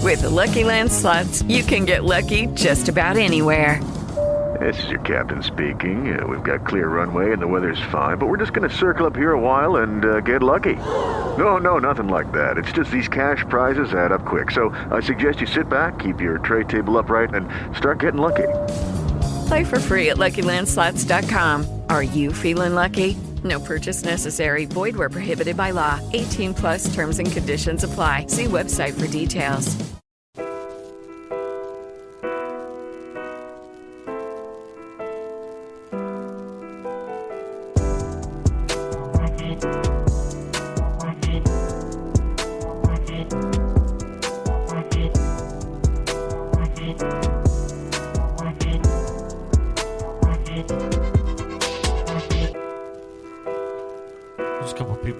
With the Lucky Land Slots, you can get lucky just about anywhere. This is your captain speaking. We've got clear runway and the weather's fine, but we're just going to circle up here a while and get lucky. No, nothing like that. It's just these cash prizes add up quick. So I suggest you sit back, keep your tray table upright, and start getting lucky. Play for free at LuckyLandSlots.com. Are you feeling lucky? No purchase necessary. Void where prohibited by law. 18 plus terms and conditions apply. See website for details.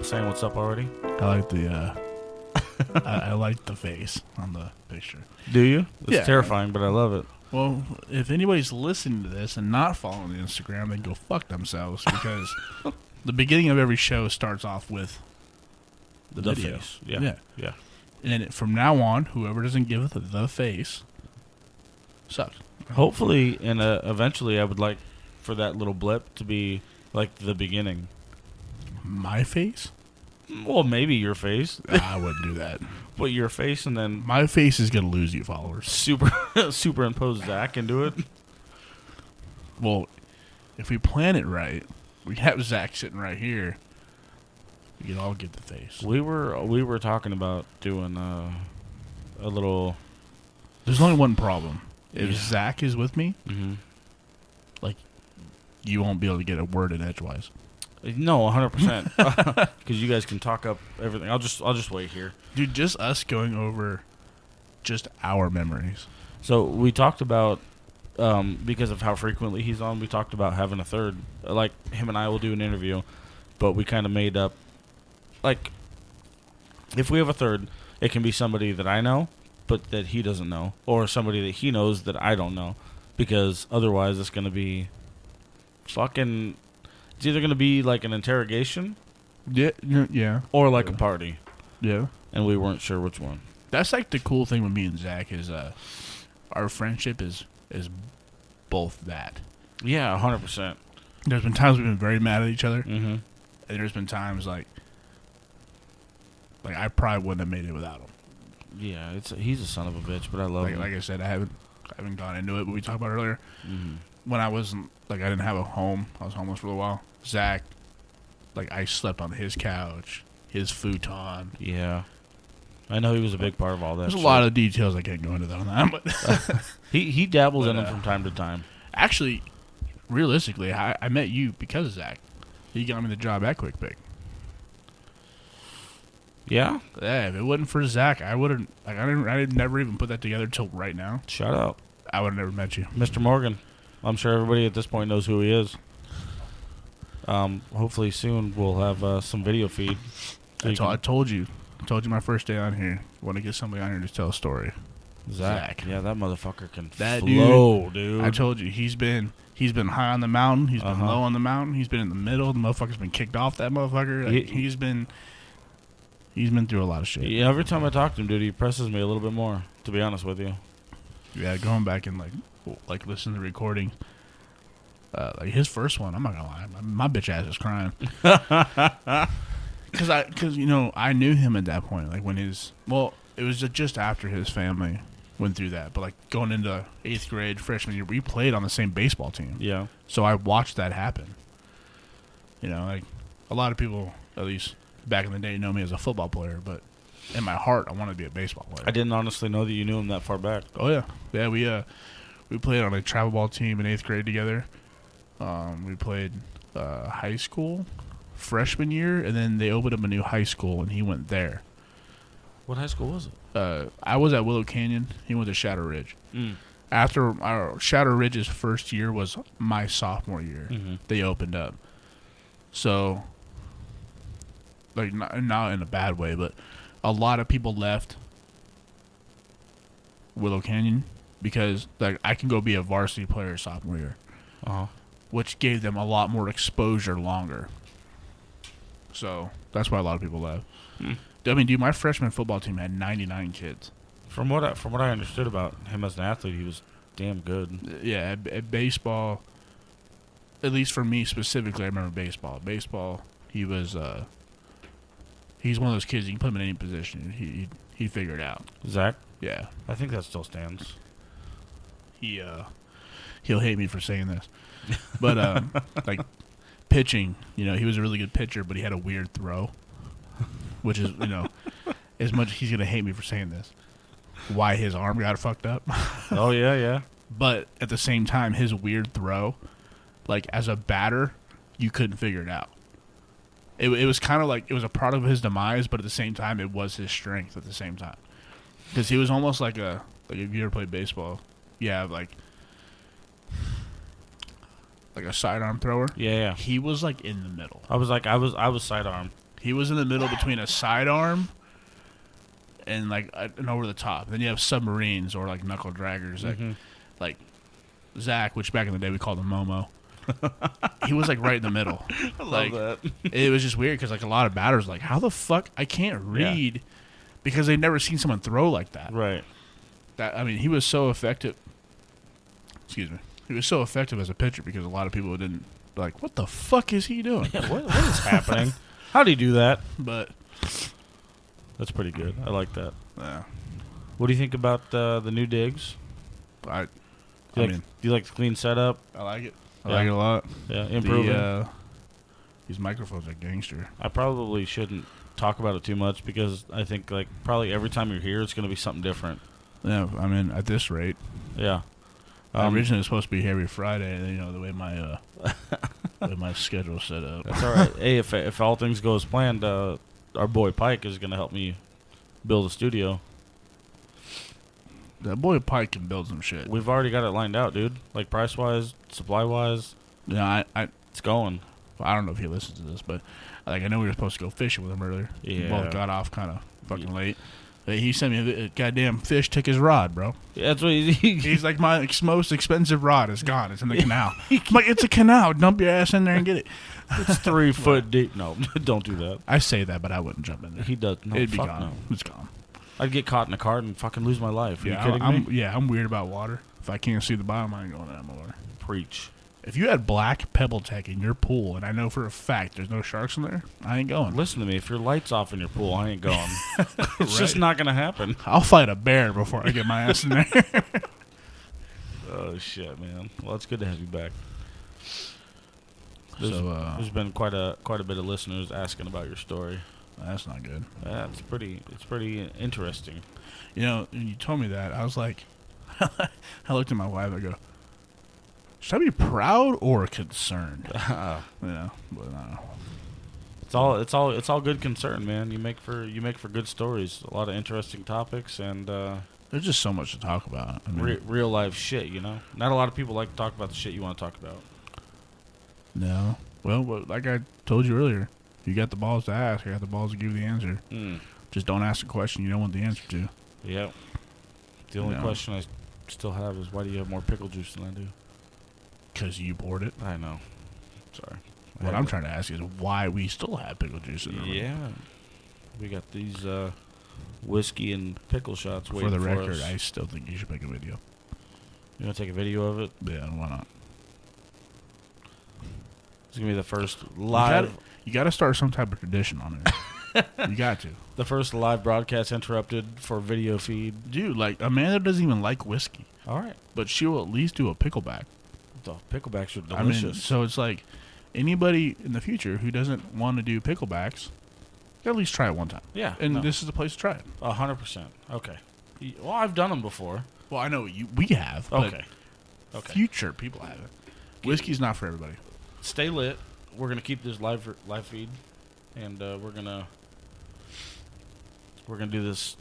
Saying what's up already? I like the I like the face on the picture. Do you? It's Yeah. terrifying, but I love it. Well, if anybody's listening to this and not following the Instagram, they can go fuck themselves because the beginning of every show starts off with the video. Face. Yeah. And then from now on, whoever doesn't give it the face sucks. Hopefully, and eventually, I would like for that little blip to be like the beginning. My face? Well, maybe your face. I wouldn't do that. But your face, and then My face is going to lose you followers. superimpose Zach into it. Well, if we plan it right, we have Zach sitting right here. We can all get the face. We were talking about doing a little. There's only one problem. If Zach is with me, like, you won't be able to get a word in edgewise. No, 100%. Because you guys can talk up everything. I'll just wait here, Dude, just us going over just our memories. So we talked about because of how frequently he's on. We talked about having a third. Like him and I will do an interview, but we kind of made up. Like, if we have a third, it can be somebody that I know, but that he doesn't know, or somebody that he knows that I don't know, because otherwise it's gonna be fucking. It's either going to be like an interrogation Yeah. or like a party. Yeah. And we weren't sure which one. That's like the cool thing with me and Zach is our friendship is both that. Yeah, 100%. There's been times we've been very mad at each other. Mm-hmm. And there's been times like I probably wouldn't have made it without him. Yeah, he's a son of a bitch, but I love him. Like I said, I haven't gone into it, but we talked about it earlier. Mm-hmm. When I wasn't, I didn't have a home. I was homeless for a while. Zach, I slept on his couch, his futon. Yeah. I know he was a big part of all that. There's a lot of details I can't go into on that, but he dabbles in them from time to time. Actually, realistically, I met you because of Zach. He got me the job at Quick Pick. Yeah? Yeah, if it wasn't for Zach, I wouldn't. I didn't never even put that together till right now. Shout out. I would have never met you, Mr. Morgan. I'm sure everybody at this point knows who he is. Hopefully soon we'll have some video feed. So I told you my first day on here. Want to get somebody on here to tell a story. Zach. Yeah, that motherfucker can that flow, dude. I told you he's been high on the mountain. He's been low on the mountain. He's been in the middle. The motherfucker's been kicked off that motherfucker. He's been through a lot of shit. Yeah, every time I talk to him, dude, he presses me a little bit more, to be honest with you. Yeah, going back and listen to the recording. His first one, I'm not gonna lie, my bitch ass is crying. Because I knew him at that point. It was just after his family went through that. But going into 8th grade, freshman year, we played on the same baseball team. Yeah. So I watched that happen. A lot of people, at least back in the day, know me as a football player, but in my heart, I wanted to be a baseball player. I didn't honestly know that you knew him that far back. Oh yeah, yeah. We played on a travel ball team in 8th grade together. We played high school freshman year, and then they opened up a new high school, and he went there. What high school was it? I was at Willow Canyon. He went to Shadow Ridge. After Shadow Ridge's first year was my sophomore year. They opened up. So, not in a bad way, but a lot of people left Willow Canyon because I can go be a varsity player sophomore year, which gave them a lot more exposure longer. So that's why a lot of people left. I mean, dude, my freshman football team had 99 kids. From what I understood about him as an athlete, he was damn good. Yeah, at baseball, at least for me specifically, I remember baseball. Baseball, he was he's one of those kids you can put him in any position, he'd figure it out. Zach? Yeah, I think that still stands. He'll hate me for saying this, but like pitching, he was a really good pitcher, but he had a weird throw, which is as much as he's gonna hate me for saying this, why his arm got fucked up. Oh yeah. But at the same time, his weird throw, like as a batter, you couldn't figure it out. It was kind of like it was a product of his demise, but at the same time, it was his strength at the same time. Because he was almost like if you ever played baseball, like a sidearm thrower. Yeah. He was like in the middle. I was sidearm. He was in the middle between a sidearm and like an over the top. Then you have submarines or like knuckle draggers, like Zach, which back in the day we called him Momo. He was like right in the middle. I love that. It was just weird because like a lot of batters like, how the fuck I can't read because they've never seen someone throw like that. Right. He was so effective. Excuse me. He was so effective as a pitcher because a lot of people didn't like, what the fuck is he doing? Yeah, what is happening? How do you do that? But that's pretty good. I like that. Yeah. What do you think about the new digs? Do you like the clean setup? I like it. I like it a lot. Yeah, improving. These microphones are gangster. I probably shouldn't talk about it too much because I think like probably every time you're here, it's going to be something different. Yeah, at this rate. Yeah. Originally, it was supposed to be here every Friday, and then, the way my schedule's set up. That's all right. Hey, if all things go as planned, our boy Pike is going to help me build a studio. That boy Pike can build some shit. We've already got it lined out, dude. Like price-wise, supply-wise. Yeah, it's going. Well, I don't know if he listens to this, but like I know we were supposed to go fishing with him earlier. Yeah. We both got off kind of fucking late. He sent me a goddamn fish, took his rod, bro. Yeah, that's what he's like, my most expensive rod is gone. It's in the canal. I'm like, it's a canal. Dump your ass in there and get it. It's 3 foot deep. No, don't do that. I say that, but I wouldn't jump in there. He does. No, it'd be fuck gone. No. It's gone. I'd get caught in a cart and fucking lose my life. Are you kidding me? I'm weird about water. If I can't see the bottom, I ain't going in that water. Preach. If you had black Pebble Tech in your pool, and I know for a fact there's no sharks in there, I ain't going. Listen to me. If your light's off in your pool, I ain't going. It's just not going to happen. I'll fight a bear before I get my ass in there. Oh, shit, man. Well, it's good to have you back. There's been quite a bit of listeners asking about your story. That's not good. It's pretty interesting. When you told me that, I was like, I looked at my wife. I go, should I be proud or concerned? But it's all good concern, man. You make for good stories. A lot of interesting topics, and there's just so much to talk about. Real life shit. Not a lot of people like to talk about the shit you want to talk about. No. Well, like I told you earlier, you got the balls to ask. You got the balls to give the answer. Just don't ask a question you don't want the answer to. Yeah. The only question I still have is, why do you have more pickle juice than I do? Because you poured it. I know. Sorry. What I'm trying to ask is why we still have pickle juice in the room. Yeah. We got these whiskey and pickle shots waiting for us. For the record, I still think you should make a video. You want to take a video of it? Yeah, why not? It's going to be the first live... You got to start some type of tradition on it. You got to. The first live broadcast interrupted for video feed. Dude, like, Amanda doesn't even like whiskey. All right. But she will at least do a pickleback. The picklebacks are delicious. So it's like, anybody in the future who doesn't want to do picklebacks, at least try it one time. Yeah. And this is the place to try it. 100%. Okay. Well, I've done them before. Well, I know we have. But Okay. Future people haven't. Whiskey's not for everybody. Stay lit. We're gonna keep this live feed, and we're gonna do this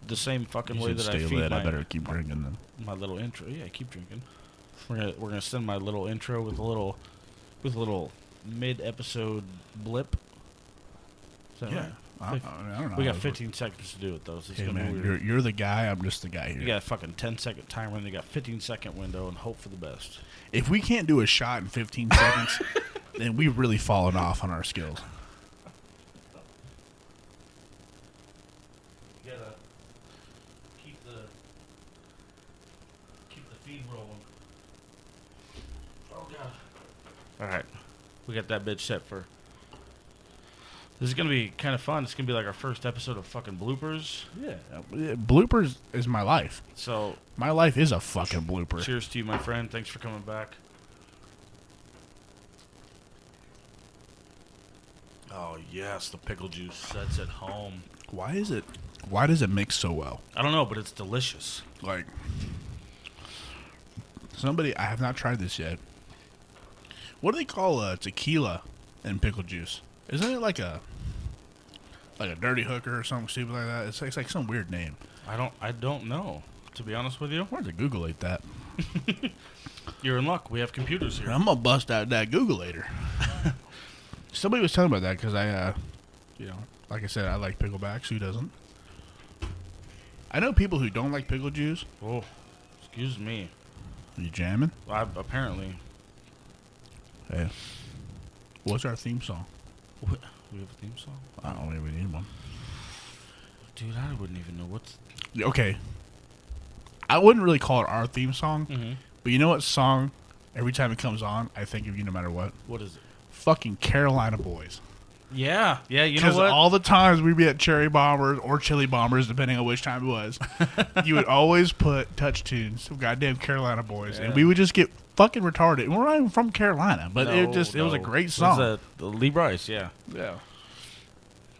the same fucking way that I feed lit. I better keep drinking then. My little intro. Yeah, keep drinking. We're gonna send my little intro with a little mid-episode blip. Yeah. I don't know. We got 15 seconds to do it though. So it's gonna be weird. You're the guy. I'm just the guy here. You got a fucking 10-second timer, and you got 15-second window, and hope for the best. If we can't do a shot in 15 seconds, then we've really fallen off on our skills. You gotta keep feed rolling. Oh god. All right, we got that bitch set for. This is gonna be kind of fun. It's gonna be like our first episode of fucking bloopers. Yeah, bloopers is my life. So my life is a fucking blooper. Cheers to you, my friend. Thanks for coming back. Oh yes, the pickle juice sets at home. Why does it mix so well? I don't know, but it's delicious. Like, I have not tried this yet. What do they call tequila and pickle juice? Isn't it like a dirty hooker or something stupid like that? It's like some weird name. I don't know, to be honest with you. I'm going to Google-ate that. You're in luck. We have computers here. I'm going to bust out that Google-ator. Somebody was telling me about that because I, like I said, I like picklebacks. Who doesn't? I know people who don't like pickle juice. Oh, excuse me. Are you jamming? Apparently. Hey. What's our theme song? We have a theme song? I don't know if we need one. Dude, I wouldn't even know what's... Okay. I wouldn't really call it our theme song, Mm-hmm. but you know what song, every time it comes on, I think of you no matter what? What is it? Fucking Carolina Boys. Yeah, you know what? Because all the times we'd be at Cherry Bombers or Chili Bombers, depending on which time it was, you would always put touch tunes of goddamn Carolina Boys, and we would just get fucking retarded. We're not even from Carolina, but it was a great song. It was Lee Bryce, yeah. Yeah.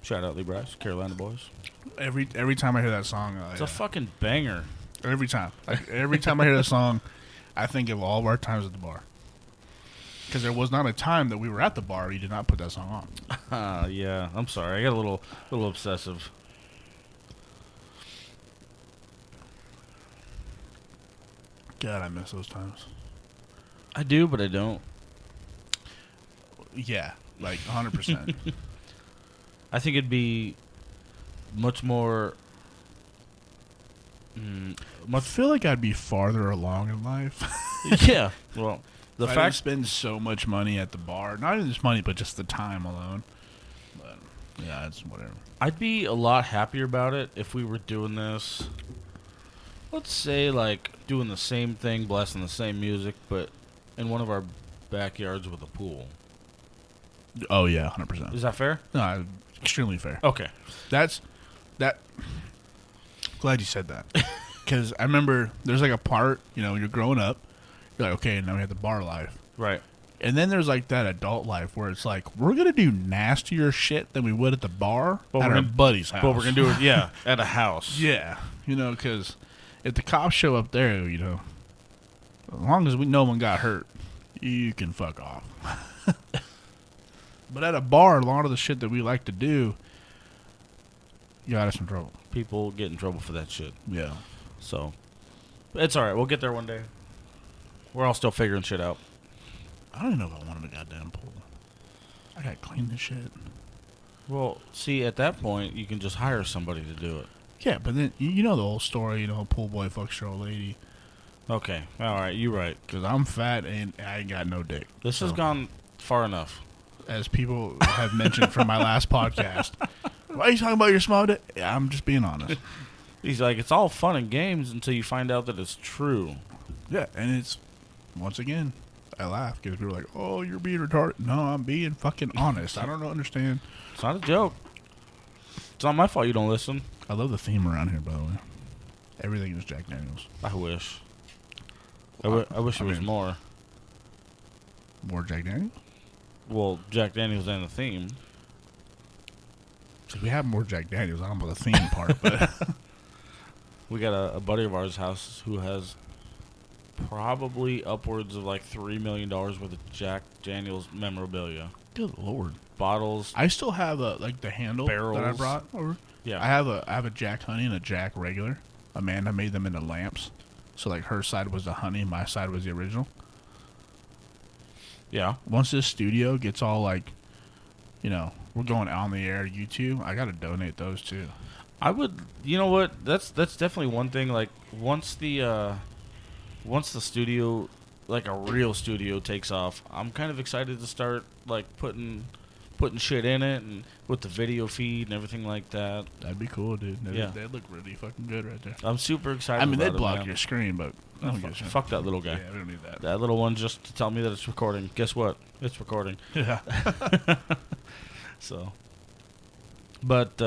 Shout out Lee Bryce, Carolina Boys. Every time I hear that song, It's a fucking banger. Every time. Like, every time I hear that song, I think of all of our times at the bar. Because there was not a time that we were at the bar you did not put that song on. Yeah, I'm sorry. I got a little obsessive. God, I miss those times. I do, but I don't. Yeah, like 100%. I think it'd be much more... I feel like I'd be farther along in life. Yeah. Well, the I fact... didn't spend so much money at the bar. Not even just money, but just the time alone. But, yeah, it's whatever. I'd be a lot happier about it if we were doing this... Let's say, like, doing the same thing, blasting the same music, but in one of our backyards with a pool. Oh, yeah, 100%. Is that fair? No, extremely fair. Okay. That. Glad you said that. Because I remember there's like a part, when you're growing up, you're like, okay, now we have the bar life. Right. And then there's like that adult life where it's like, we're going to do nastier shit than we would at the bar at our buddy's house. But we're going to do it, yeah, at a house. Yeah. Because if the cops show up there, as long as no one got hurt, you can fuck off. But at a bar, a lot of the shit that we like to do, you got us in trouble. People get in trouble for that shit. Yeah. So, it's all right. We'll get there one day. We're all still figuring shit out. I don't even know if I wanted a goddamn pool. I gotta clean this shit. Well, see, at that point, you can just hire somebody to do it. Yeah, but then, you know the whole story, a pool boy fucks your old lady. Okay. All right. You're right. Because I'm fat and I ain't got no dick. This has gone far enough. As people have mentioned from my last podcast. Why are you talking about your small dick? Yeah, I'm just being honest. He's like, it's all fun and games until you find out that it's true. Yeah, and it's, once again, I laugh because people are like, oh, you're being retarded. No, I'm being fucking honest. I don't understand. It's not a joke. It's not my fault you don't listen. I love the theme around here, by the way. Everything is Jack Daniels. I wish. I wish it was more. More Jack Daniels? Well, Jack Daniels and the theme. So we have more Jack Daniels. I don't know about the theme part, but... We got a buddy of ours house who has probably upwards of like $3 million worth of Jack Daniels memorabilia. Good Lord. Bottles. I still have the handle barrels that I brought over. Yeah. I have a Jack Honey and a Jack regular. Amanda made them into lamps. So like her side was the honey, my side was the original. Yeah. Once this studio gets all like, we're going on the air YouTube, I got to donate those too. I would, you know what? That's definitely one thing. Like once the studio, like a real studio, takes off, I'm kind of excited to start like putting putting shit in it and with the video feed and everything like that. That'd be cool, dude. Yeah. They'd look really fucking good right there. I'm super excited. I mean, about they'd it, block man. your screen, but I don't give a shit. Fuck that little guy. Yeah, we don't need that. That little one just to tell me that it's recording. Guess what? It's recording. Yeah. So, but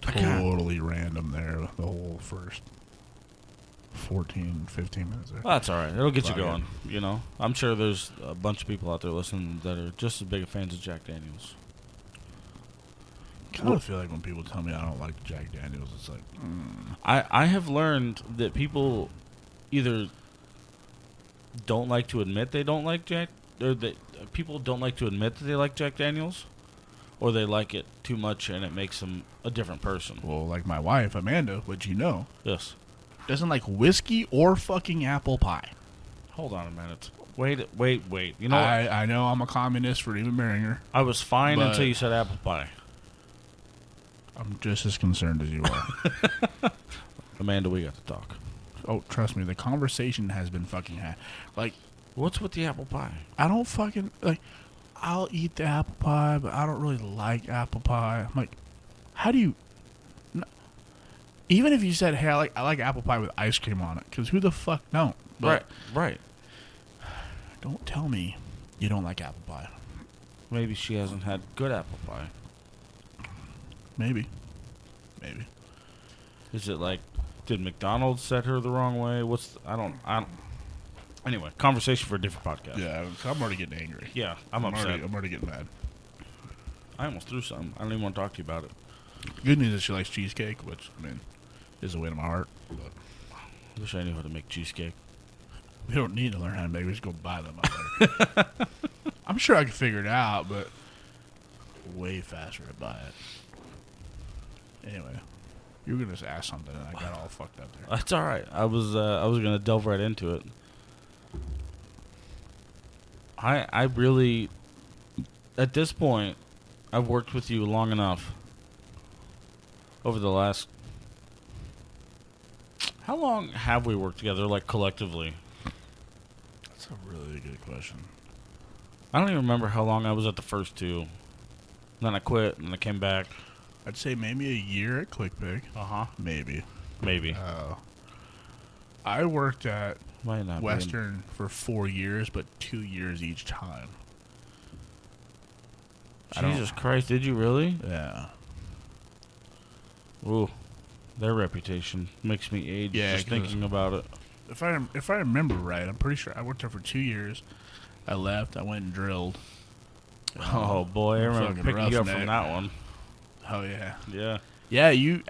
Totally random there, the whole first 14, 15 minutes there. that's all right. It'll get you Fuck it. going. You know, I'm sure there's a bunch of people out there listening that are just as big fans of Jack Daniels. I kind of feel like when people tell me I don't like Jack Daniels, it's like, I have learned that people either don't like to admit they don't like Jack, or that people don't like to admit that they like Jack Daniels, or they like it too much and it makes them a different person. well, like my wife, Amanda, which you know, Yes. doesn't like whiskey or fucking apple pie. Hold on a minute. Wait. You know, I know I'm a communist for even marrying her. I was fine but- until you said apple pie. I'm just as concerned as you are. Amanda, we got to talk. Oh, trust me, the conversation has been fucking had. Like, What's with the apple pie? I don't fucking, like, I'll eat the apple pie, but I don't really like apple pie. I'm like, how do you, even if you said, hey, I like apple pie with ice cream on it, because who the fuck don't? But Right. don't tell me you don't like apple pie. Maybe she hasn't had good apple pie. Maybe. Is it like, did McDonald's set her the wrong way? I don't. Anyway, conversation for a different podcast. Yeah, I'm already getting angry. Yeah, I'm upset. I'm already getting mad. I almost threw something. I don't even want to talk to you about it. Good news is she likes cheesecake, which, I mean, is a way to my heart. But I wish I knew how to make cheesecake. we don't need to learn how to make it. We just go buy them out there. I'm sure I could figure it out, but way faster to buy it. Anyway, you were going to ask something, and I got all fucked up there. That's all right. I was gonna delve right into it. I really, at this point, I've worked with you long enough. Over the last, how long have we worked together, like collectively? That's a really good question. I don't even remember how long I was at the first two. Then I quit, and then I came back. I'd say maybe a year at ClickPick. Maybe. Maybe. I worked at Might not. Western for 4 years, but 2 years each time. Jesus Christ! Did you really? Yeah. Ooh, their reputation makes me age just 'cause thinking about it. If I remember right, I'm pretty sure I worked there for 2 years. I left. I went and drilled. Oh boy, I remember fucking picking you up from roughneck. that one. Oh yeah. Yeah. Yeah, you.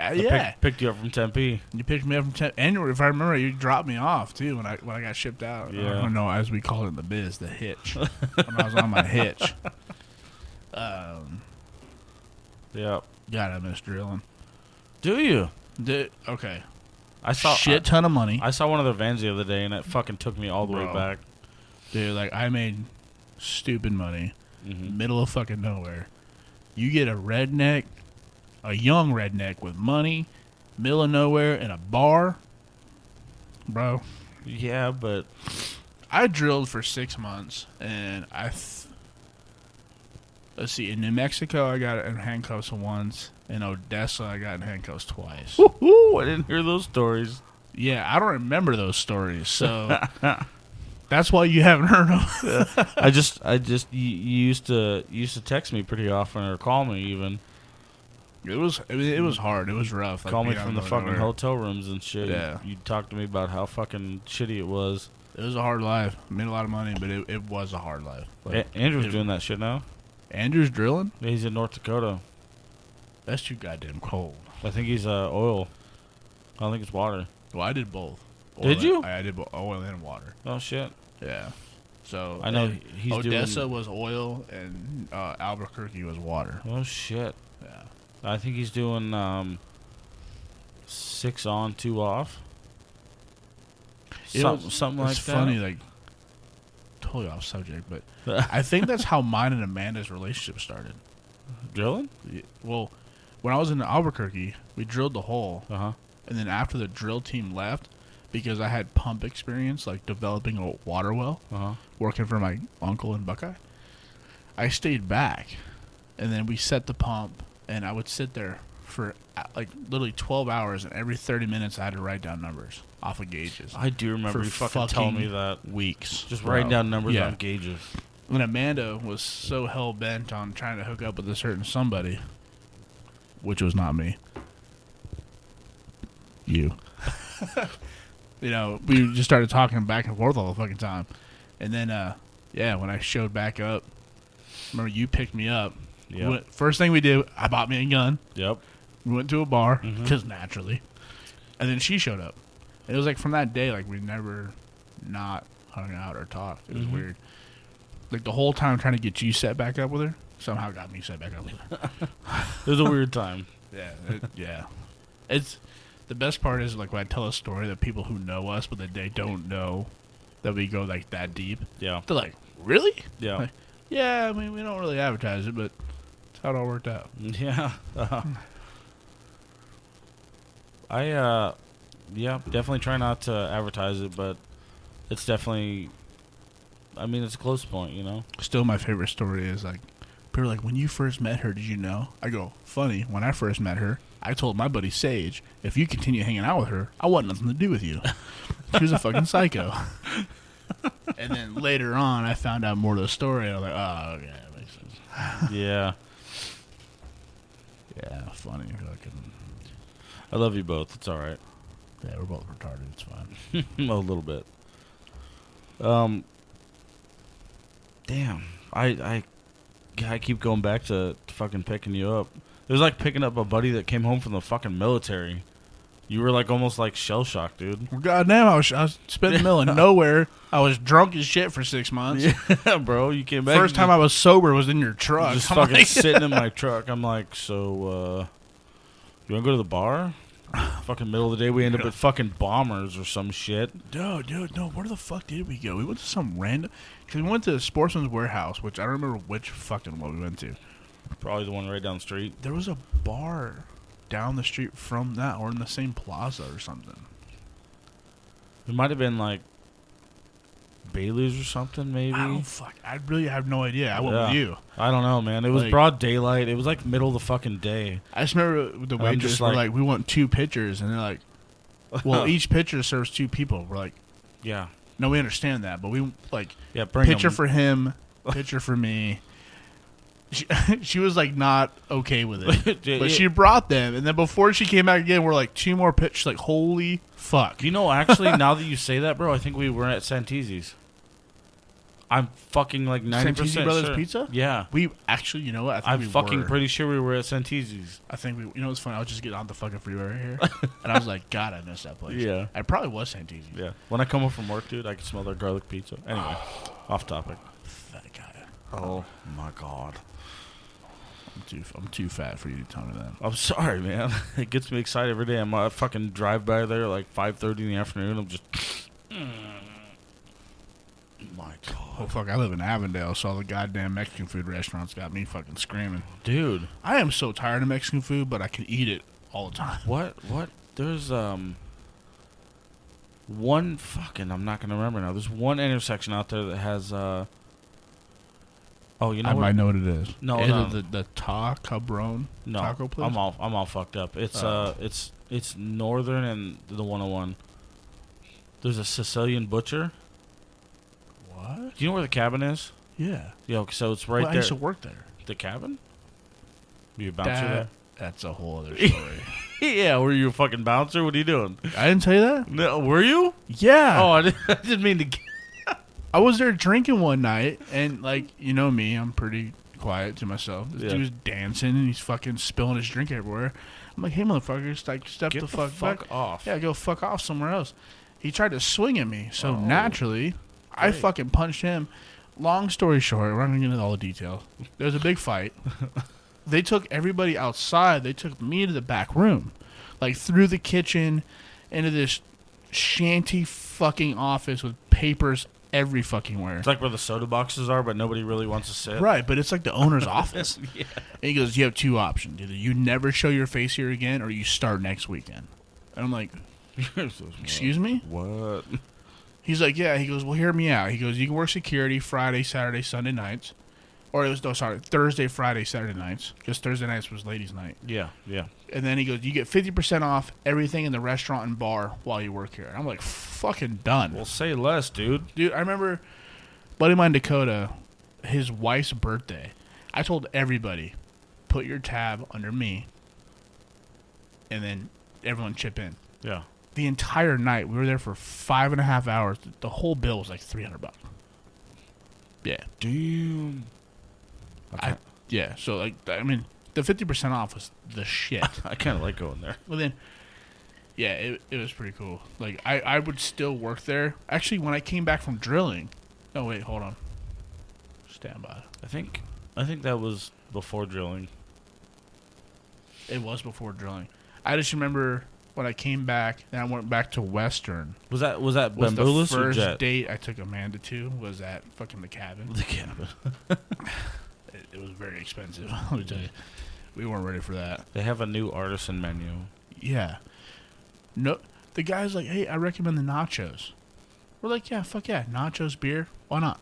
Picked you up from Tempe. You picked me up from and if I remember, you dropped me off too when I got shipped out. Yeah. I don't know, as we call it in the biz, the hitch. When I was on my hitch. Yeah. God, I miss drilling. Do you? Okay. I saw Shit ton of money. I saw one of their vans the other day, and it fucking took me all the way Bro. back. Dude, like, I made stupid money. Mm-hmm. Middle of fucking nowhere. You get a redneck, a young redneck with money, middle of nowhere, in a bar. Bro. Yeah, but I drilled for 6 months, and let's see, in New Mexico, I got in handcuffs once. In Odessa, I got in handcuffs twice. woo-hoo, I didn't hear those stories. Yeah, I don't remember those stories, so that's why you haven't heard them. I just you used to text me pretty often or call me even. It was hard. It was rough. Like, Call me being from out the of fucking nowhere. hotel rooms and shit. Yeah. You'd talk to me about how fucking shitty it was. It was a hard life. Made a lot of money, but it was a hard life. Like, Andrew's doing that shit now. Andrew's drilling? He's in North Dakota. That's too goddamn cold. I think he's oil. I don't think it's water. Well, I did both. Did you? I did oil and water. Oh shit. Yeah. So I know and he's Odessa doing. was oil and Albuquerque was water. Oh shit. Yeah. I think he's doing 6 on, 2 off. Something like it's that. funny, like totally off subject, but I think that's how mine and Amanda's relationship started. Drilling? Well, when I was in Albuquerque, we drilled the hole, Uh-huh. and then after the drill team left, because I had pump experience, like developing a water well, Uh-huh. working for my uncle in Buckeye, I stayed back, and then we set the pump, and I would sit there for like literally 12 hours, and every 30 minutes I had to write down numbers off of gauges. I do remember you fucking telling me that. Weeks. Just writing down numbers on gauges. And Amanda was so hell-bent on trying to hook up with a certain somebody, which was not me. You. You know, we just started talking back and forth all the fucking time. And then, when I showed back up, remember you picked me up. Yep. First thing we did, I bought me a gun. Yep. We went to a bar, because naturally. And then she showed up. And it was like from that day, like we never not hung out or talked. It was weird. Like the whole time trying to get you set back up with her, somehow got me set back up with her. It was a weird time. Yeah. It's the best part is like when I tell a story that people who know us, but that they don't know that we go like that deep. Yeah. They're like, really? Yeah. Like, yeah, I mean, we don't really advertise it, but that's how it all worked out. Yeah. Definitely try not to advertise it, but it's definitely, I mean, it's a close point, you know? Still, my favorite story is like, people are like, when you first met her, did you know? I go, funny, when I first met her, I told my buddy Sage, if you continue hanging out with her, I want nothing to do with you. She was a fucking psycho. And then later on, I found out more of the story, and I was like, oh, okay, that makes sense. Yeah. Yeah, funny. Fucking. I love you both. It's all right. Yeah, we're both retarded. It's fine. A little bit. Damn. I keep going back to fucking picking you up. It was like picking up a buddy that came home from the fucking military. You were like almost like shell shocked, dude. Well, goddamn, I was spent in the middle of nowhere. I was drunk as shit for 6 months. Yeah, bro. You came back. First time I was sober was in your truck. Just fucking sitting in my truck. I'm like, so, you want to go to the bar? Fucking middle of the day, we end up at fucking Bombers or some shit. Dude, no. Where the fuck did we go? We went to some random. Because we went to Sportsman's Warehouse, which I don't remember which fucking one we went to. Probably the one right down the street. There was a bar down the street from that, or in the same plaza or something. It might have been like Bailey's or something, maybe. I really have no idea. I went with you. I don't know, man. It was broad daylight. It was like middle of the fucking day. I just remember the waitress were like, we want 2 pitchers, and they're like, well, each pitcher serves 2 people. We're like, yeah. No, we understand that, but we like bring pitcher for him, pitcher for me. She was like not okay with it, but she brought them, and then before she came back again, we're like 2 more pitchers. Like, holy fuck! You know, actually, now that you say that, bro, I think we were at Santeezy's. I'm fucking like 90% Santeezy Brothers sure. Pizza. Yeah, we actually, you know what? I'm fucking pretty sure we were at Santeezy's. I think we. You know what's funny? I was just getting on the fucking freeway right here, and I was like, God, I missed that place. Yeah, I probably was Santeezy's. Yeah, when I come home from work, dude, I can smell their garlic pizza. Anyway, off topic. Fat guy. Oh my god. I'm too fat for you to tell me that. I'm sorry, man. It gets me excited every day. I fucking drive by there like 5:30 in the afternoon. I'm just, my god. Oh fuck! I live in Avondale, so all the goddamn Mexican food restaurants got me fucking screaming. Dude, I am so tired of Mexican food, but I can eat it all the time. What? There's one fucking. I'm not gonna remember now. There's one intersection out there that has Oh, you know I what? might know what it is. No, is no. it the Cabron taco place? I'm all fucked up. It's northern and the 101. There's a Sicilian butcher. What? Do you know where the cabin is? Yeah. Yeah, so it's right there. I used to work there. The cabin? Were you a bouncer there? That's a whole other story. Yeah, were you a fucking bouncer? What are you doing? I didn't tell you that? No, were you? Yeah. Oh, I didn't mean to. I was there drinking one night, and, like, you know me, I'm pretty quiet to myself. This dude's dancing, and he's fucking spilling his drink everywhere. I'm like, hey, motherfucker, like, step the fuck back. Off. Yeah, go fuck off somewhere else. He tried to swing at me, so naturally, I fucking punched him. Long story short, we're not going to get into all the details. There was a big fight. They took everybody outside. They took me to the back room, like, through the kitchen into this shanty fucking office with papers every fucking where. It's like where the soda boxes are, but nobody really wants to sit. Right, but it's like the owner's office. Yeah. And he goes, you have 2 options. Either you never show your face here again, or you start next weekend. And I'm like, excuse me? What? He's like, yeah. He goes, well, hear me out. He goes, you can work security Friday, Saturday, Sunday nights. Or it was, no, sorry, Thursday, Friday, Saturday nights. Because Thursday nights was ladies' night. Yeah. And then he goes, you get 50% off everything in the restaurant and bar while you work here. And I'm like, fucking done. Well, say less, dude. Dude, I remember buddy of mine, Dakota, his wife's birthday. I told everybody, put your tab under me, and then everyone chip in. Yeah. The entire night, we were there for 5.5 hours. The whole bill was like $300. Yeah. Damn. Okay. Yeah, so, like, I mean, the 50% off was the shit. I kind of like going there. Well, then, yeah, it was pretty cool. Like, I would still work there. Actually, when I came back from drilling. Oh, wait, hold on. Stand by. I think that was before drilling. It was before drilling. I just remember when I came back, and I went back to Western. Was that Was the Bambulus or first Jet? date I took Amanda to was at fucking the cabin. The cabin. It was very expensive. Let me tell you, we weren't ready for that. They have a new artisan menu. Yeah. No, the guy's like, hey, I recommend the nachos. We're like, yeah, fuck yeah, nachos, beer, why not?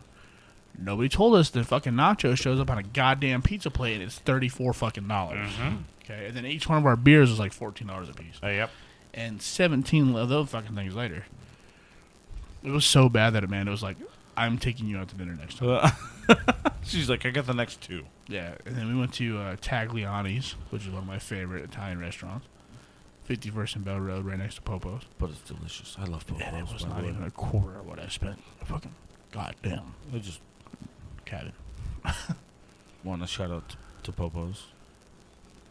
Nobody told us the fucking nacho shows up on a goddamn pizza plate and it's $34 fucking dollars. Mm-hmm. Okay, and then each one of our beers was like $14 a piece. Yep. And 17 of those fucking things later. It was so bad that Amanda was like, I'm taking you out to dinner next time. She's like, I got the next two. Yeah, and then we went to Tagliani's, which is one of my favorite Italian restaurants. 51st and Bell Road, right next to Popo's. But it's delicious. I love Popo's. And it was by not the way. even a quarter of what I spent. Fucking goddamn I just cabin. want to shout out to Popo's.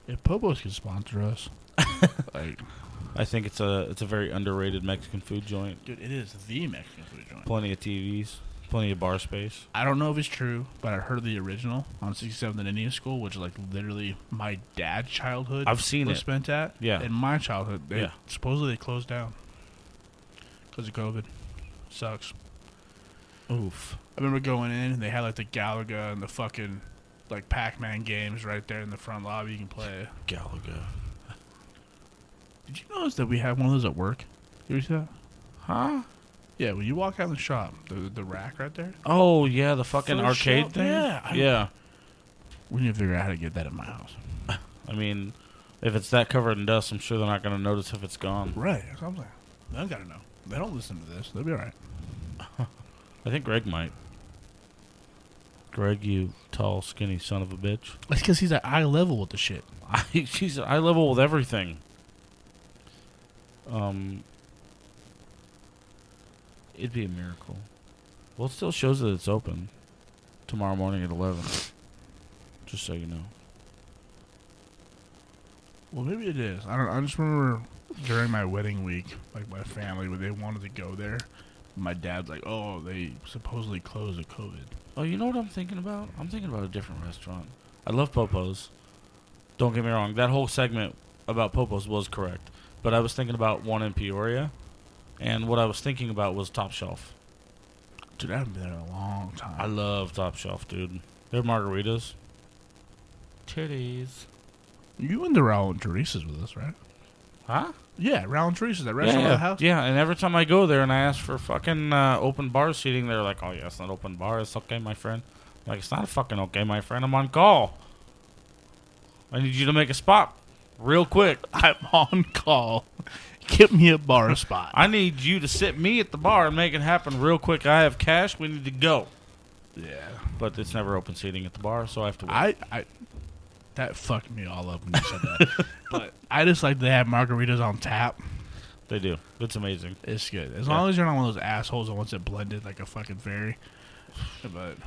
If Popo's can sponsor us, like, I think it's a very underrated Mexican food joint. dude, it is the Mexican food joint. Plenty of TVs, plenty of bar space. I don't know if it's true, but I heard the original on 67th and Indian School, which is like literally my dad's childhood. I've seen was it. spent at. Yeah. In my childhood, Yeah. supposedly they closed down because of COVID. Sucks. Oof. I remember going in and they had like the Galaga and the fucking like Pac-Man games right there in the front lobby you can play. Galaga. Did you notice that we have one of those at work? You see that? Huh? Yeah, when you walk out in the shop, the rack right there. Oh, yeah, the fucking For arcade sure. thing? Yeah, Yeah. We need to figure out how to get that in my house. I mean, if it's that covered in dust, I'm sure they're not going to notice if it's gone. Right. That's what I'm saying. They don't gotta know. They don't listen to this. They'll be alright. I think Greg might. Greg, you tall, skinny son of a bitch. That's because he's at eye level with the shit. She's at eye level with everything. It'd be a miracle. Well, it still shows that it's open tomorrow morning at 11. Just so you know. Well, maybe it is. I don't. I just remember during my wedding week, like my family, when they wanted to go there, my dad's like, "Oh, they supposedly closed at COVID." Oh, you know what I'm thinking about? I'm thinking about a different restaurant. I love Popo's. Don't get me wrong. That whole segment about Popo's was correct. But I was thinking about one in Peoria. And what I was thinking about was Top Shelf. Dude, I haven't been there in a long time. I love Top Shelf, dude. Their margaritas. Titties. You went to Raul and Teresa's with us, right? Huh? Yeah, Raul and Teresa's, that restaurant at the house. Yeah, and every time I go there and I ask for fucking open bar seating, they're like, oh, yeah, it's not open bar. It's okay, my friend. I'm like, it's not fucking okay, my friend. I'm on call. I need you to make a spot real quick. I'm on call. Get me a bar spot. I need you to sit me at the bar and make it happen real quick. I have cash. We need to go. Yeah. But it's never open seating at the bar, so I have to wait. I that fucked me all up when you said that. But I just like to have margaritas on tap. They do. It's amazing. It's good. As long as you're not one of those assholes that wants it blended like a fucking fairy. But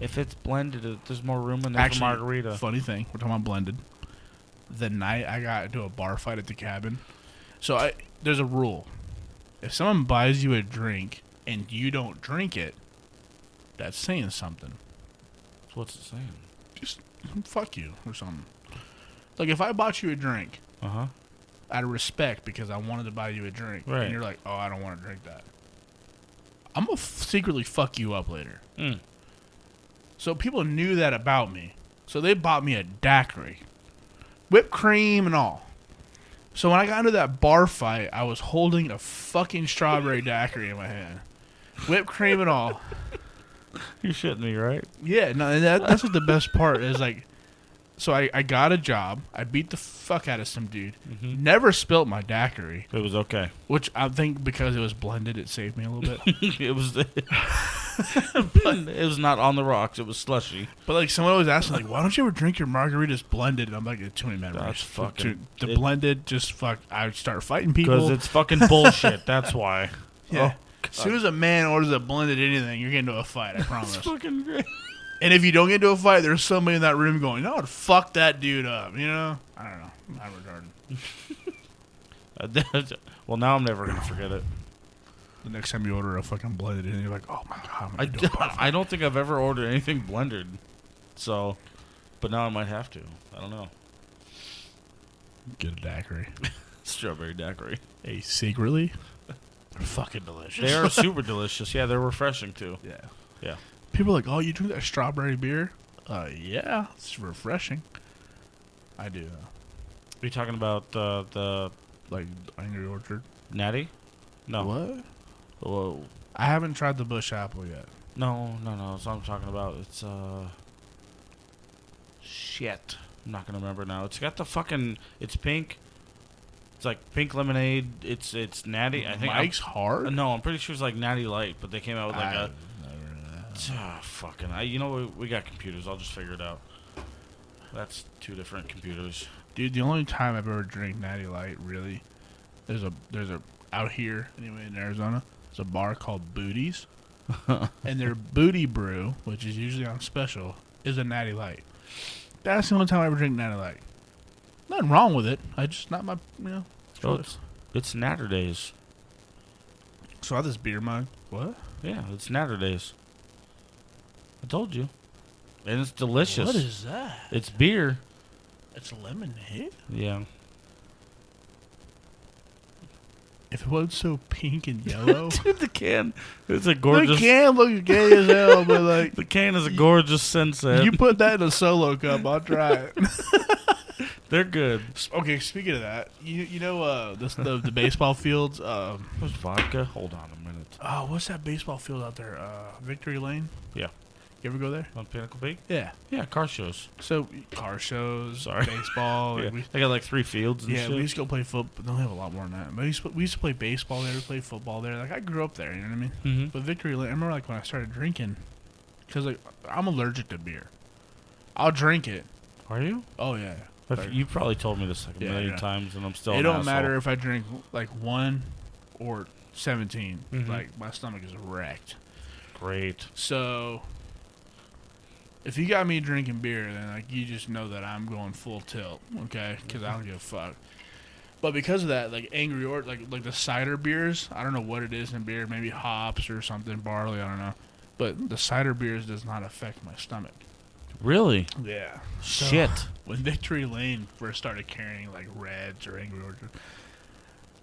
If it's blended, there's more room in there for margarita. funny thing, we're talking about blended. The night I got into a bar fight at the cabin, so there's a rule. If someone buys you a drink and you don't drink it, that's saying something. So what's it saying? Just fuck you or something. Like if I bought you a drink Uh-huh. out of respect because I wanted to buy you a drink, Right. and you're like, oh, I don't want to drink that, I'm going to secretly fuck you up later. Mm. So people knew that about me. So they bought me a daiquiri. Whipped cream and all. So when I got into that bar fight, I was holding a fucking strawberry daiquiri in my hand. Whipped cream and all. You're shitting me, right? Yeah, no, and that's like the best part is like, so I got a job. I beat the fuck out of some dude. Mm-hmm. Never spilt my daiquiri, It was okay. which I think because it was blended, it saved me a little bit. It was. It was not on the rocks. It was slushy. But like someone always asks me, like, why don't you ever drink your margaritas blended? And I'm like, it's too many memories. That's fucking- The blended just fuck. I would start fighting people. Because it's fucking bullshit. That's why. Yeah. Oh, As soon as a man orders a blended anything, you're getting into a fight. I promise. it's fucking great. And if you don't get into a fight, there's somebody in that room going, "No, fuck that dude up." You know? I don't know. I'm retarded. Well, now I'm never gonna forget it. The next time you order a fucking blended, and you're like, "Oh my god, I don't think I've ever ordered anything blended. So, but now I might have to. I don't know. get a daiquiri." Strawberry daiquiri. Hey, secretly, they're fucking delicious. They are super delicious. Yeah, they're refreshing too. Yeah. Yeah. People are like, "Oh, you drink that strawberry beer?" Yeah, it's refreshing. I do. Are you talking about the Like Angry Orchard. Natty? No. What? Whoa. I haven't tried the Bush Apple yet. No. That's what I'm talking about. It's shit. I'm not gonna remember now. It's got the fucking. It's pink. It's like pink lemonade. It's natty. I think. Mike's Hard. No, I'm pretty sure it's like Natty Light, but they came out with like a. Never Fucking. We got computers. I'll just figure it out. That's two different computers. Dude, the only time I've ever drank Natty Light, really, there's a out here anyway in Arizona. There's a bar called Booties, and their Booty Brew, which is usually on special, is a Natty Light. That's the only time I ever drink Natty Light. Nothing wrong with it. I just not my choice. It's Natter Days. So I have this beer mug. What? Yeah, it's Natter Days. I told you. And it's delicious. What is that? It's beer. It's lemonade. Yeah. If it wasn't so pink and yellow, Dude, the can. It's a the gorgeous. can looks gay as hell. But like, The can is a gorgeous sunset. you put that in a solo cup, I'll try it. They're good. Okay, speaking of that, you know the baseball fields. What's vodka? Hold on a minute. Oh, what's that baseball field out there? Victory Lane. Yeah. You ever go there? On Pinnacle Peak? Yeah. Yeah, car shows. So car shows, Sorry. baseball. Yeah. Like we, They got like 3 fields and yeah, shit. we used to go play football. They don't have a lot more than that. But we used to play baseball there. We played football there. Like I grew up there. You know what I mean? Mm-hmm. But Victory Lane. I remember like when I started drinking, because like I'm allergic to beer. I'll drink it. Are you? Oh yeah. You probably told me this like a Yeah, million yeah. times, and I'm still. It an don't asshole. matter if I drink like 1 or 17. Mhm. Like my stomach is wrecked. Great. So if you got me drinking beer, then like you just know that I'm going full tilt, okay? Because I don't give a fuck. But because of that, like Angry Orchard, like the cider beers, I don't know what it is in beer, maybe hops or something, barley, I don't know. But the cider beers does not affect my stomach. Really? Yeah. Shit. When Victory Lane first started carrying like Reds or Angry Orchard,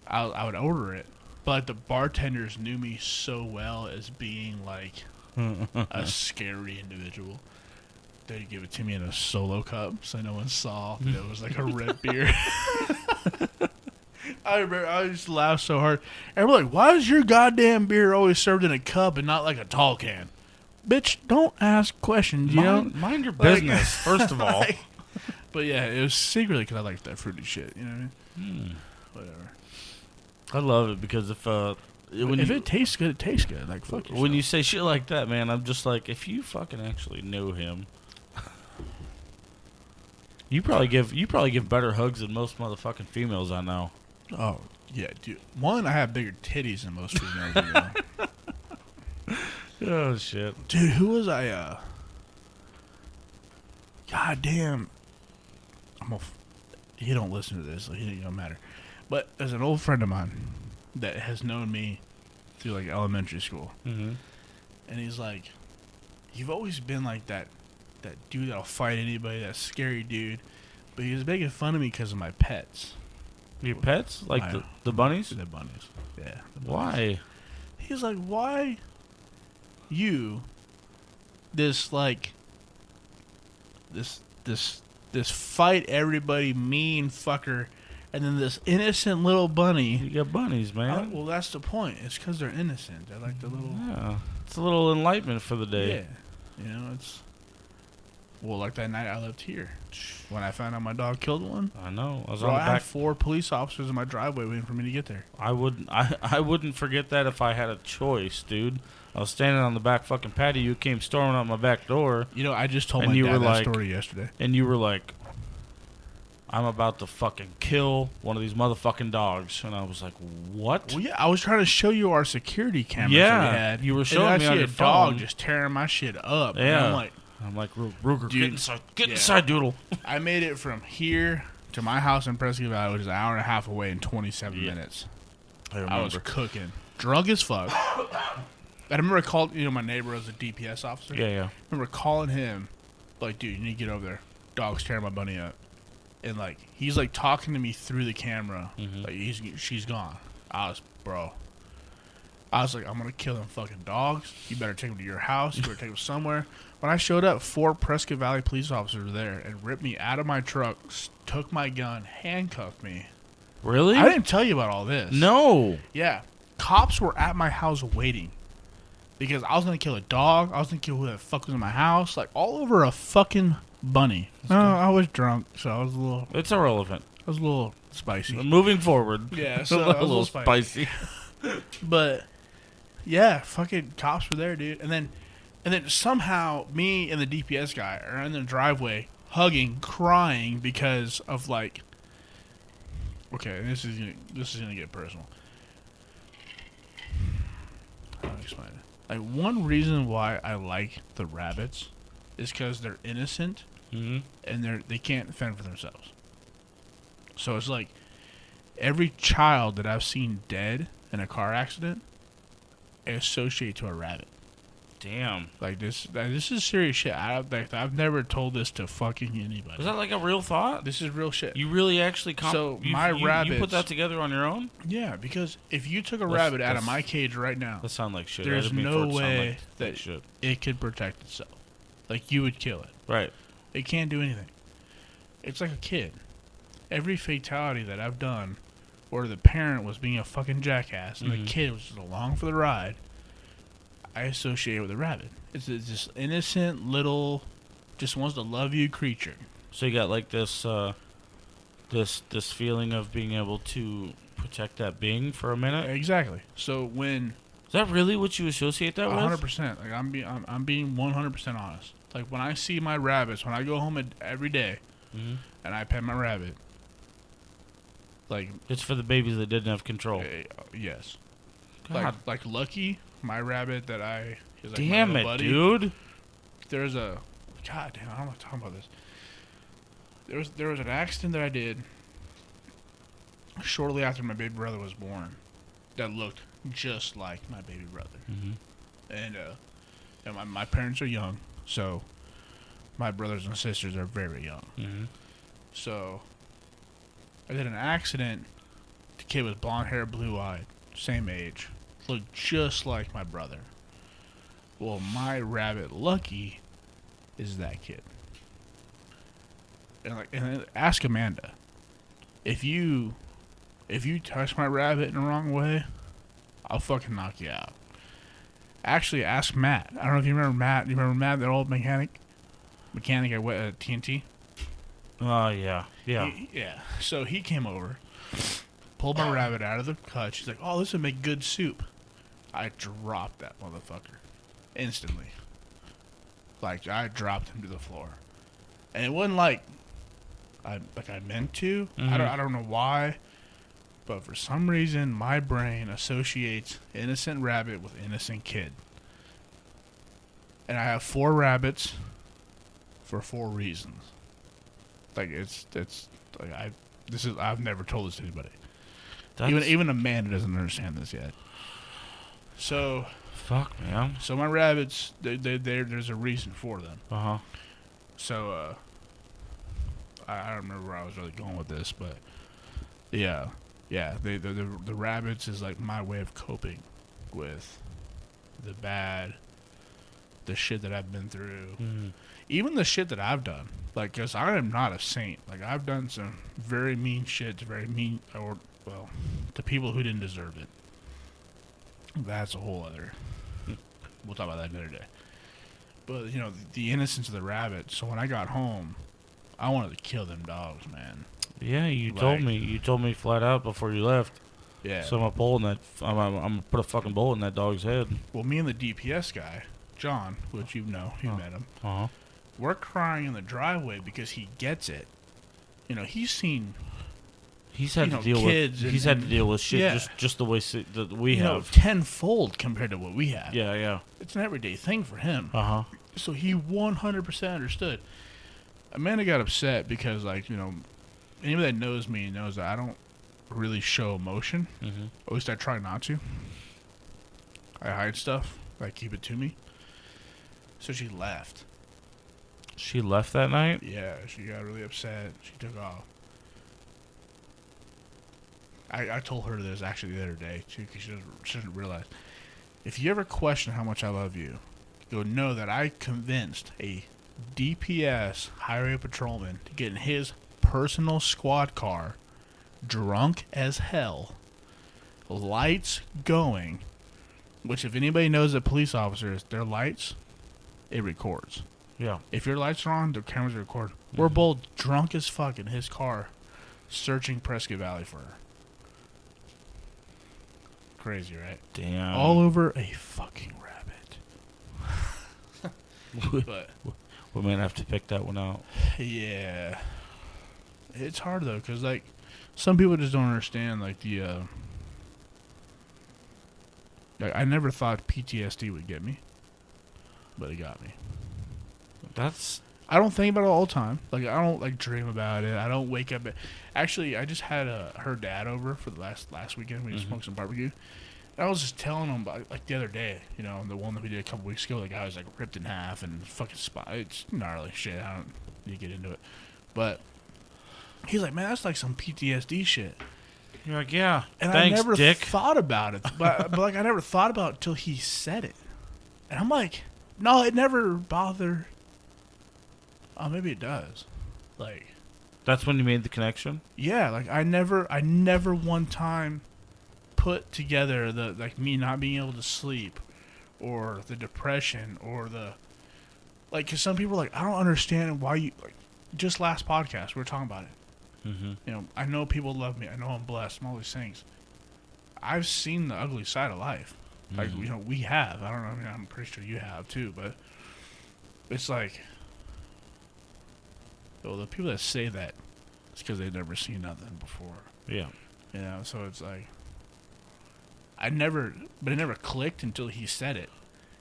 I would order it. But the bartenders knew me so well as being like a scary individual. They'd give it to me in a solo cup so no one saw that it was like a red beer. I remember I just laughed so hard. And we're like, why is your goddamn beer always served in a cup and not like a tall can? Bitch, don't ask questions, you know? Mind your Like- business, first of all. But yeah, it was secretly because I like that fruity shit, you know what I mean? Whatever. I love it because if It tastes good, it tastes good. Like, fuck yourself. when you say shit like that, man, I'm just like, if you fucking actually knew him, you probably give better hugs than most motherfucking females I know. Oh, yeah, dude. One, I have bigger titties than most females. You know? Oh shit. Dude, who was I? God damn. He don't listen to this, so he don't matter. But there's an old friend of mine that has known me through like elementary school, Mm-hmm. and he's like, "You've always been like that dude that'll fight anybody, that scary dude." But he was making fun of me because of my pets, Your pets, like My- the bunnies. the bunnies. Yeah. Why? He's like, "Why you this like this fight everybody mean fucker, And then this innocent little bunny. You got bunnies, man. Well, that's the point. It's because they're innocent. They're like the little. Yeah, it's a little enlightenment for the day. Yeah, you know, it's. Well, like that night I left here, when I found out my dog killed one. I know. I was Bro, on the I back. had 4 police officers in my driveway waiting for me to get there. I wouldn't forget that if I had a choice, dude. I was standing on the back fucking patio. You came storming out my back door. You know, I just told And my you dad were that like- story yesterday. And you were like, I'm about to fucking kill one of these motherfucking dogs. And I was like, what? Well, yeah, I was trying to show you our security cameras Yeah, that we had. you were and showing I me see on a your dog phone. just tearing my shit up. And Yeah. I'm like, Ruger, Dude, get inside. Get yeah. inside, Doodle. I made it from here to my house in Prescott Valley, which is an hour and a half away, in 27 Yeah. minutes. I I was cooking. Drunk as fuck. I remember I called, my neighbor was a DPS officer. Yeah. I remember calling him, like, dude, you need to get over there. Dog's tearing my bunny up. And, like, he's, like, talking to me through the camera. Mhm. Like, she's gone. I was like, I'm going to kill them fucking dogs. You better take them to your house. You better take them somewhere. When I showed up, 4 Prescott Valley police officers were there and ripped me out of my truck, took my gun, handcuffed me. Really? I didn't tell you about all this. No. Yeah. Cops were at my house waiting. Because I was going to kill a dog. I was going to kill who the fuck was in my house. Like, all over a fucking bunny. No, I was drunk, so I was a little spicy. Moving forward. Yeah, a so I was little, a little spicy. But, yeah, fucking cops were there, dude. And then somehow me and the DPS guy are in the driveway hugging, crying because of, like... Okay, this is gonna get personal. How do I explain it? Like, one reason why I like the rabbits is because they're innocent Mm-hmm. and they can't fend for themselves. So it's like every child that I've seen dead in a car accident, I associate to a rabbit. Damn. Like this is serious shit. I've never told this to fucking anybody. Was that like a real thought? This is real shit. You really actually you rabbits. put that together on your own? Yeah, because if you took a rabbit out of my cage right now, That sound like shit. I there's didn't mean no for it to sound way like that shit. it could protect itself. Like, you would kill it. Right. It can't do anything. It's like a kid. Every fatality that I've done where the parent was being a fucking jackass and the kid was just along for the ride, I associate with a rabbit. It's this innocent little, just wants to love you creature. So you got like this this feeling of being able to protect that being for a minute? Exactly. So when Is that really what you associate that with? 100%, like I'm being 100% honest. Like, when I see my rabbits, when I go home every day and I pet my rabbit, like, It's for the babies that didn't have control. yes. God. Like Lucky, my rabbit that is like my Damn little it, buddy. dude. There's a, God damn, I don't want to talk about this. There was an accident that I did shortly after my baby brother was born that looked just like my baby brother. And my parents are young, so my brothers and sisters are very young. So I did an accident. The kid was blonde hair, blue eyed, same age, looked just like my brother. Well, my rabbit Lucky is that kid. And ask Amanda, if you touch my rabbit in the wrong way, I'll fucking knock you out. Actually, ask Matt. I don't know if you remember Matt. You remember Matt, that old mechanic at TNT? Oh, yeah. Yeah. Yeah. So he came over, pulled my rabbit out of the hutch. He's like, "Oh, this would make good soup." I dropped that motherfucker instantly. Like, I dropped him to the floor, and it wasn't like I meant to. I don't know why, but for some reason my brain associates innocent rabbit with innocent kid. And I have 4 rabbits for 4 reasons. Like, I've never told this to anybody. Even Amanda doesn't understand this yet. So Fuck, man. So my rabbits, there's a reason for them. Uh-huh. So I don't remember where I was really going with this, but yeah, the rabbits is like my way of coping with the bad the shit that I've been through, Mm-hmm. even the shit that I've done. Like, because I am not a saint. Like, I've done some very mean shit to to people who didn't deserve it. That's a whole other. We'll talk about that another day. But, you know, the innocence of the rabbit. So when I got home, I wanted to kill them dogs, man. Yeah, you told me. You told me flat out before you left. Yeah. So I'm gonna put a fucking bullet in that dog's head. Well, me and the DPS guy, John, which you know, you met him. Uh-huh. We're crying in the driveway because he gets it. You know, he's had to deal with shit just the way that we have tenfold compared to what we have. Yeah. It's an everyday thing for him. Uh-huh. So he 100% understood. Amanda got upset because, like, you know, anybody that knows me knows that I don't really show emotion. Mm-hmm. At least I try not to. I hide stuff. I keep it to me. So she left. She left that night? Yeah, she got really upset. She took off. I told her this actually the other day, too, because she doesn't realize. If you ever question how much I love you, you'll know that I convinced a DPS highway patrolman to get in his personal squad car, drunk as hell, lights going, which if anybody knows that police officers, their lights, it records. Yeah. If your lights are on, the cameras record. Mm-hmm. We're both drunk as fuck in his car, searching Prescott Valley for her. Crazy, right? Damn. All over a fucking rabbit. But we might have to pick that one out. Yeah. It's hard, though, because, like, some people just don't understand, like, like, I never thought PTSD would get me, but it got me. I don't think about it all the time. Like, I don't, like, dream about it. I don't wake up Actually, I just had her dad over for the last weekend. We smoked some barbecue. And I was just telling him about, like, the other day, you know, the one that we did a couple weeks ago, the guy was, like, ripped in half and fucking spot. It's gnarly shit. I don't need to get into it. But he's like, man, that's like some PTSD shit. You're like, yeah, and thanks, I never Dick. thought about it. But like, I never thought about it till he said it. And I'm like, no, it never bothered. Oh, maybe it does. Like, that's when you made the connection? Yeah, like I never one time put together the, like, me not being able to sleep or the depression or the, like, cuz some people are like, I don't understand why you, like, just last podcast we were talking about it. Mm-hmm. You know, I know people love me. I know I'm blessed and all these things. I've seen the ugly side of life. Mm-hmm. Like, you know, we have. I don't know. I mean, I'm pretty sure you have too, but it's like, well, the people that say that, it's because they've never seen nothing before. Yeah. You know, so it's like, it never clicked until he said it.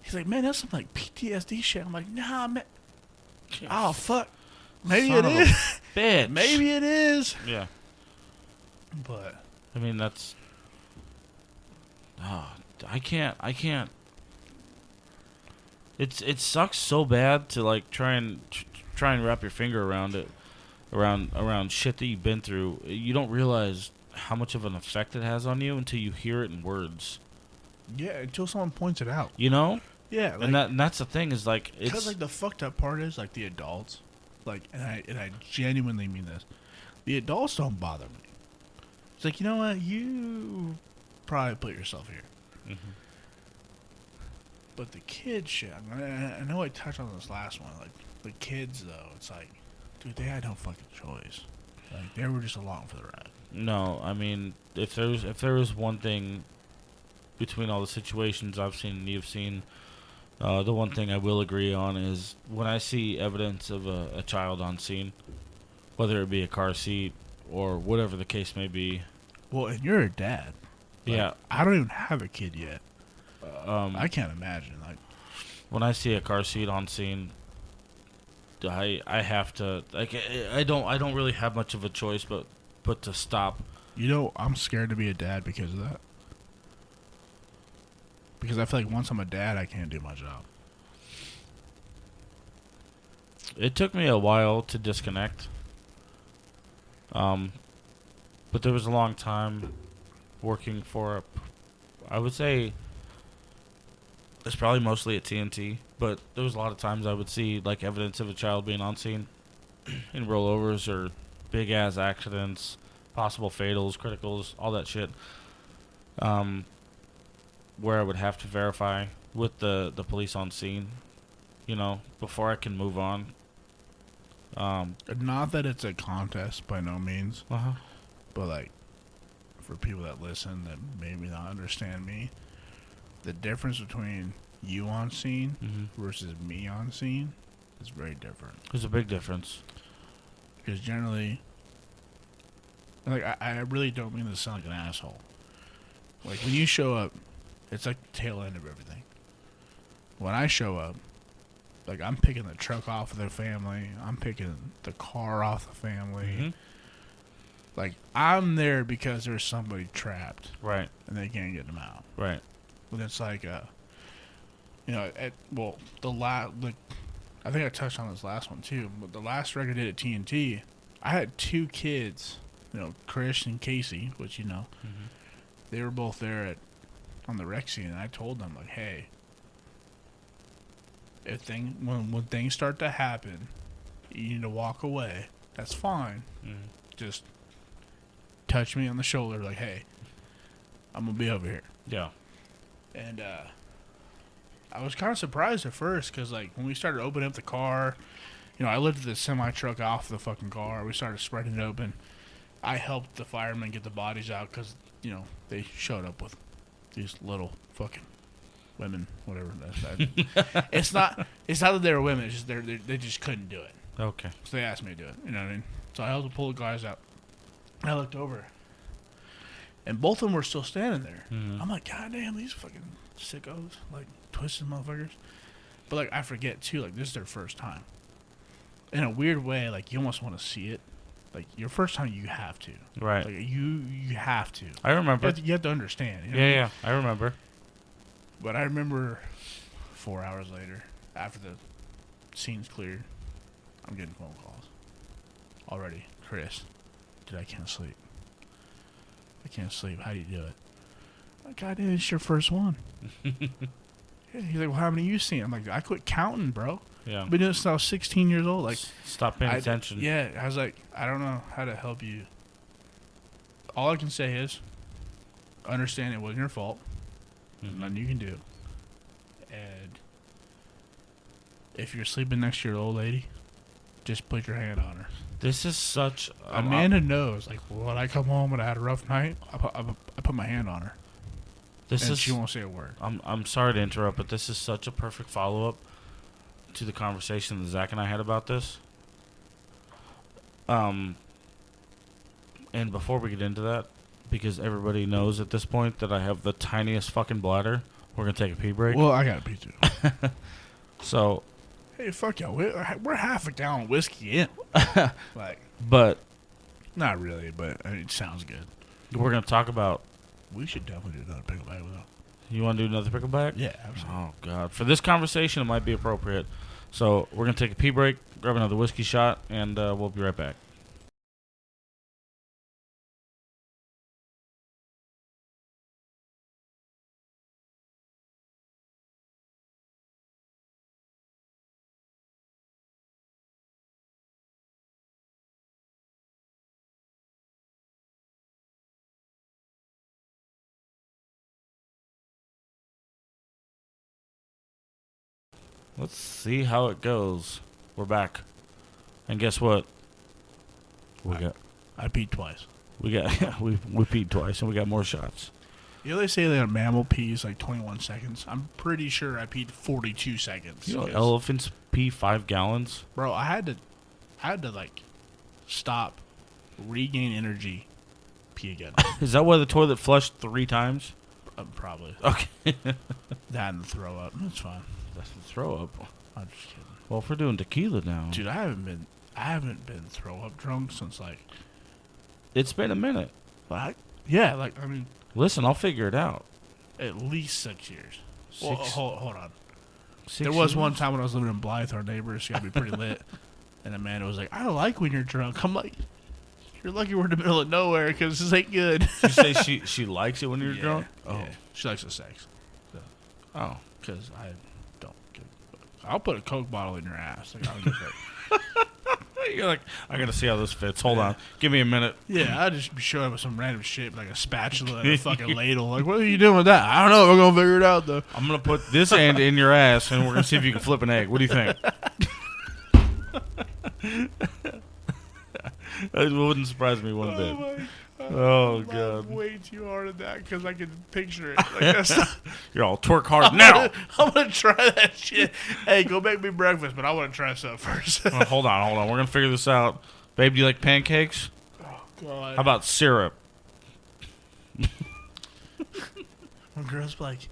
He's like, man, that's some, like, PTSD shit. I'm like, nah, man. Oh, fuck. Maybe it is. Bitch. Maybe it is. Yeah. But, I mean, that's, I can't. It sucks so bad to, like, try and wrap your finger around it, around shit that you've been through. You don't realize how much of an effect it has on you until you hear it in words. Yeah, until someone points it out. You know? Yeah, like, and that's the thing is, like, it's because, like, the fucked up part is, like, the adults, like, and I genuinely mean this, the adults don't bother me. It's like, you know what, you probably put yourself here. Mm-hmm. But the kids shit, I know I touched on this last one, like, the kids, though, it's like, dude, they had no fucking choice. Like, they were just along for the ride. No, I mean, if there was one thing between all the situations I've seen and you've seen, the one thing I will agree on is when I see evidence of a child on scene, whether it be a car seat or whatever the case may be. Well, and you're a dad. Like, yeah. I don't even have a kid yet. I can't imagine. Like, when I see a car seat on scene, I have to, like, I don't really have much of a choice but to stop. You know, I'm scared to be a dad because of that. Because I feel like once I'm a dad, I can't do my job. It took me a while to disconnect. But there was a long time working for I would say It's probably mostly at TNT, but there was a lot of times I would see like evidence of a child being on scene in rollovers or big ass accidents, possible fatals, criticals, all that shit. Where I would have to verify with the police on scene, before I can move on. Not that it's a contest by no means, but like for people that listen that maybe not understand me, the difference between you on scene versus me on scene is very different. There's a big difference. Because generally, like I really don't mean to sound like an asshole. Like when you show up, it's like the tail end of everything. When I show up, like I'm picking the truck off of the family, I'm picking the car off the family. Like I'm there because there's somebody trapped, right, and they can't get them out, right. But it's like, I think I touched on this last one too. But the last record I did at TNT, I had 2 kids, Chris and Casey, which they were both there on the rec scene, and I told them like, hey, when things start to happen, you need to walk away. That's fine. Just touch me on the shoulder, like, hey, I'm gonna be over here. Yeah. And I was kind of surprised at first because, like, when we started opening up the car, I lifted the semi-truck off the fucking car. We started spreading it open. I helped the firemen get the bodies out because, they showed up with these little fucking women, whatever. It's not that they were women. It's just they just couldn't do it. Okay. So they asked me to do it. You know what I mean? So I helped pull the guys out. I looked over, and both of them were still standing there. I'm like, God damn, these fucking sickos, like twisted motherfuckers. But like, I forget too, like this is their first time. In a weird way, like you almost want to see it. Like your first time, you have to. Right. Like you have to. I remember. You have to understand. Yeah, I remember. But I remember 4 hours later, after the scene's cleared, I'm getting phone calls. Already, Chris, dude, I can't sleep. How do you do it? Like, God damn, it's your first one. He's like, well, how many you seen? I'm like, I quit counting, bro. Yeah. I've been doing this since I was 16 years old. Like, stop paying attention. Yeah, I was like, I don't know how to help you. All I can say is, understand it wasn't your fault. Nothing you can do. And if you're sleeping next to your old lady, just put your hand on her. This is such... Amanda knows. Like, when I come home and I had a rough night, I put my hand on her. She won't say a word. I'm sorry to interrupt, but this is such a perfect follow-up to the conversation that Zach and I had about this. And before we get into that, because everybody knows at this point that I have the tiniest fucking bladder, we're going to take a pee break. Well, I got to pee too. So... Hey, fuck y'all. We're half a gallon of whiskey in. But... Not really, but it sounds good. We're going to talk about... We should definitely do another pickleback with them. You want to do another pickleback? Yeah, absolutely. Oh, God. For this conversation, it might be appropriate. So, we're going to take a pee break, grab another whiskey shot, and we'll be right back. Let's see how it goes. We're back. And guess what? I peed twice. We peed twice, and we got more shots. They say that a mammal pees like 21 seconds. I'm pretty sure I peed 42 seconds. Elephants pee 5 gallons? Bro, I had to like stop, regain energy, pee again. Is that why the toilet flushed 3 times? Probably. Okay. That and throw up. That's fine. That's the throw up. I'm just kidding. Well, if we're doing tequila now, dude, I haven't been throw up drunk since like. It's been a minute. Listen, I'll figure it out. At least 6 years. Well, hold on. There was one time when I was living in Blythe, our neighbors, she got me pretty lit, and Amanda was like, "I like when you're drunk." I'm like, "You're lucky we're in the middle of nowhere because this ain't good." You say she likes it when you're drunk? Oh, yeah. She likes the sex. So. Oh. Because I don't give a fuck. I'll put a Coke bottle in your ass. Like, I don't give a fuck. You're like, I gotta see how this fits. Hold on. Give me a minute. Yeah, I'd just be showing up with some random shit, like a spatula and a fucking ladle. Like, what are you doing with that? I don't know. We're going to figure it out, though. I'm going to put this end in your ass, and we're going to see if you can flip an egg. What do you think? It wouldn't surprise me one bit. Oh, God. Way too hard at that because I can picture it. Like, that's not, You're all twerk hard now. I'm going to try that shit. Hey, go make me breakfast, but I want to try something first. Oh, hold on. We're going to figure this out. Babe, do you like pancakes? Oh, God. How about syrup? When girls be like,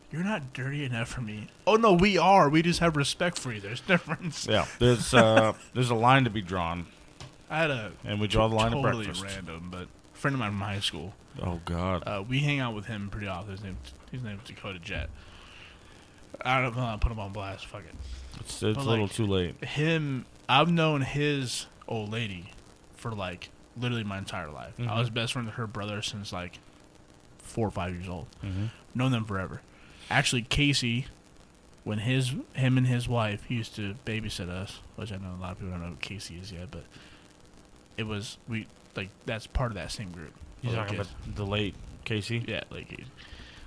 you're not dirty enough for me. Oh, no, we are. We just have respect for you. There's difference. Yeah. There's a line to be drawn. I had a And we draw the line totally at breakfast. random, but a friend of mine from high school. Oh, God. We hang out with him pretty often. His name's Dakota Jet. I don't know. I put him on blast. Fuck it. It's a little too late. I've known his old lady for like literally my entire life. Mm-hmm. I was best friend with her brother since like 4 or 5 years old. Mm-hmm. Known them forever. Actually, Casey, when him and his wife used to babysit us, which I know a lot of people don't know who Casey is yet, but that's part of that same group. You're talking about the late Casey? Yeah, like Casey.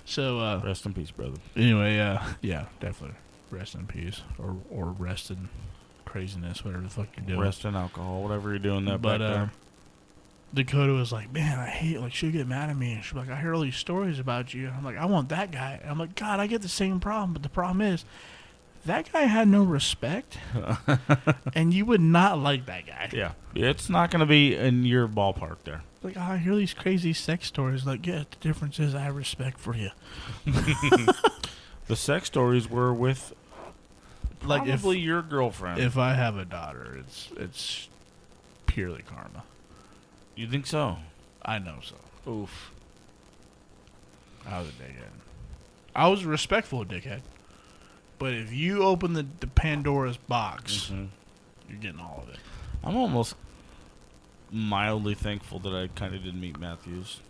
So Rest in peace, brother. anyway, yeah, definitely rest in peace or rest in craziness, whatever the fuck you're doing. Rest in alcohol, whatever you're doing that But back there. Dakota was like, man, I hate, like, she'll get mad at me. And she'll be like, I hear all these stories about you. And I'm like, I want that guy. And I'm like, God, I get the same problem. But the problem is, that guy had no respect. And you would not like that guy. Yeah. It's not going to be in your ballpark there. Like, I hear these crazy sex stories. Like, yeah, the difference is I have respect for you. The sex stories were with Like, probably your girlfriend. If I have a daughter, it's purely karma. You think so? I know so. Oof. I was a dickhead. I was a respectful dickhead. But if you open the Pandora's box, you're getting all of it. I'm almost mildly thankful that I kind of did meet Mathews.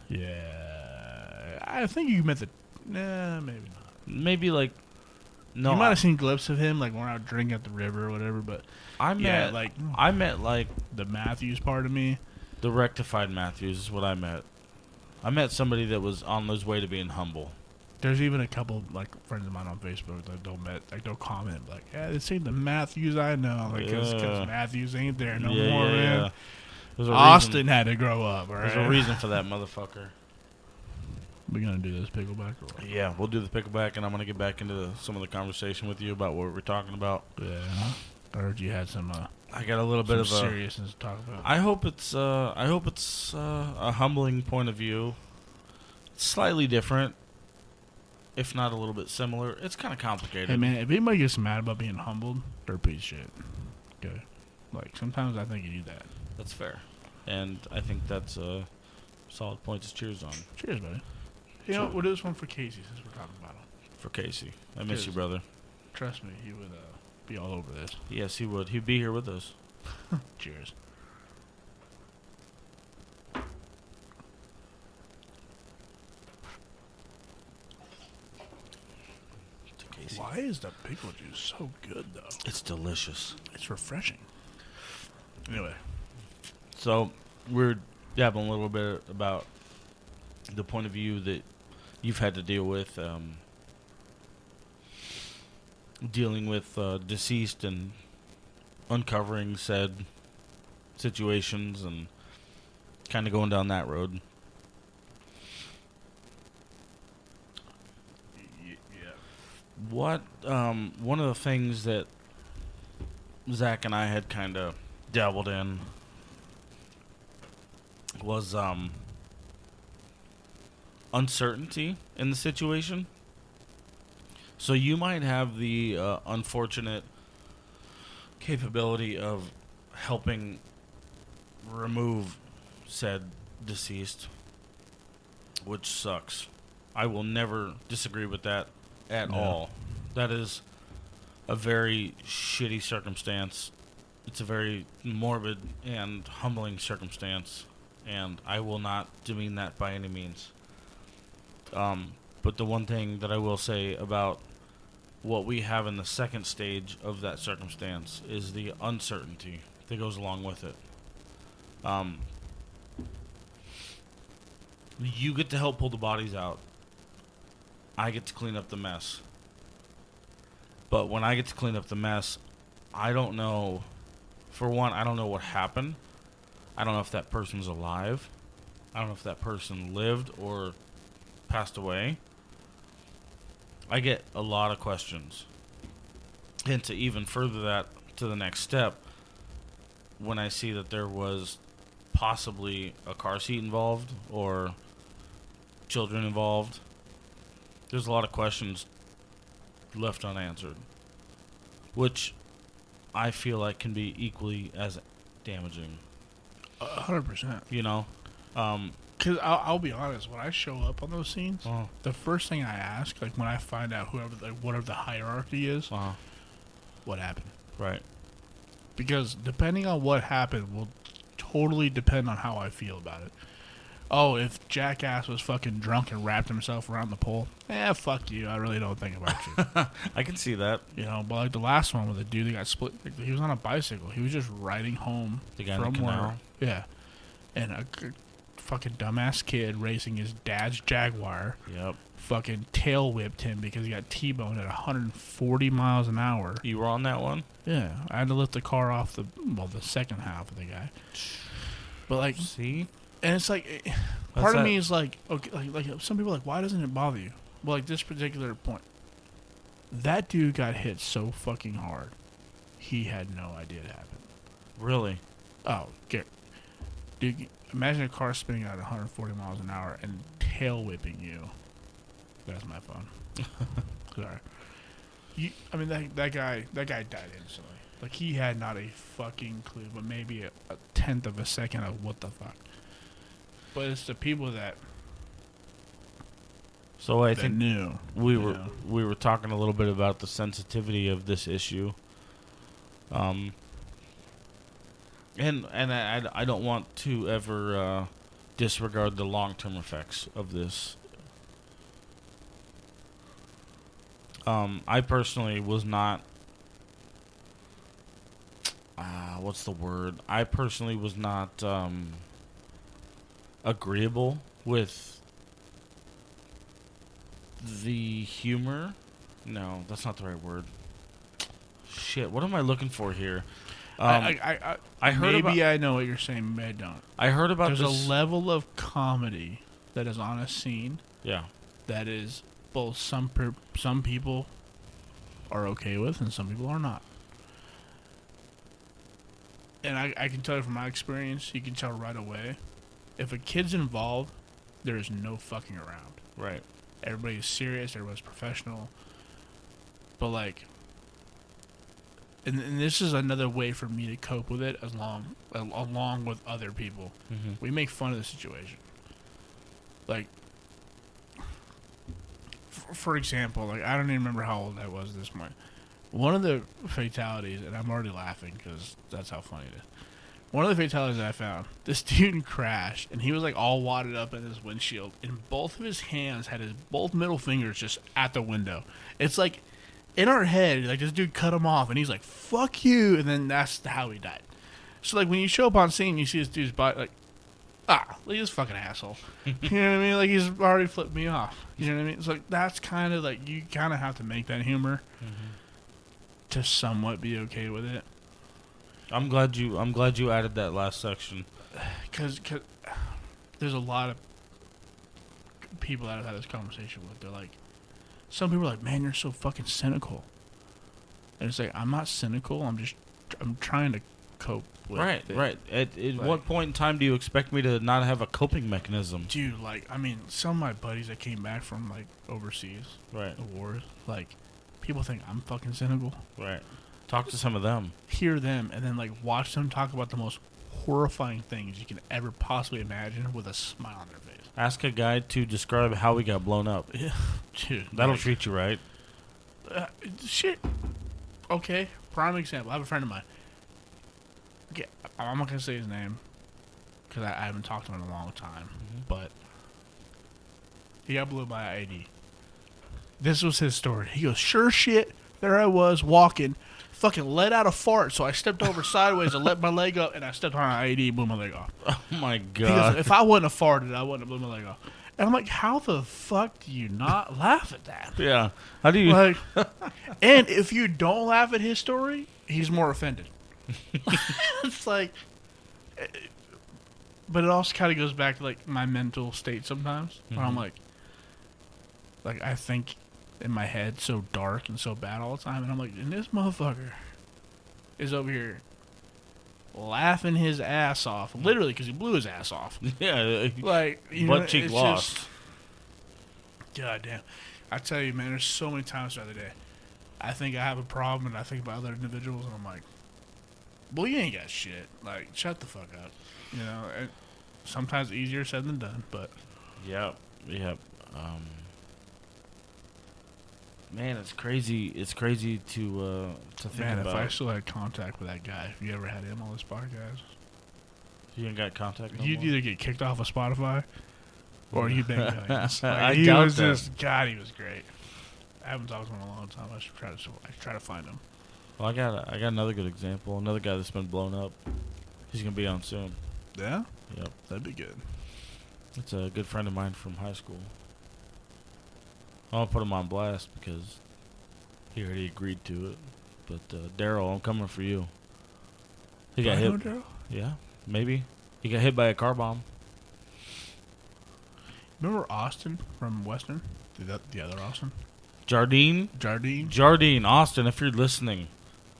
Yeah. I think you met nah, maybe not. Maybe like, no. You might have seen glimpses of him, like when I was drinking at the river or whatever, but I met like the Mathews part of me. the rectified Mathews is what I met. I met somebody that was on his way to being humble. There's even a couple like friends of mine on Facebook that don't comment like, yeah, this ain't the Mathews I know. I'm like, because Mathews ain't there no more, man. There's a Austin had to grow up. Right? There's a reason for that motherfucker. We gonna do this pickleback or what? Yeah, we'll do the pickleback, and I'm gonna get back into some of the conversation with you about what we're talking about. Yeah, I heard you had some. I got a little bit of seriousness to talk about. I hope it's a humbling point of view. It's slightly different, if not a little bit similar. It's kind of complicated. Hey man, if anybody gets mad about being humbled, they're a piece of shit. Okay, like sometimes I think you do that. That's fair, and I think that's a solid point to cheers on. Cheers, buddy. You know, we'll do this one for Casey since we're talking about him. For Casey, I miss you, brother. Trust me, he would be all over this. Yes, he would. He'd be here with us. Cheers. To Casey. Why is the pickle juice so good, though? It's delicious. It's refreshing. Anyway. So, we're dabbling a little bit about the point of view that you've had to deal with, dealing with deceased and uncovering said situations and kind of going down that road. Yeah. What, one of the things that Zach and I had kind of dabbled in was, uncertainty in the situation. So you might have the unfortunate capability of helping remove said deceased, which sucks. I will never disagree with that at all. That is a very shitty circumstance. It's a very morbid and humbling circumstance, and I will not demean that by any means. But But the one thing that I will say about what we have in the second stage of that circumstance is the uncertainty that goes along with it. You get to help pull the bodies out. I get to clean up the mess. But when I get to clean up the mess, I don't know. For one, I don't know what happened. I don't know if that person's alive. I don't know if that person lived or passed away. I get a lot of questions. And to even further that to the next step, when I see that there was possibly a car seat involved or children involved, there's a lot of questions left unanswered, which I feel like can be equally as damaging. 100%. You know? Because I'll be honest, when I show up on those scenes, the first thing I ask, like when I find out whatever the hierarchy is, what happened? Right. Because depending on what happened will totally depend on how I feel about it. Oh, if Jackass was fucking drunk and wrapped himself around the pole, fuck you. I really don't think about you. I can see that. You know, but like the last one with the dude that got split, like, he was on a bicycle. He was just riding home The guy from in the canal? work. Yeah. And a fucking dumbass kid racing his dad's Jaguar. Yep. Fucking tail whipped him because he got T-boned at 140 miles an hour. You were on that one? Yeah. I had to lift the car off the second half of the guy. But like, see? And it's like, part of me is like, okay, like some people are like, why doesn't it bother you? Well, like this particular point, that dude got hit so fucking hard, he had no idea it happened. Really? Oh, dude, imagine a car spinning at 140 miles an hour and tail whipping you. That's my phone. Sorry. I mean, that guy died instantly. Like, he had not a fucking clue, but maybe a tenth of a second of what the fuck. But it's the people that. So I think knew we were talking a little bit about the sensitivity of this issue. And I don't want to ever disregard the long-term effects of this. I personally was not. What's the word? I personally was not agreeable with the humor. No, that's not the right word. Shit, what am I looking for here? I heard maybe I know what you're saying, maybe I don't. I heard about There's this. a level of comedy that is on a scene. Yeah. That is both some people are okay with and some people are not. And I can tell you from my experience, you can tell right away. If a kid's involved, there is no fucking around. Right. Everybody's serious, everybody's professional. But like, and this is another way for me to cope with it along with other people. Mm-hmm. We make fun of the situation. Like, for example, like, I don't even remember how old I was at this point. One of the fatalities, and I'm already laughing because that's how funny it is. One of the fatalities that I found, this dude crashed, and he was like all wadded up in his windshield, and both of his hands had his both middle fingers just at the window. It's like, in our head, like, this dude cut him off, and he's like, fuck you, and then that's how he died. So, like, when you show up on scene, you see this dude's body, like, look at this fucking asshole. You know what I mean? Like, he's already flipped me off. You know what I mean? It's like, that's kind of like, you kind of have to make that humor to somewhat be okay with it. I'm glad you added that last section. Because there's a lot of people that I've had this conversation with. They're like, some people are like, man, you're so fucking cynical. And it's like, I'm not cynical. I'm trying to cope with it. Right. At like, what point in time do you expect me to not have a coping mechanism? Dude, like, I mean, some of my buddies that came back from, like, overseas, Right. the wars, like, people think I'm fucking cynical. Right. Talk to some of them. Hear them, and then, like, watch them talk about the most horrifying things you can ever possibly imagine with a smile on their face. Ask a guy to describe how we got blown up. Yeah, dude. That'll like, treat you right. Shit. Okay, prime example. I have a friend of mine. Okay, I'm not going to say his name because I haven't talked to him in a long time, but he got blew by an ID. This was his story. He goes, sure shit, there I was walking, fucking let out a fart, so I stepped over sideways and let my leg up, and I stepped on an IED and blew my leg off. Oh my He goes, god. if I wouldn't have farted, I wouldn't have blew my leg off. And I'm like, how the fuck do you not laugh at that? Yeah. How do you? Like, and if you don't laugh at his story, he's more offended. It's like, but it also kind of goes back to like my mental state sometimes, where I'm like I think in my head so dark and so bad all the time, and I'm like, and this motherfucker is over here laughing his ass off, literally, because he blew his ass off. Yeah. Like, you know, Butt cheek it's lost. just, God damn. I tell you, man, there's so many times throughout the day I think I have a problem, and I think about other individuals, and I'm like, well, you ain't got shit. Like, shut the fuck up. You know, and sometimes easier said than done, but Yep. Yep. Man, it's crazy. It's crazy to think man, about. if I still had contact with that guy, if you ever had him on this podcast, You ain't got contact no you'd more? either get kicked off of Spotify or you'd make millions. I he doubt was that. just, God, he was great. I haven't talked to him in a long time. I should try to find him. Well, I got another good example. Another guy that's been blown up. He's gonna be on soon. Yeah? Yep. That'd be good. It's a good friend of mine from high school. I won't put him on blast because he already agreed to it. But Daryl, I'm coming for you. He got Do I hit. know Daryl? Yeah, maybe. He got hit by a car bomb. Remember Austin from Western? The other Austin? Jardine? Austin, if you're listening.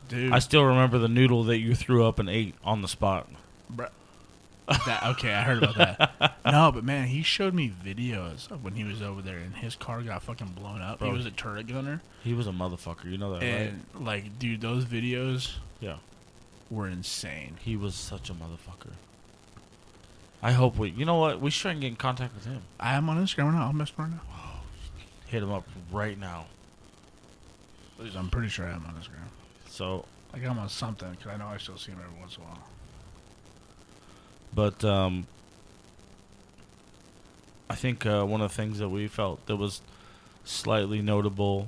Dude. I still remember the noodle that you threw up and ate on the spot. Bruh. Okay, I heard about that. No, but man, he showed me videos of when he was over there and his car got fucking blown up. Bro. He was a turret gunner. He was a motherfucker. You know that, right? And, like, dude, those videos Yeah. were insane. He was such a motherfucker. I hope we... You know what? We should try and get in contact with him. I am on Instagram right now. I'll mess right now. Hit him up right now. I'm pretty sure I am on Instagram. So... Like, I'm on something, because I know I still see him every once in a while. But I think one of the things that we felt that was slightly notable,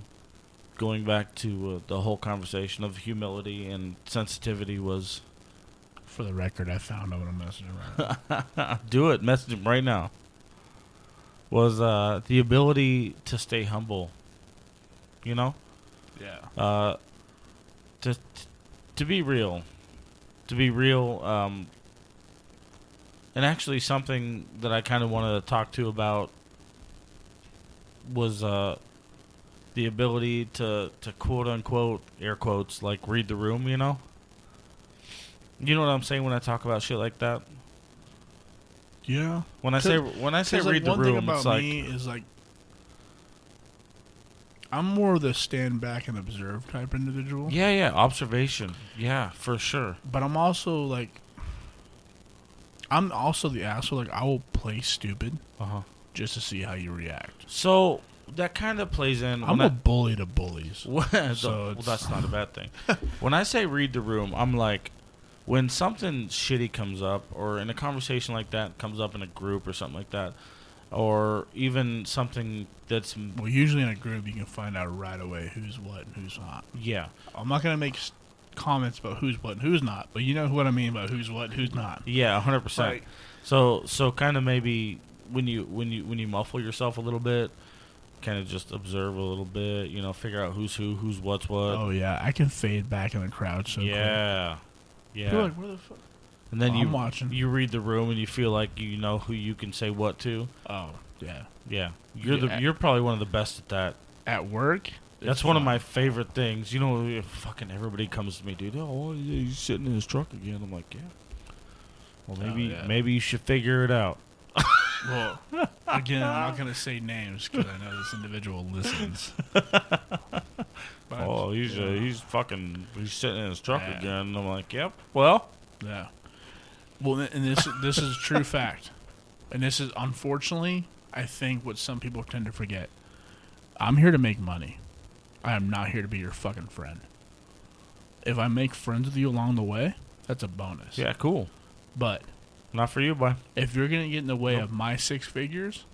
going back to the whole conversation of humility and sensitivity, was... For the record, I found out what I'm messaging right now. Do it. Message him right now. Was the ability to stay humble. You know? Yeah. To be real. To be real, and actually something that I kind of wanted to talk to about was the ability to quote unquote, air quotes, like read the room, you know? You know what I'm saying when I talk about shit like that? Yeah. When I say read the one room, thing about it's like... me is like I'm more of the stand back and observe type individual. Yeah, observation. Yeah, for sure. But I'm also like, I'm also the asshole. Like, I will play stupid just to see how you react. So that kind of plays in. I'm a bully to bullies. Well, that's not a bad thing. When I say read the room, I'm like, when something shitty comes up, or in a conversation like that comes up in a group or something like that, or even something that's... Well, usually in a group, you can find out right away who's what and who's not. Yeah. I'm not going to make comments about who's what and who's not, but you know what I mean about who's what and who's not. Yeah, 100%. Right. So kind of maybe when you muffle yourself a little bit, kind of just observe a little bit, you know, figure out who's who, who's what's what. Oh, yeah. I can fade back in the crowd so quick. Yeah. You're like, where the fuck? And then I'm watching. You read the room and you feel like you know who you can say what to. Oh, yeah. Yeah. You're probably one of the best at that. At work? That's one of my favorite things. You know, fucking everybody comes to me, dude. Oh, he's sitting in his truck again. I'm like, yeah. Well, maybe you should figure it out. Well, again, I'm not going to say names because I know this individual listens. But, he's sitting in his truck again. And I'm like, yep. Well. Yeah. Well, and this is a true fact. And this is, unfortunately, I think what some people tend to forget. I'm here to make money. I am not here to be your fucking friend. If I make friends with you along the way, that's a bonus. Yeah, cool. But not for you, boy. If you're going to get in the way of my 6 figures,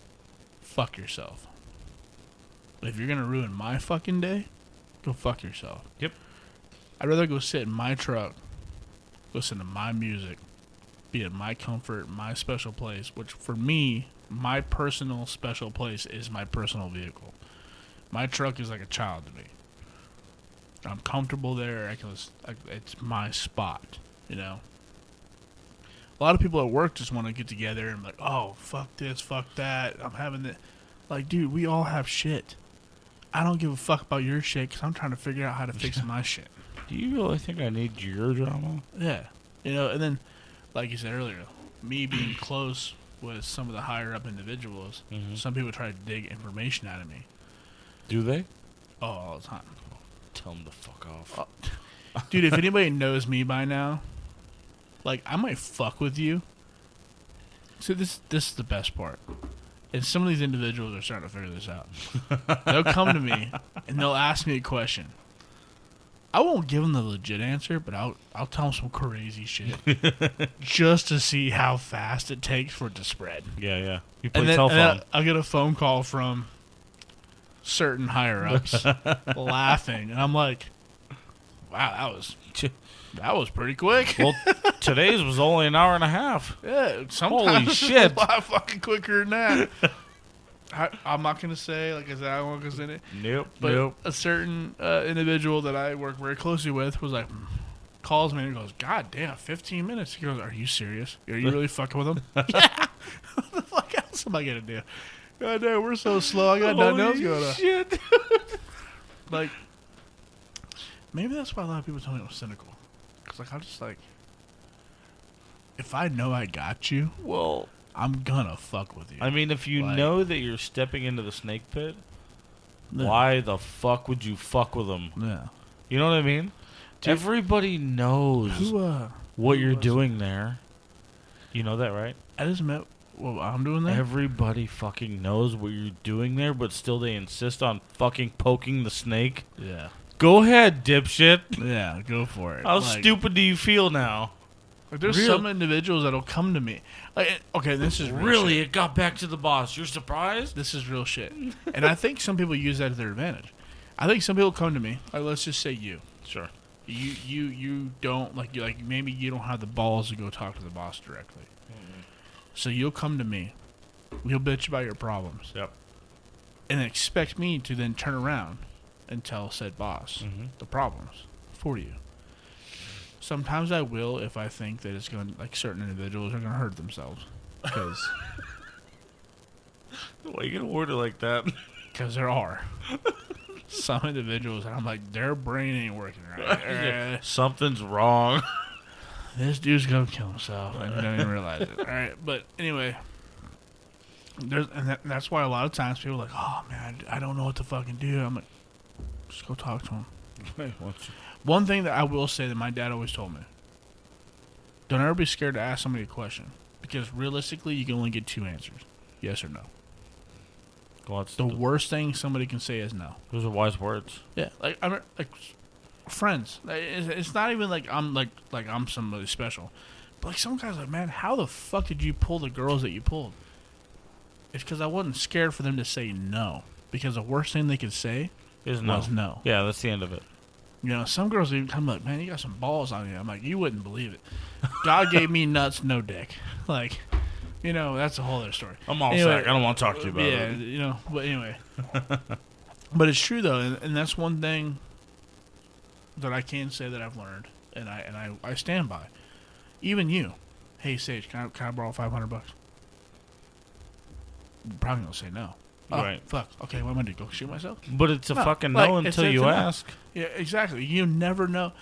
fuck yourself. If you're gonna ruin my fucking day, go fuck yourself. Yep. I'd rather go sit in my truck, listen to my music, be in my comfort, my special place, which for me, my personal special place is my personal vehicle. My truck is like a child to me. I'm comfortable there. It's my spot, you know. A lot of people at work just want to get together and be like, oh, fuck this, fuck that. I'm having it. Like, dude, we all have shit. I don't give a fuck about your shit because I'm trying to figure out how to fix my shit. Do you really think I need your drama? Yeah. You know, and then, like you said earlier, me being close with some of the higher up individuals, some people try to dig information out of me. Do they? Oh, all the time. Tell them to fuck off. Dude, if anybody knows me by now, like, I might fuck with you. So this is the best part. And some of these individuals are starting to figure this out. They'll come to me, and they'll ask me a question. I won't give them the legit answer, but I'll tell them some crazy shit. Just to see how fast it takes for it to spread. Yeah. You play And then telephone. I'll get a phone call from certain higher-ups laughing. And I'm like, wow, that was pretty quick. Well, today's was only an hour and a half. Yeah, sometimes Holy shit. it's a lot fucking quicker than that. I'm not going to say, like I said, I won't go in it. But a certain individual that I work very closely with was like, calls me and goes, God damn, 15 minutes. He goes, are you serious? Are you really fucking with him? Yeah. What the fuck else am I going to do? God damn, we're so slow. I got nothing else going on. Shit. Like, maybe that's why a lot of people tell me I'm cynical. Because, like, I'm just like, if I know I got you, Well, I'm gonna fuck with you. I mean, if you Like- know that you're stepping into the snake pit, Yeah. why the fuck would you fuck with them? Yeah. You know what I mean? Dude, Everybody knows what you're was doing there. You know that, right? I just met what I'm doing there. Everybody fucking knows what you're doing there, but still they insist on fucking poking the snake. Yeah. Go ahead, dipshit. Yeah, go for it. How Like- stupid do you feel now? Like, there's Real- some individuals that'll come to me. Like, okay, this is real Really? shit. It got back to the boss. You're surprised? This is real shit. And I think some people use that to their advantage. I think some people come to me. Like, let's just say you. Sure. You don't like maybe you don't have the balls to go talk to the boss directly. So you'll come to me. You'll bitch about your problems. Yep. And expect me to then turn around and tell said boss the problems for you. Sometimes I will if I think that it's going to, like, certain individuals are going to hurt themselves. Because Why are you going to word it like that? there are some individuals that I'm like, their brain ain't working right. Something's wrong. This dude's going to kill himself. And he don't even realize it. All right. But anyway, that's why a lot of times people are like, oh, man, I don't know what to fucking do. I'm like, just go talk to him. One thing that I will say that my dad always told me: don't ever be scared to ask somebody a question, because realistically, you can only get two answers: yes or no. The worst thing somebody can say is no. Those are wise words. Yeah, like friends. It's not even like I'm like I'm somebody special, but like some guys are like, man, how the fuck did you pull the girls that you pulled? It's because I wasn't scared for them to say no, because the worst thing they could say was no. Yeah, that's the end of it. You know, some girls even come like, man, you got some balls on you. I'm like, you wouldn't believe it. God gave me nuts, no dick. Like, you know, that's a whole other story. I'm all Anyway, sack. I don't want to talk to you about yeah, it. you know, but anyway. But it's true, though, and that's one thing that I can say that I've learned, and I stand by. Even you. Hey, Sage, can I borrow $500? You're probably going to say no. Oh, Right. fuck. Okay, what am I going to do? Go shoot myself? But it's a No, fucking like, no it's until a you no. ask. Yeah, exactly. You never know.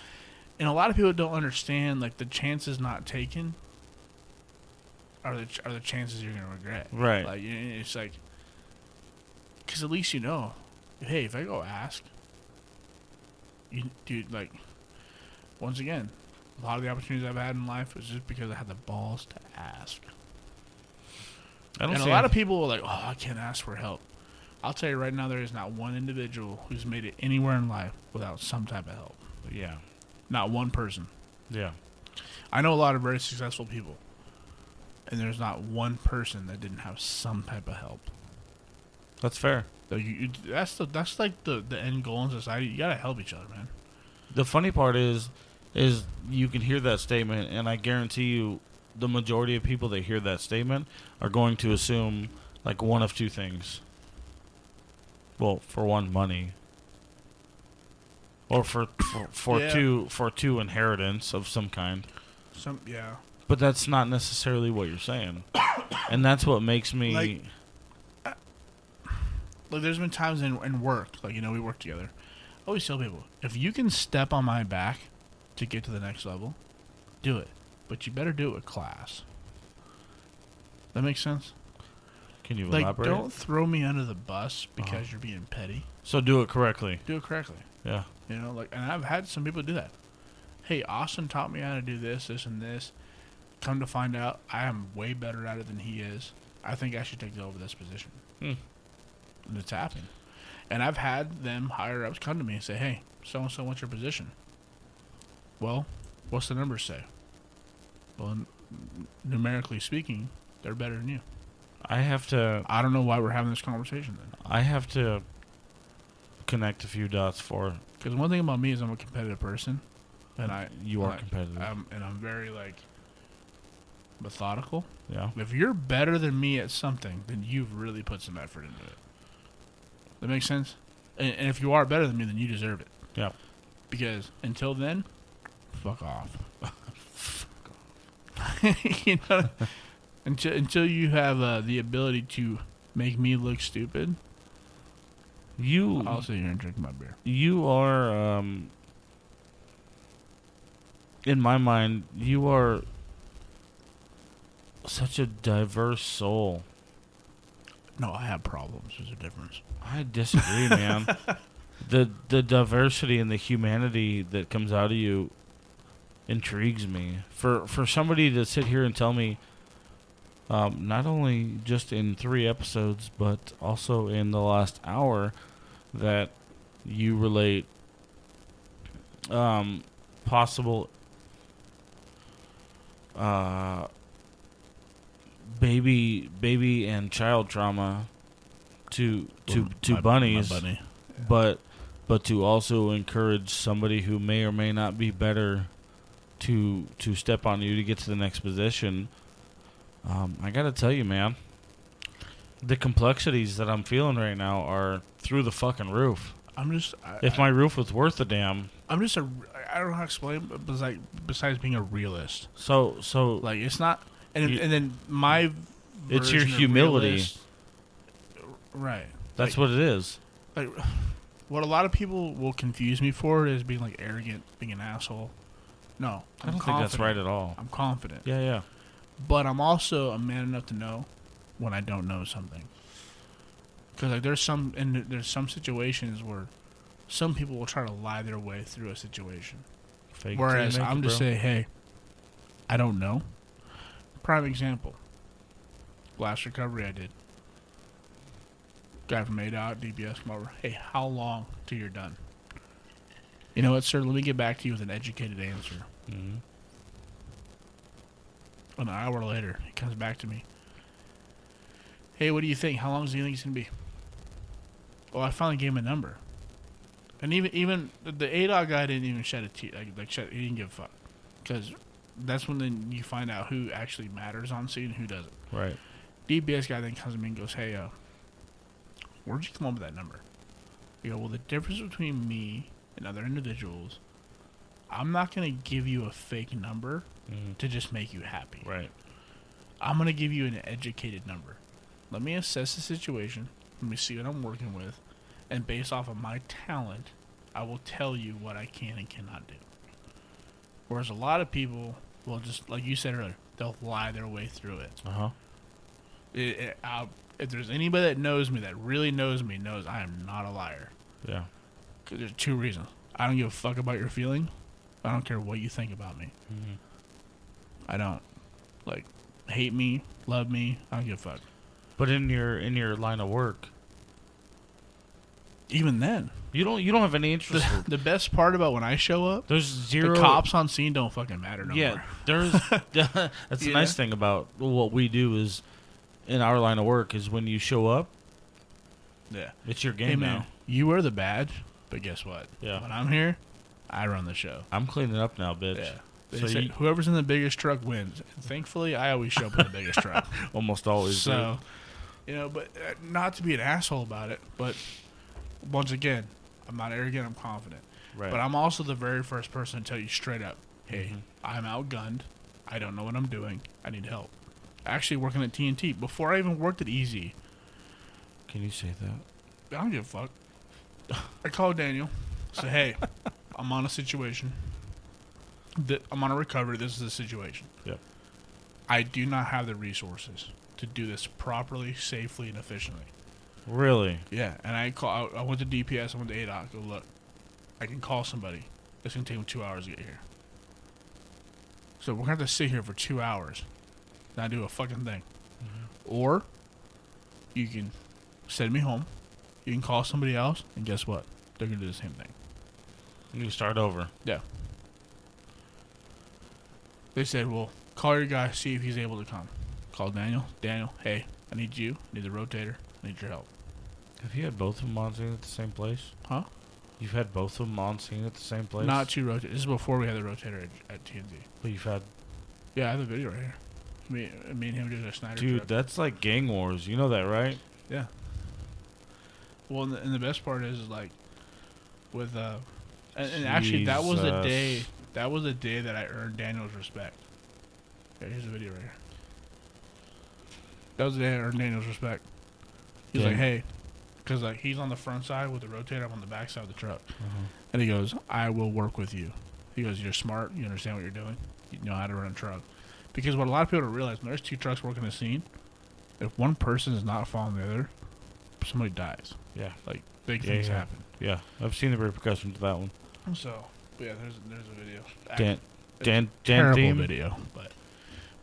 And a lot of people don't understand, like, the chances not taken are the chances you're going to regret. Right. Like, it's like, because at least you know, hey, if I go ask, dude, like, once again, a lot of the opportunities I've had in life was just because I had the balls to ask. And a lot of people are like, oh, I can't ask for help. I'll tell you right now, there is not one individual who's made it anywhere in life without some type of help. Yeah. Not one person. Yeah. I know a lot of very successful people, and there's not one person that didn't have some type of help. That's fair. That's like the end goal in society. You gotta help each other, man. The funny part is you can hear that statement, and I guarantee you, the majority of people that hear that statement are going to assume like one of two things. Well, for one, money, or for two, inheritance of some kind. Yeah. But that's not necessarily what you're saying, and that's what makes me. Like there's been times in work, like, we work together. I always tell people, if you can step on my back to get to the next level, do it. But you better do it with class. That makes sense? Can you elaborate? Don't throw me under the bus because you're being petty. So do it correctly. Do it correctly. Yeah. And I've had some people do that. Hey, Austin taught me how to do this, this, and this. Come to find out, I am way better at it than he is. I think I should take over this position. And it's happened. And I've had them higher ups come to me and say, hey, so-and-so wants your position. Well, what's the numbers say? Well, numerically speaking, they're better than you. I don't know why we're having this conversation then. I have to connect a few dots for... Because one thing about me is I'm a competitive person. And You are competitive. I'm very, methodical. Yeah. If you're better than me at something, then you've really put some effort into it. That makes sense? And if you are better than me, then you deserve it. Yeah. Because until then, fuck off. Until you have the ability to make me look stupid, I'll sit here and drink my beer. You are, in my mind, you are such a diverse soul. No, I have problems. There's a difference. I disagree, man. The diversity and the humanity that comes out of you intrigues me. For somebody to sit here and tell me, not only just in 3 episodes, but also in the last hour, that you relate possible baby and child trauma to bunnies, my bunny. Yeah. but to also encourage somebody who may or may not be better to step on you to get to the next position. I gotta tell you, man, the complexities that I'm feeling right now are through the fucking roof. If my roof was worth a damn. I don't know how to explain, but besides being a realist. So it's not, and then my it's your humility, realist, right? That's what it is. Like, what a lot of people will confuse me for is being arrogant, being an asshole. No, I don't think that's right at all. I'm confident. Yeah. But I'm also a man enough to know when I don't know something. Because there's some situations where some people will try to lie their way through a situation. Whereas I'm just saying, hey, I don't know. Prime example. Last recovery I did. Guy from ADOT, DBS, come over. Hey, how long till you're done? You know what, sir? Let me get back to you with an educated answer. Mm-hmm. An hour later, he comes back to me. Hey, what do you think? How long do you think it's going to be? Well, I finally gave him a number. And even the ADOT guy didn't even shed a tear. He didn't give a fuck. Because that's when then you find out who actually matters on scene and who doesn't. Right. DBS guy then comes to me and goes, hey, where'd you come up with that number? You go, well, the difference between me and other individuals, I'm not going to give you a fake number to just make you happy. Right. I'm going to give you an educated number. Let me assess the situation. Let me see what I'm working with. And based off of my talent, I will tell you what I can and cannot do. Whereas a lot of people will just, like you said earlier, they'll lie their way through it. Uh-huh. If there's anybody that knows me, that really knows me, knows I am not a liar. Yeah. Because there's 2 reasons. I don't give a fuck about your feeling. I don't care what you think about me. Mm-hmm. I don't. Hate me, love me, I don't give a fuck. But in your line of work, even then, you don't have any interest. The best part about when I show up, there's zero. The cops on scene don't fucking matter no more. Yeah, there's. That's the nice thing about what we do is, in our line of work, is when you show up, Yeah. It's your Hey, game man, now. you wear the badge, but guess what? Yeah. When I'm here, I run the show. I'm cleaning up now, bitch. Yeah. They So say you whoever's in the biggest truck wins. And thankfully, I always show up in the biggest truck. almost always So, but not to be an asshole about it, but once again, I'm not arrogant, I'm confident. do. Right. But I'm also the very first person to tell you straight up, hey, Mhm. I'm outgunned. I don't know what I'm doing. I need help. Actually, working at TNT, before I even worked at Easy, Can you say that? I don't give a fuck. I called Daniel, said, hey, I'm on a situation. I'm on a recovery. This is the situation. Yep. I do not have the resources to do this properly, safely, and efficiently. Really? Yeah, and I went to DPS, I went to ADOC. Go, look, I can call somebody. It's going to take them 2 hours to get here. So we're going to have to sit here for 2 hours, not do a fucking thing. Or you can send me home, you can call somebody else, and guess what? They're going to do the same thing. You can start over. Yeah. They said, well, call your guy, see if he's able to come. Call Daniel. Daniel, hey, I need you. I need the rotator. I need your help. Have you had both of them on scene at the same place? Huh? You've had both of them on scene at the same place? Not two rotators. This is before we had the rotator at TNT. But you've had... Yeah, I have a video right here. Me and him did a Snyder Dude, truck. that's like gang wars. You know that, right? Yeah. Well, and the best part is like, with and actually that was the day. Jesus. That was the day that I earned Daniel's respect. Okay, here's the video right here. That was the day I earned Daniel's respect. He's Yeah. like, hey, because like he's on the front side with the rotator, I'm on the back side of the truck, Uh-huh. and he goes, I will work with you. He goes, you're smart. You understand what you're doing. You know how to run a truck. Because what a lot of people don't realize, when there's two trucks working the scene, if one person is not following the other, somebody dies. Yeah. Like, big things yeah. happen. Yeah. I've seen the repercussions of that one. So, but yeah, there's a video. Dan Terrible theme? video. But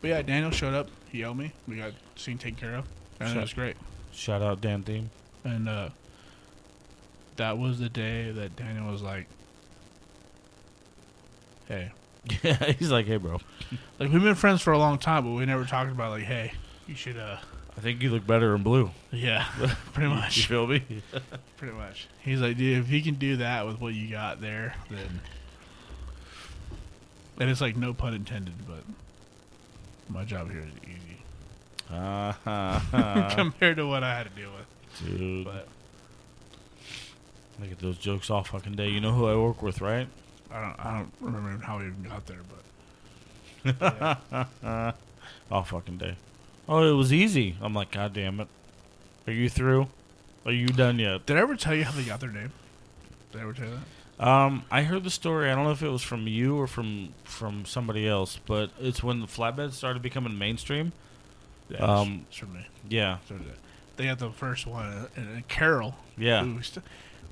yeah, Daniel showed up. He helped me. We got scene taken care of. And it was great. Shout out Dan Theme. And that was the day that Daniel was like, hey. Yeah, he's like, hey, bro. Like, we've been friends for a long time, but we never talked about, like, hey, you should, I think you look better in blue. yeah, pretty You much. feel me? Pretty much. He's like, dude, if he can do that with what you got there, then. And it's like, no pun intended, but my job here is easy compared to what I had to deal with. Dude. But I get those jokes all fucking day. You know who I work with, right? I don't remember how we even got there, but yeah. All fucking day. Oh, it was easy. I'm like, God damn it. Are you through? Are you done yet? Did I ever tell you how they got their name? Did I ever tell you that? I heard the story. I don't know if it was from you or from somebody else, but it's when the flatbeds started becoming mainstream. Yeah, it's from me. Yeah. So they got the first one, and Carol. Yeah.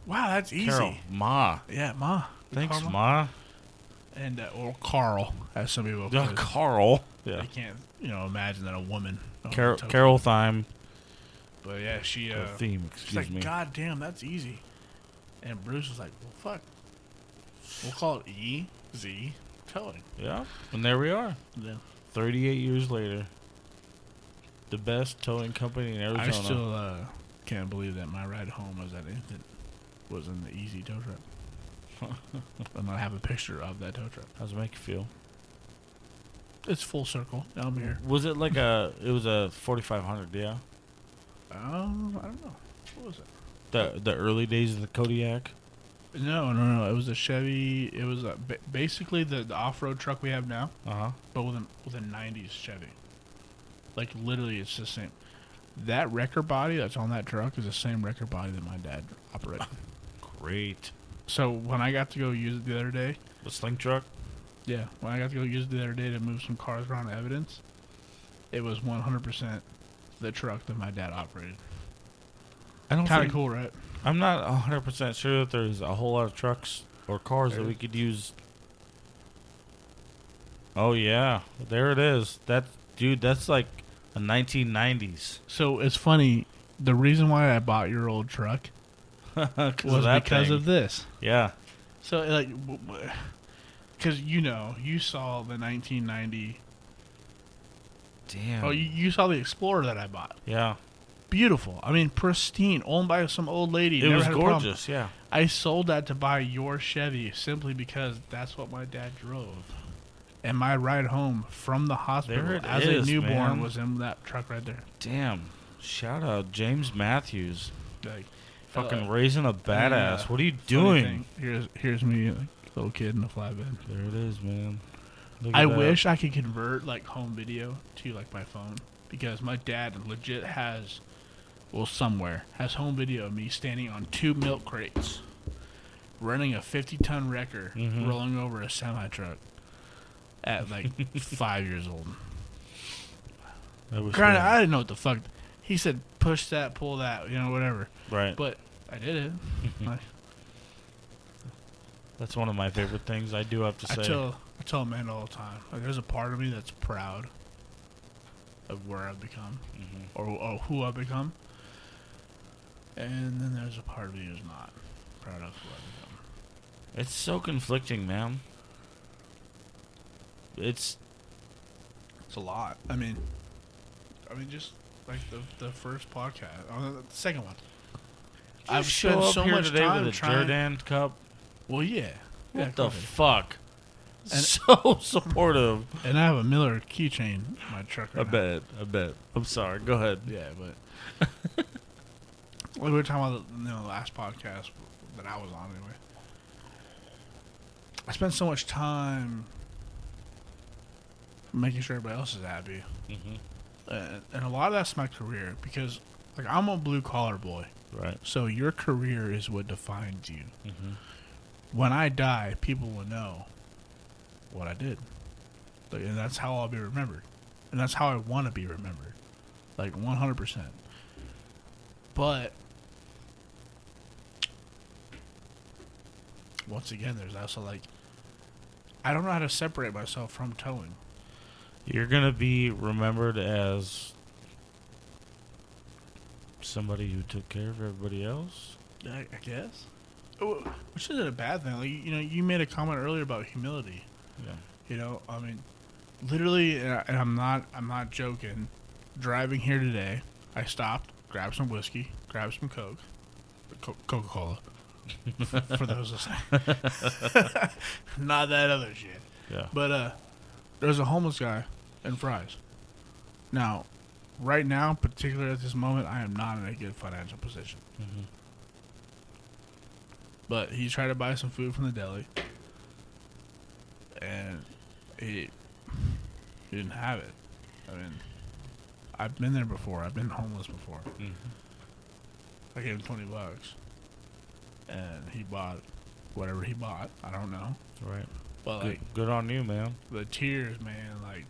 Wow, that's easy. Carol. Ma. Yeah, Ma. Thanks, Karma. Ma. And or Carl, as some people. Yeah, put it. Carl. Yeah. I can't, imagine that a woman. Carol Thyme. But yeah, she. Theme, She's excuse like, me. God damn, that's easy. And Bruce was like, well, fuck. We'll call it EZ Towing. Yeah. And there we are. Yeah. 38 years later. The best towing company in Arizona. I still can't believe that my ride home was that infant was in the EZ tow truck. And I have a picture of that tow truck. How does it make you feel? It's full circle. Now I'm here. Was it like it was a 4500, yeah? I don't know. What was it? The early days of the Kodiak? No. It was a Chevy. It was basically the off-road truck we have now, Uh-huh. but with a 90s Chevy. Like, literally, it's the same. That wrecker body that's on that truck is the same wrecker body that my dad operated. Great. So when I got to go use it the other day, The sling truck? yeah, when I got to go use it the other day to move some cars around evidence, it was 100% the truck that my dad operated. I don't Kind think of cool, right? I'm not 100% sure that there's a whole lot of trucks or cars that we could use. Oh yeah, there it is. That's like a 1990s. So it's funny. The reason why I bought your old truck was because of this. Yeah. So like, because you saw the 1990. Damn. Oh, you saw the Explorer that I bought. Yeah. beautiful. I mean, pristine, owned by some old lady. It Never was had a problem. gorgeous, yeah. I sold that to buy your Chevy simply because that's what my dad drove. And my ride home from the hospital as a newborn man. was in that truck right there. Damn. Shout out James Mathews. Like, Fucking raising a badass. What are you doing? Here's me, like, little kid in a flatbed. There it is, man. Look I at that. wish I could convert like home video to like my phone because my dad legit has, well, somewhere has home video of me standing on 2 milk crates, running a 50-ton wrecker, rolling over a semi truck at like 5 years old. Granted, I didn't know what the fuck. He said, push that, pull that, whatever. Right. But I did it. That's one of my favorite things. I do have to say. I tell Amanda all the time. Like, there's a part of me that's proud of where I've become, or who I've become, and then there's a part of me who's not proud of who I've become. It's so conflicting, man. It's a lot. I mean, just like the first podcast, the second one. I've spent so much today time with a trying. Jordan cup. Well, yeah. What the fuck? And so supportive. And I have a Miller keychain in my truck right now. I bet. I'm sorry. Go ahead. Yeah, but like we were talking about the last podcast that I was on anyway. I spent so much time making sure everybody else is happy. And a lot of that's my career because like I'm a blue collar boy. Right. So your career is what defines you. When I die, people will know what I did. Like, and that's how I'll be remembered. And that's how I want to be remembered. Like 100%. But once again, there's also like I don't know how to separate myself from towing. You're going to be remembered as somebody who took care of everybody else? I guess. Which isn't a bad thing. Like, you made a comment earlier about humility. Yeah. I mean, literally, and I'm not joking. Driving here today, I stopped, grabbed some whiskey, grabbed some Coca-Cola. For those listening. Not that other shit. Yeah. But there's a homeless guy and fries. Now, right now, particularly at this moment, I am not in a good financial position. But he tried to buy some food from the deli, and he didn't have it. I mean, I've been there before. I've been homeless before. I gave him $20, and he bought whatever he bought. I don't know. Right. But good on you, man. The tears, man. Like,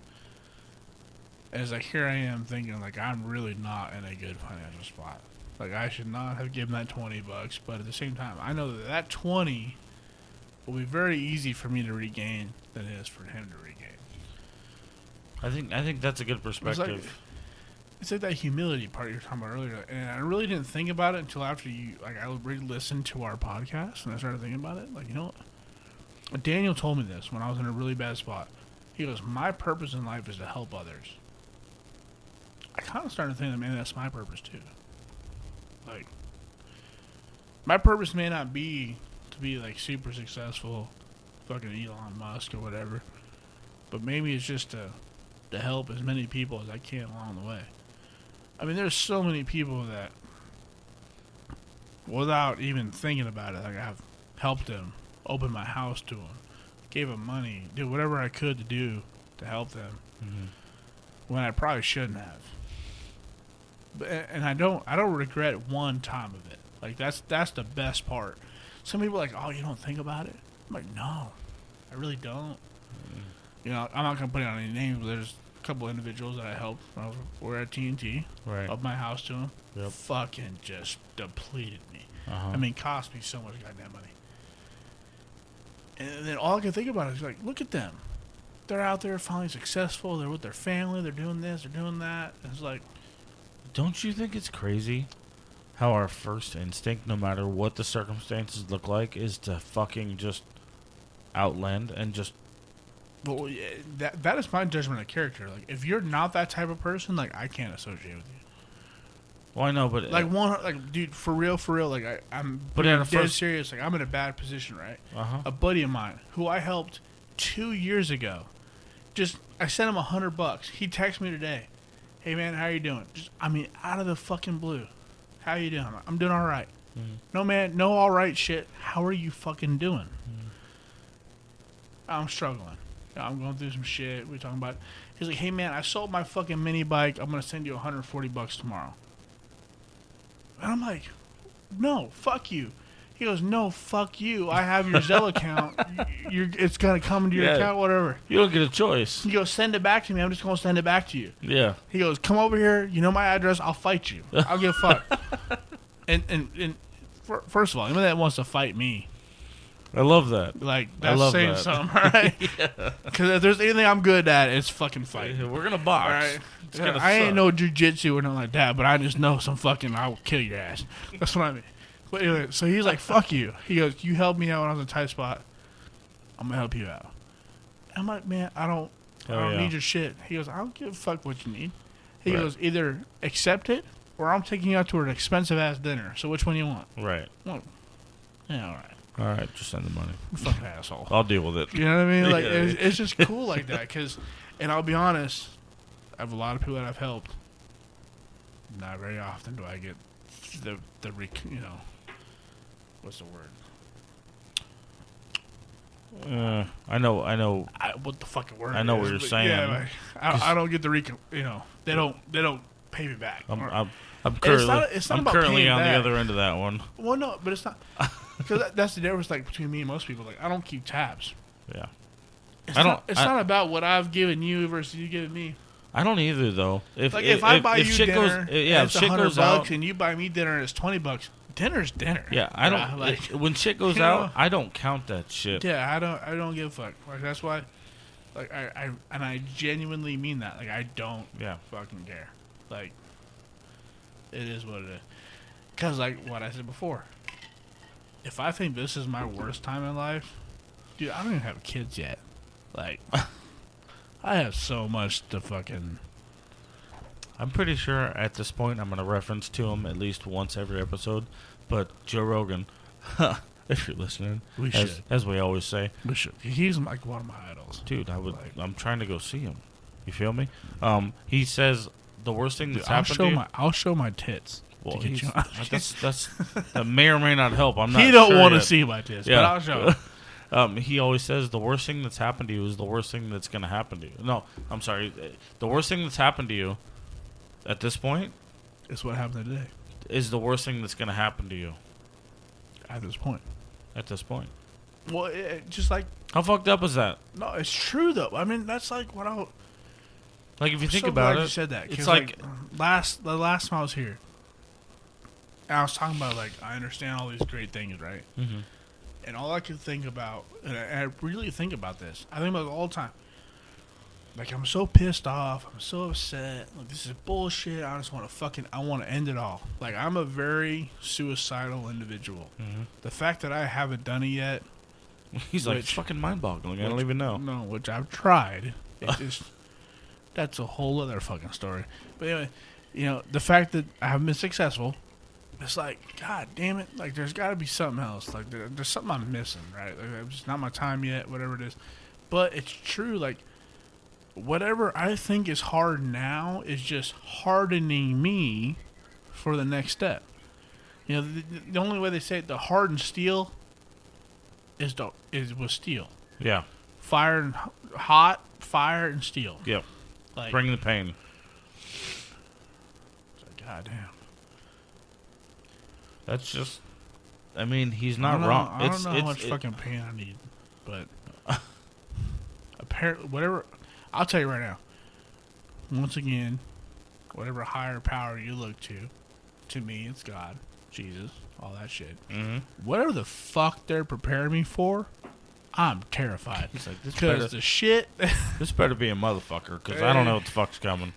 as like here I am thinking like I'm really not in a good financial spot. Like I should not have given that $20, but at the same time, I know that 20 will be very easy for me to regain than it is for him to regain. I think that's a good perspective. It's like that humility part you were talking about earlier, and I really didn't think about it until after I re-listened to our podcast, and I started thinking about it. Like, what? Daniel told me this when I was in a really bad spot. He goes, my purpose in life is to help others. I kind of started thinking, man, that's my purpose too. Like, my purpose may not be to be like super successful, fucking Elon Musk or whatever, but maybe it's just to help as many people as I can along the way. I mean, there's so many people that, without even thinking about it, like I've helped them, opened my house to them, gave them money, did whatever I could to do to help them, when I probably shouldn't have. And I don't regret one time of it. Like that's the best part. Some people are like, oh, you don't think about it? I'm like, no, I really don't. I'm not gonna put it on any names, but there's a couple individuals that I helped when we were at TNT. Right. Up my house to them. Yep. Fucking just depleted me. I mean, cost me so much goddamn money. And then all I can think about is like, look at them. They're out there finally successful. They're with their family. They're doing this. They're doing that. And it's like, don't you think it's crazy how our first instinct, no matter what the circumstances look like, is to fucking just outland and just... Well, yeah, that is my judgment of character. Like, if you're not that type of person, like, I can't associate with you. Well, I know, but like dude, for real, like I'm But in the dead first- serious. Like I'm in a bad position, right? Uh-huh. A buddy of mine who I helped 2 years ago, I sent him $100. He texted me today, "Hey man, how you doing?" Out of the fucking blue, "How you doing?" I'm doing all right. Mm-hmm. No man, no all right shit. How are you fucking doing? I'm struggling. I'm going through some shit. We're talking about. He's like, "Hey man, I sold my fucking mini bike. I'm gonna send you $140 tomorrow." And I'm like, "No, fuck you." He goes, "No, fuck you. I have your Zelle account. It's gonna come into your account, whatever." You don't get a choice. He goes, "Send it back to me. I'm just gonna send it back to you." Yeah. He goes, "Come over here. You know my address. I'll fight you. I'll give a fuck." and first of all, anyone that wants to fight me, I love that. like, I that's love saying that. something, all right? Because if there's anything I'm good at, it's fucking fighting. We're gonna box. All right? It's gonna I ain't suck. no jujitsu or nothing like that, but I just know some fucking, I will kill your ass. That's what I mean. But anyway, so he's like, "Fuck you." He goes, "You helped me out when I was in a tight spot. I'm gonna help you out." I'm like, "Man, I don't need your shit." He goes, "I don't give a fuck what you need." He Right. goes, "Either accept it or I'm taking you out to an expensive ass dinner. So which one do you want?" Right. Well, yeah, all right. All right. Just send the money. You fucking asshole. I'll deal with it. You know what I mean? Like, Yeah. it's just cool like that. And I'll be honest, I have a lot of people that I've helped. Not very often do I get what's the word? I know. What the fucking word? I know is, what you're but saying. Yeah, like, I don't get the they don't pay me back. I'm currently, it's not I'm about currently paying on back. the other end of that one. Well, no, but it's not because that's the difference. Like between me and most people, like I don't keep tabs. Yeah. It's I don't- Not, it's not about what I've given you versus you giving me. I don't either though. If I buy you shit dinner, goes, yeah, and if it's shit $100 goes out, and you buy me dinner and it's $20, dinner's dinner. yeah, I don't. like, when shit goes you out, know? I don't count that shit. yeah, I don't give a fuck. Like that's why, like I genuinely mean that. Like I don't fucking care. Like it is what it is. Cause like what I said before, if I think this is my worst time in life, dude, I don't even have kids yet. Like I have so much to fucking. I'm pretty sure at this point I'm gonna reference to him at least once every episode. But Joe Rogan, if you're listening, We should. as we always say, We should. He's like one of my idols. dude, Like- I'm trying to go see him. You feel me? He says the worst thing that's I'll happened show to you. my I'll show my tits. Well, to get he's- you. that may or may not help. I'm not. He don't sure want to yet. see my tits, Yeah. but I'll show him. He always says the worst thing that's happened to you is the worst thing that's going to happen to you. No, I'm sorry. The worst thing that's happened to you at this point It's what happened today. is the worst thing that's going to happen to you At this point. at this point. Well, just like How fucked up is that? no, it's true though. I mean, that's like what I. Like, if you think so about glad it, you said that. 'Cause, it's like, the last time I was here, I was talking about like I understand all these great things, right? Mhm. And all I could think about, and I really think about this. I think about it all the time. Like I'm so pissed off. I'm so upset. Like this is bullshit. I just want to I want to end it all. Like I'm a very suicidal individual. Mhm. The fact that I haven't done it yet, he's like, which- it's fucking mind-boggling. I don't even know. no, which I've tried. It just that's a whole other fucking story. But anyway, the fact that I haven't been successful, it's like, God damn it! Like there's got to be something else. Like there's something I'm missing, right? Like it's just not my time yet, whatever it is. But it's true. Like whatever I think is hard now is just hardening me for the next step. The only way they say it, the hardened steel is with steel. Yeah. Fire and hot, fire and steel. Yep. Like, Bring the pain. God damn. That's just. I mean, he's I not don't know, wrong. I don't know how much fucking pain I need, but apparently, whatever. I'll tell you right now. Once again, whatever higher power you look to me, it's God, Jesus, all that shit. Mm-hmm. Whatever the fuck they're preparing me for, I'm terrified. He's like, Because the shit, this better be a motherfucker, because I don't know what the fuck's coming.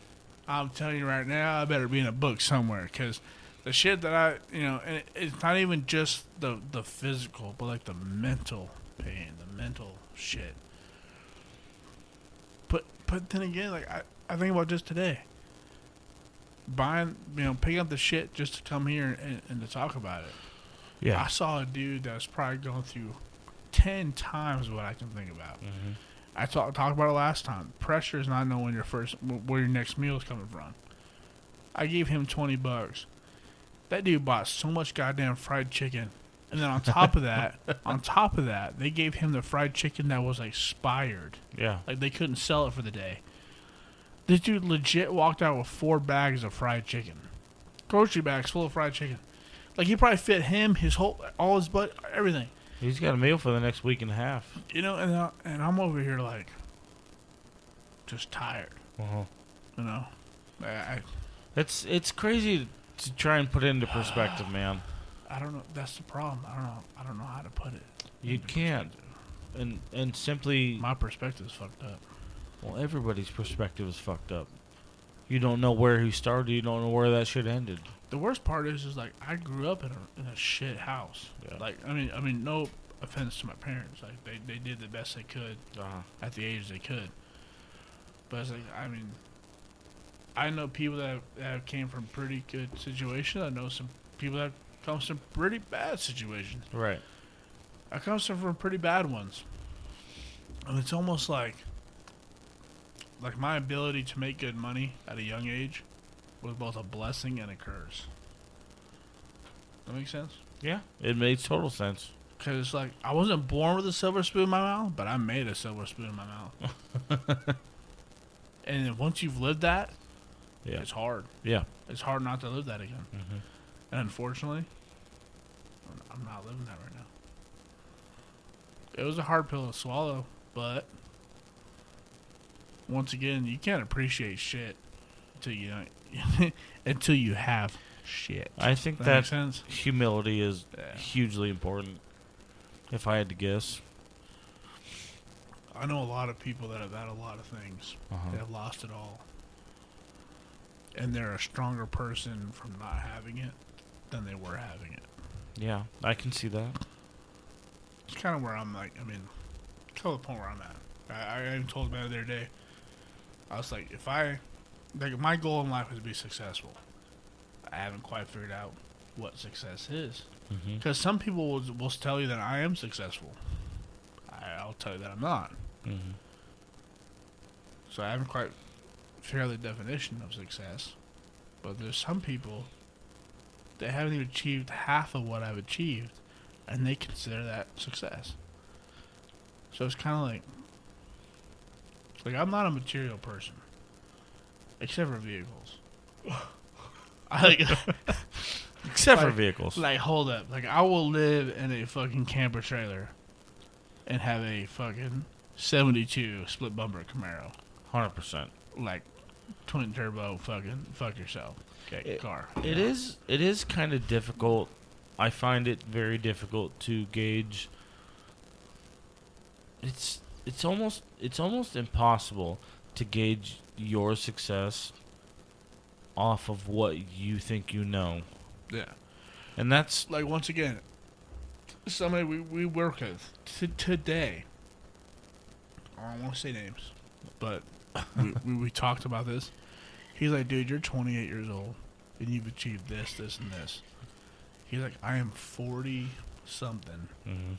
I'm telling you right now, I better be in a book somewhere, because the shit that and it's not even just the physical, but like the mental pain, the mental shit. But then again, like I think about just today. picking up the shit just to come here and to talk about it. Yeah. I saw a dude that was probably going through 10 times what I can think about. Mm-hmm. I talked about it last time. Pressure is not knowing where your next meal is coming from. I gave him $20. That dude bought so much goddamn fried chicken. And then on top of that, they gave him the fried chicken that was expired. Yeah. Like they couldn't sell it for the day. This dude legit walked out with 4 bags of fried chicken. Grocery bags full of fried chicken. Like he probably fit him, all his butt, everything. He's got a meal for the next week and a half. You know, and I'm over here like, just tired. Uh-huh. You know, It's crazy to try and put it into perspective, man. I don't know. That's the problem. I don't know how to put it. You can't. And simply, My perspective's fucked up. well, everybody's perspective is fucked up. You don't know where he started. You don't know where that shit ended. The worst part is like I grew up in a shit house. Yeah. Like I mean, no offense to my parents. Like they did the best they could at the age they could. But it's like I know people that came from pretty good situations. I know some people that come from pretty bad situations. Right. I come from pretty bad ones. And it's almost like my ability to make good money at a young age was both a blessing and a curse. That makes sense? Yeah, it makes total sense. Because it's like, I wasn't born with a silver spoon in my mouth, but I made a silver spoon in my mouth. And then once you've lived that, Yeah. it's hard. Yeah. It's hard not to live that again. Mm-hmm. And unfortunately, I'm not living that right now. It was a hard pill to swallow, but once again, you can't appreciate shit until you have shit. I think That that makes sense? humility is Yeah. hugely important, if I had to guess. I know a lot of people that have had a lot of things. Uh-huh. They have lost it all. And they're a stronger person from not having it than they were having it. Yeah, I can see that. It's kind of where I'm like, kind of the point where I'm at. I even told about it the other day. I was like, my goal in life is to be successful. I haven't quite figured out what success is. Mm-hmm. Because some people will tell you that I am successful. I'll tell you that I'm not. Mm-hmm. So I haven't quite figured out the definition of success. But there's some people that haven't even achieved half of what I've achieved, and they consider that success. So it's kind of like I'm not a material person, except for vehicles. Except for vehicles. Like, hold up. Like, I will live in a fucking camper trailer and have a fucking 72 split bumper Camaro. 100%. Like, twin turbo fucking fuck yourself. Okay, car. It is kind of difficult. I find it very difficult to gauge. It's almost impossible to gauge your success off of what you think you know. Yeah. And that's Like, once again, somebody we work with today, I don't want to say names, but we talked about this. He's like, dude, you're 28 years old, and you've achieved this, this, and this. He's like, I am 40-something, mm-hmm.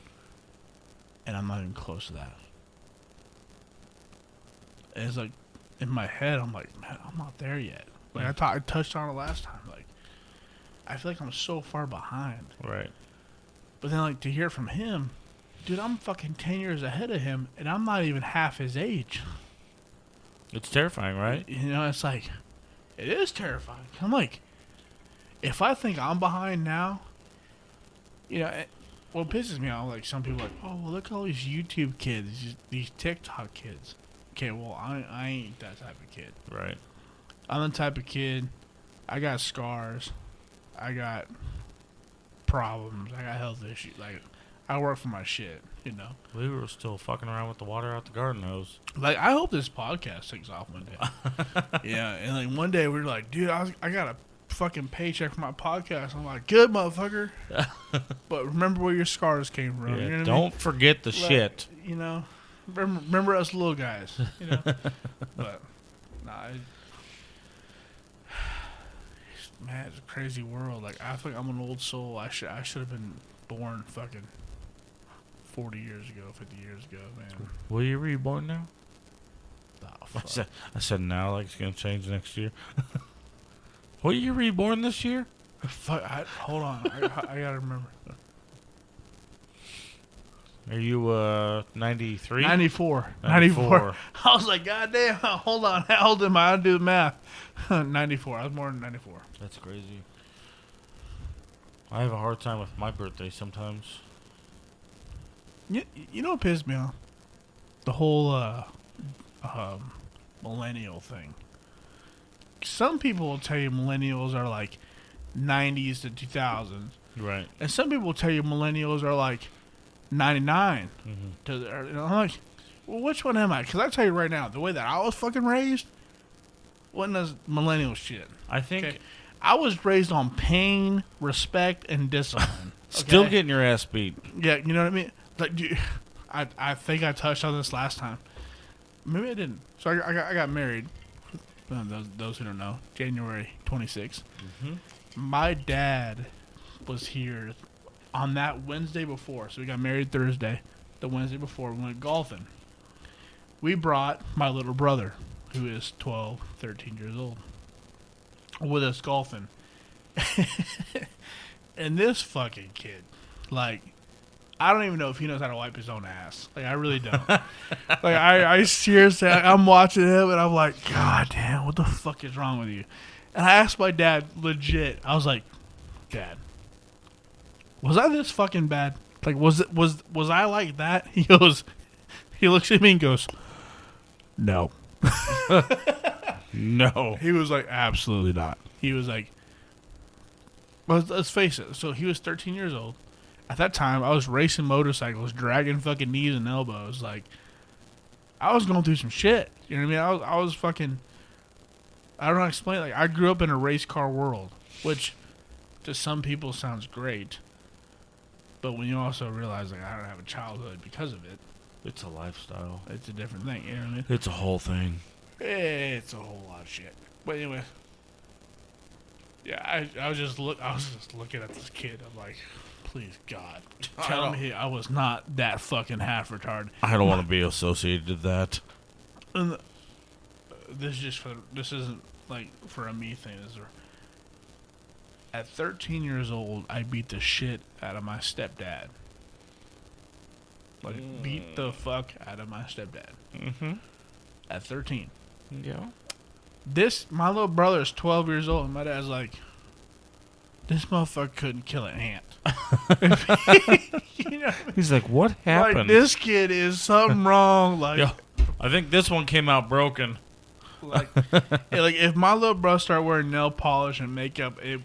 and I'm not even close to that. And it's like, in my head, I'm like, man, I'm not there yet. Like, I touched on it last time. Like, I feel like I'm so far behind. right. But then, like, to hear from him, dude, I'm fucking 10 years ahead of him, and I'm not even half his age. It's terrifying, right? You know, it's like, it is terrifying. I'm like, if I think I'm behind now, you know, what pisses me off, like, some people are like, oh, well, look at all these YouTube kids, these TikTok kids. Okay, well, I ain't that type of kid. Right. I'm the type of kid, I got scars, I got problems, I got health issues. Like, I work for my shit, you know. We were still fucking around with the water out the garden hose. Like, I hope this podcast takes off one day. Yeah, and like one day we were like, dude, I got a fucking paycheck for my podcast. I'm like, good, motherfucker. But remember where your scars came from. Yeah, You know what don't I mean? forget the shit. You know, remember us little guys. You know, but nah, man, it's a crazy world. Like, I feel like I'm an old soul. I should have been born fucking 40 years ago, 50 years ago, man. Will you reborn now? Oh, fuck. I said now, like it's gonna change next year. Will you reborn this year? Fuck, hold on. I gotta remember. Are you 93? 94. 94. I was like, God damn, hold on. How old am I? I'll do the math. 94. I was born in 94. That's crazy. I have a hard time with my birthday sometimes. You know what pissed me off? The whole millennial thing. Some people will tell you millennials are like 90s to 2000s. Right. And some people will tell you millennials are like 99 to the, I'm like, well, which one am I? Because I tell you right now, the way that I was fucking raised wasn't as millennial shit. I think Okay? I was raised on pain, respect, and discipline. still okay? getting your ass beat. Yeah, you know what I mean? Like, I think I touched on this last time. Maybe I didn't. So I got married. Those who don't know, January 26th. My dad was here on that Wednesday before. So we got married Thursday. The Wednesday before, we went golfing. We brought my little brother, who is 12, 13 years old, with us golfing. And this fucking kid, like, I don't even know if he knows how to wipe his own ass. Like, I really don't. Like, I seriously, I'm watching him, and I'm like, God damn, what the fuck is wrong with you? And I asked my dad, legit, I was like, Dad, was I this fucking bad? Like, was I like that? He looks at me and goes, no. No. He was like, absolutely not. He was like, well, let's face it. So he was 13 years old. At that time, I was racing motorcycles, dragging fucking knees and elbows. Like, I was going through some shit. You know what I mean? I was fucking, I don't know how to explain it. Like, I grew up in a race car world, which to some people sounds great. But when you also realize, like, I don't have a childhood because of it, It's a lifestyle. it's a different thing. You know what I mean? It's a whole thing. It's a whole lot of shit. But anyway, yeah, I was just looking at this kid. I'm like, please God, tell me I was not that fucking half retarded. I don't want to be associated with that. And this isn't like for a me thing. At 13 years old, I beat the shit out of my stepdad. Like, beat the fuck out of my stepdad. At 13. Yeah. My little brother is 12 years old, and my dad's like, this motherfucker couldn't kill an ant. You know what I mean? He's like, what happened? Like, this kid is something wrong. Like, Yo, I think this one came out broken. like if my little brother started wearing nail polish and makeup, it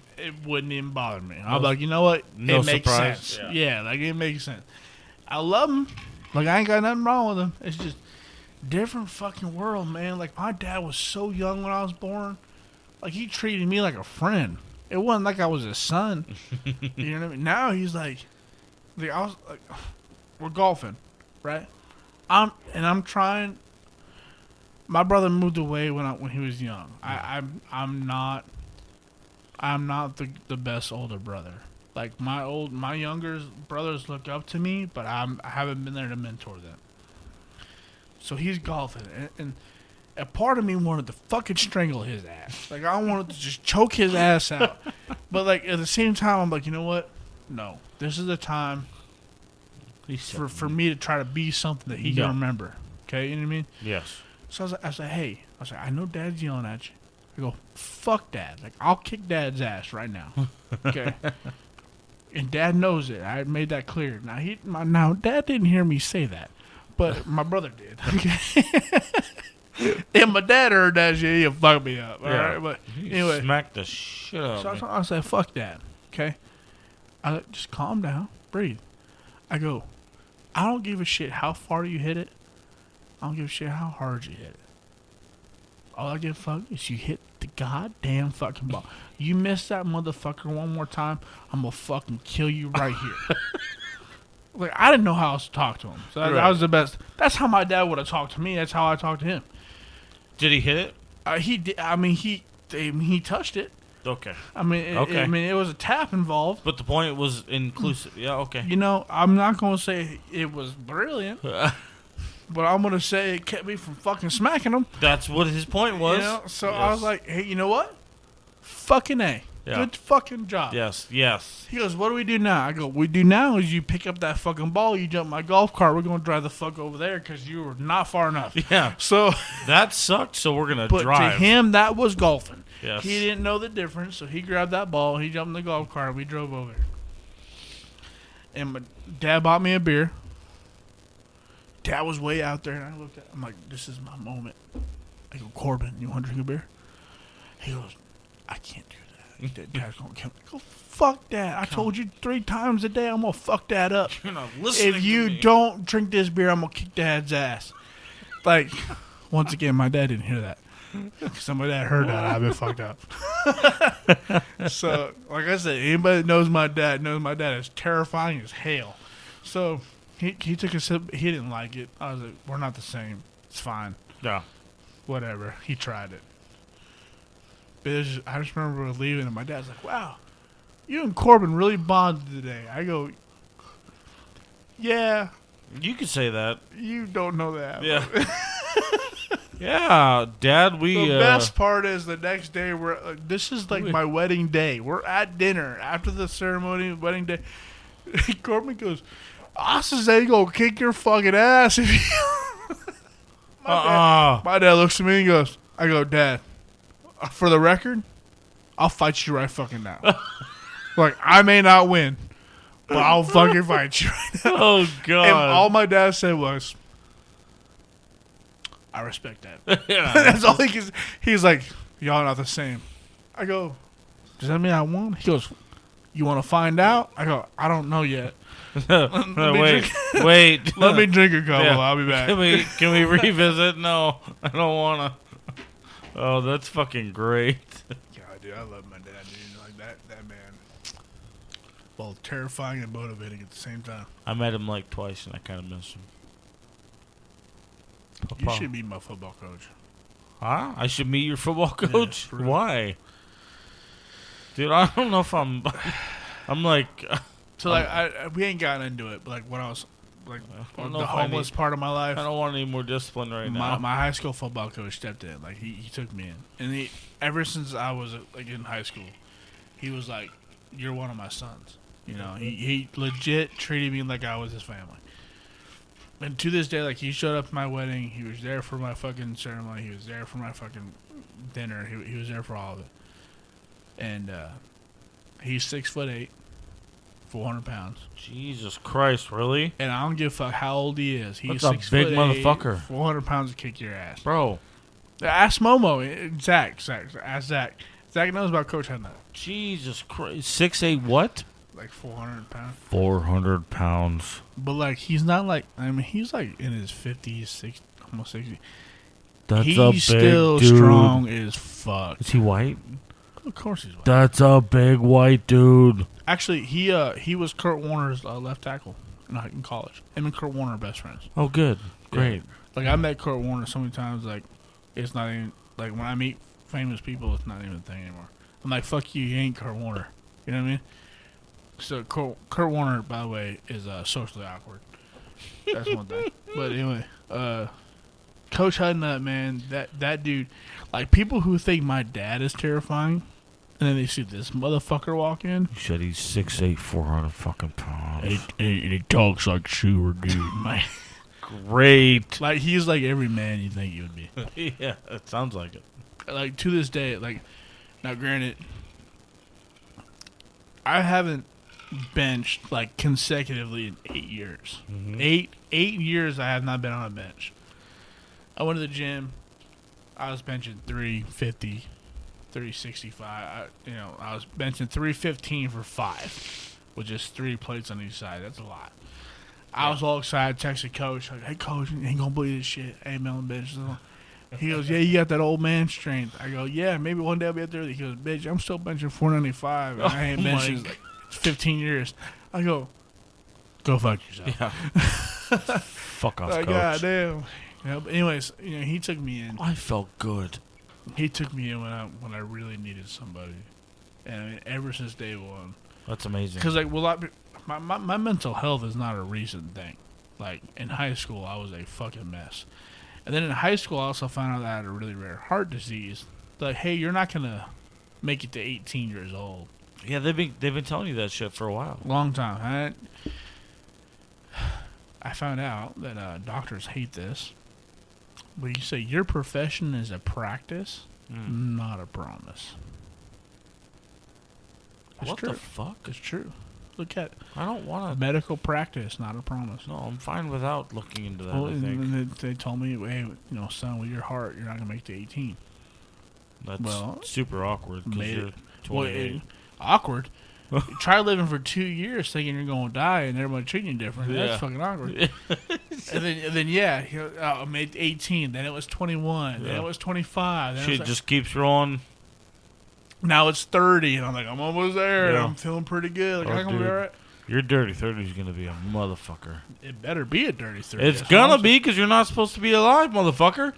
wouldn't even bother me. I'd be like, you know what? No It makes surprise. sense. Yeah. Yeah, like, it makes sense. I love him. Like, I ain't got nothing wrong with him. It's just different fucking world, man. Like, my dad was so young when I was born. Like, he treated me like a friend. It wasn't like I was his son. You know what I mean? Now he's like I was like, we're golfing, right? I'm trying. My brother moved away when he was young. I'm not the best older brother. Like, my younger brothers look up to me, but I haven't been there to mentor them. So he's golfing, and a part of me wanted to fucking strangle his ass. Like, I wanted to just choke his ass out. But, like, at the same time, I'm like, you know what? No, this is the time for me to try to be something that he can remember. Okay, you know what I mean? Yes. So I was like, hey, I know Dad's yelling at you. I go, fuck Dad. Like, I'll kick Dad's ass right now. Okay. And Dad knows it. I made that clear. Now Dad didn't hear me say that, but my brother did. Okay. And my dad heard that shit, he'll fuck me up. All right. But anyway, Smack the shit out of me. so I said, fuck Dad. Okay. I just calm down, breathe. I go, I don't give a shit how far you hit it. I don't give a shit how hard you hit it. All I give a fuck is you hit the goddamn fucking ball. You miss that motherfucker one more time, I'm gonna fucking kill you right here. Like, I didn't know how else to talk to him. So that was the best. That's how my dad would have talked to me. That's how I talked to him. Did he hit it? He did. I mean, he touched it. Okay. I mean, it was a tap involved. But the point was inclusive. Yeah, okay. You know, I'm not going to say it was brilliant, but I'm going to say it kept me from fucking smacking him. That's what his point was. You know? So I was like, hey, you know what? Fucking A. Yeah. Good fucking job. Yes. He goes, what do we do now? I go, what we do now is you pick up that fucking ball, you jump my golf cart, we're going to drive the fuck over there because you were not far enough. Yeah. So that sucked, so we're going to but drive. to him, that was golfing. Yes. He didn't know the difference, so he grabbed that ball, he jumped in the golf cart, we drove over. And my dad bought me a beer. Dad was way out there, and I looked at him, I'm like, this is my moment. I go, Corbin, you want to drink a beer? He goes, I can't do that. Dad's going to kill me. I go, fuck that. I told you 3 times a day I'm going to fuck that up. You're not listening If you to me. don't drink this beer, I'm going to kick Dad's ass. Like, once again, my dad didn't hear that. Because my dad heard that. I've been fucked up. So, like I said, anybody that knows my dad is terrifying as hell. So, he took a sip. He didn't like it. I was like, we're not the same. It's fine. Yeah. Whatever. He tried it. But I just remember leaving, and my dad's like, wow, you and Corbin really bonded today. I go, yeah. You could say that. You don't know that. Yeah. Yeah, Dad, The best part is the next day, this is like my wedding day. We're at dinner after the ceremony, wedding day. Corbin goes, Austin's gonna kick your fucking ass if you... My dad looks at me and goes, I go, Dad, for the record, I'll fight you right fucking now. Like, I may not win, but I'll fucking fight you right now. Oh, God. And all my dad said was, I respect that. Yeah. That's all he can. He's like, y'all not the same. I go, does that mean I won? He goes, you want to find out? I go, I don't know yet. Wait. Let me drink a couple. Yeah. I'll be back. Can we revisit? No, I don't want to. Oh, that's fucking great. God, dude, I love my dad, dude. Like that man. Both terrifying and motivating at the same time. I met him like twice, and I kind of miss him. You should be my football coach. Huh? I should meet your football coach? Yeah, why? Dude, I don't know if I'm like... So, like, we ain't gotten into it, but, like, when I was, like, the homeless part of my life. I don't want any more discipline right now. My high school football coach stepped in. Like, he took me in. And ever since I was, like, in high school, he was like, you're one of my sons. You know, he legit treated me like I was his family. And to this day, like, he showed up at my wedding. He was there for my fucking ceremony. He was there for my fucking dinner. He was there for all of it. And he's 6'8", 400 pounds. Jesus Christ, really? And I don't give a fuck how old he is. He's That's a big 6'8", motherfucker. 400 pounds to kick your ass. Bro. Ask Momo. Zach. Ask Zach. Zach knows about Coach Hednut. Jesus Christ. 6'8" what? Like 400 pounds. 400 pounds. But, like, he's not like, I mean, he's like in his 50s, 60, almost 60. That's he's a big still dude. strong as fuck. Is he white? Of course he's white. That's a big white dude. Actually, he was Kurt Warner's left tackle in college. Him and Kurt Warner are best friends. Oh, good. Great. Yeah. Like, I met Kurt Warner so many times, like, it's not even, like, when I meet famous people, it's not even a thing anymore. I'm like, fuck you, ain't Kurt Warner. You know what I mean? So, Kurt Warner, by the way, is socially awkward. That's one thing. But anyway, Coach Hudnut, man, that dude, like, people who think my dad is terrifying, and then they see this motherfucker walk in. You said he's 6'8", 400 fucking pounds. And he talks like Sewer, dude. Great. Like, he's like every man you think he would be. Yeah, it sounds like it. Like, to this day, like, now granted, I haven't benched, like, consecutively in 8 years. Mm-hmm. 8 years I have not been on a bench. I went to the gym. I was benching 350, 365. I was benching 315 for 5 with just 3 plates on each side. That's a lot. I was all excited, texted Coach, like, hey, Coach, you ain't gonna believe this shit. Hey, Melon bench. He goes, yeah, you got that old man strength. I go, yeah, maybe one day I'll be up there. He goes, bitch, I'm still benching 495, and I ain't benching like 15 years. I go fuck yourself. Yeah. Fuck off, like, Coach. goddamn. But anyways, he took me in. I felt good. He took me in when I really needed somebody. And I mean, ever since day one. That's amazing. Because, like, my mental health is not a recent thing. Like, in high school, I was a fucking mess. And then in high school, I also found out that I had a really rare heart disease. Like, hey, you're not going to make it to 18 years old. Yeah, they've been telling you that shit for a while. Long time. I found out that doctors hate this. But you say your profession is a practice, not a promise. It's What true. the fuck? It's true. Look at I don't want to. medical practice, not a promise. No, I'm fine without looking into that. Well, I think and they told me, hey, son, with your heart, you're not gonna make it to 18. that's super awkward because made you're it- 28. Awkward. Try living for 2 years thinking you're gonna die and everybody treating you different. Yeah. That's fucking awkward. and then I made 18. Then it was 21. Then Yeah. it was 25. Then it was Shit like, just keeps rolling. now it's 30, and I'm like, I'm almost there. Yeah. And I'm feeling pretty good. Like, Oh, I'm gonna be dude. all right. Your dirty 30 is gonna be a motherfucker. It better be a dirty 30. It's That's all gonna I'm be because you're not supposed to be alive, motherfucker.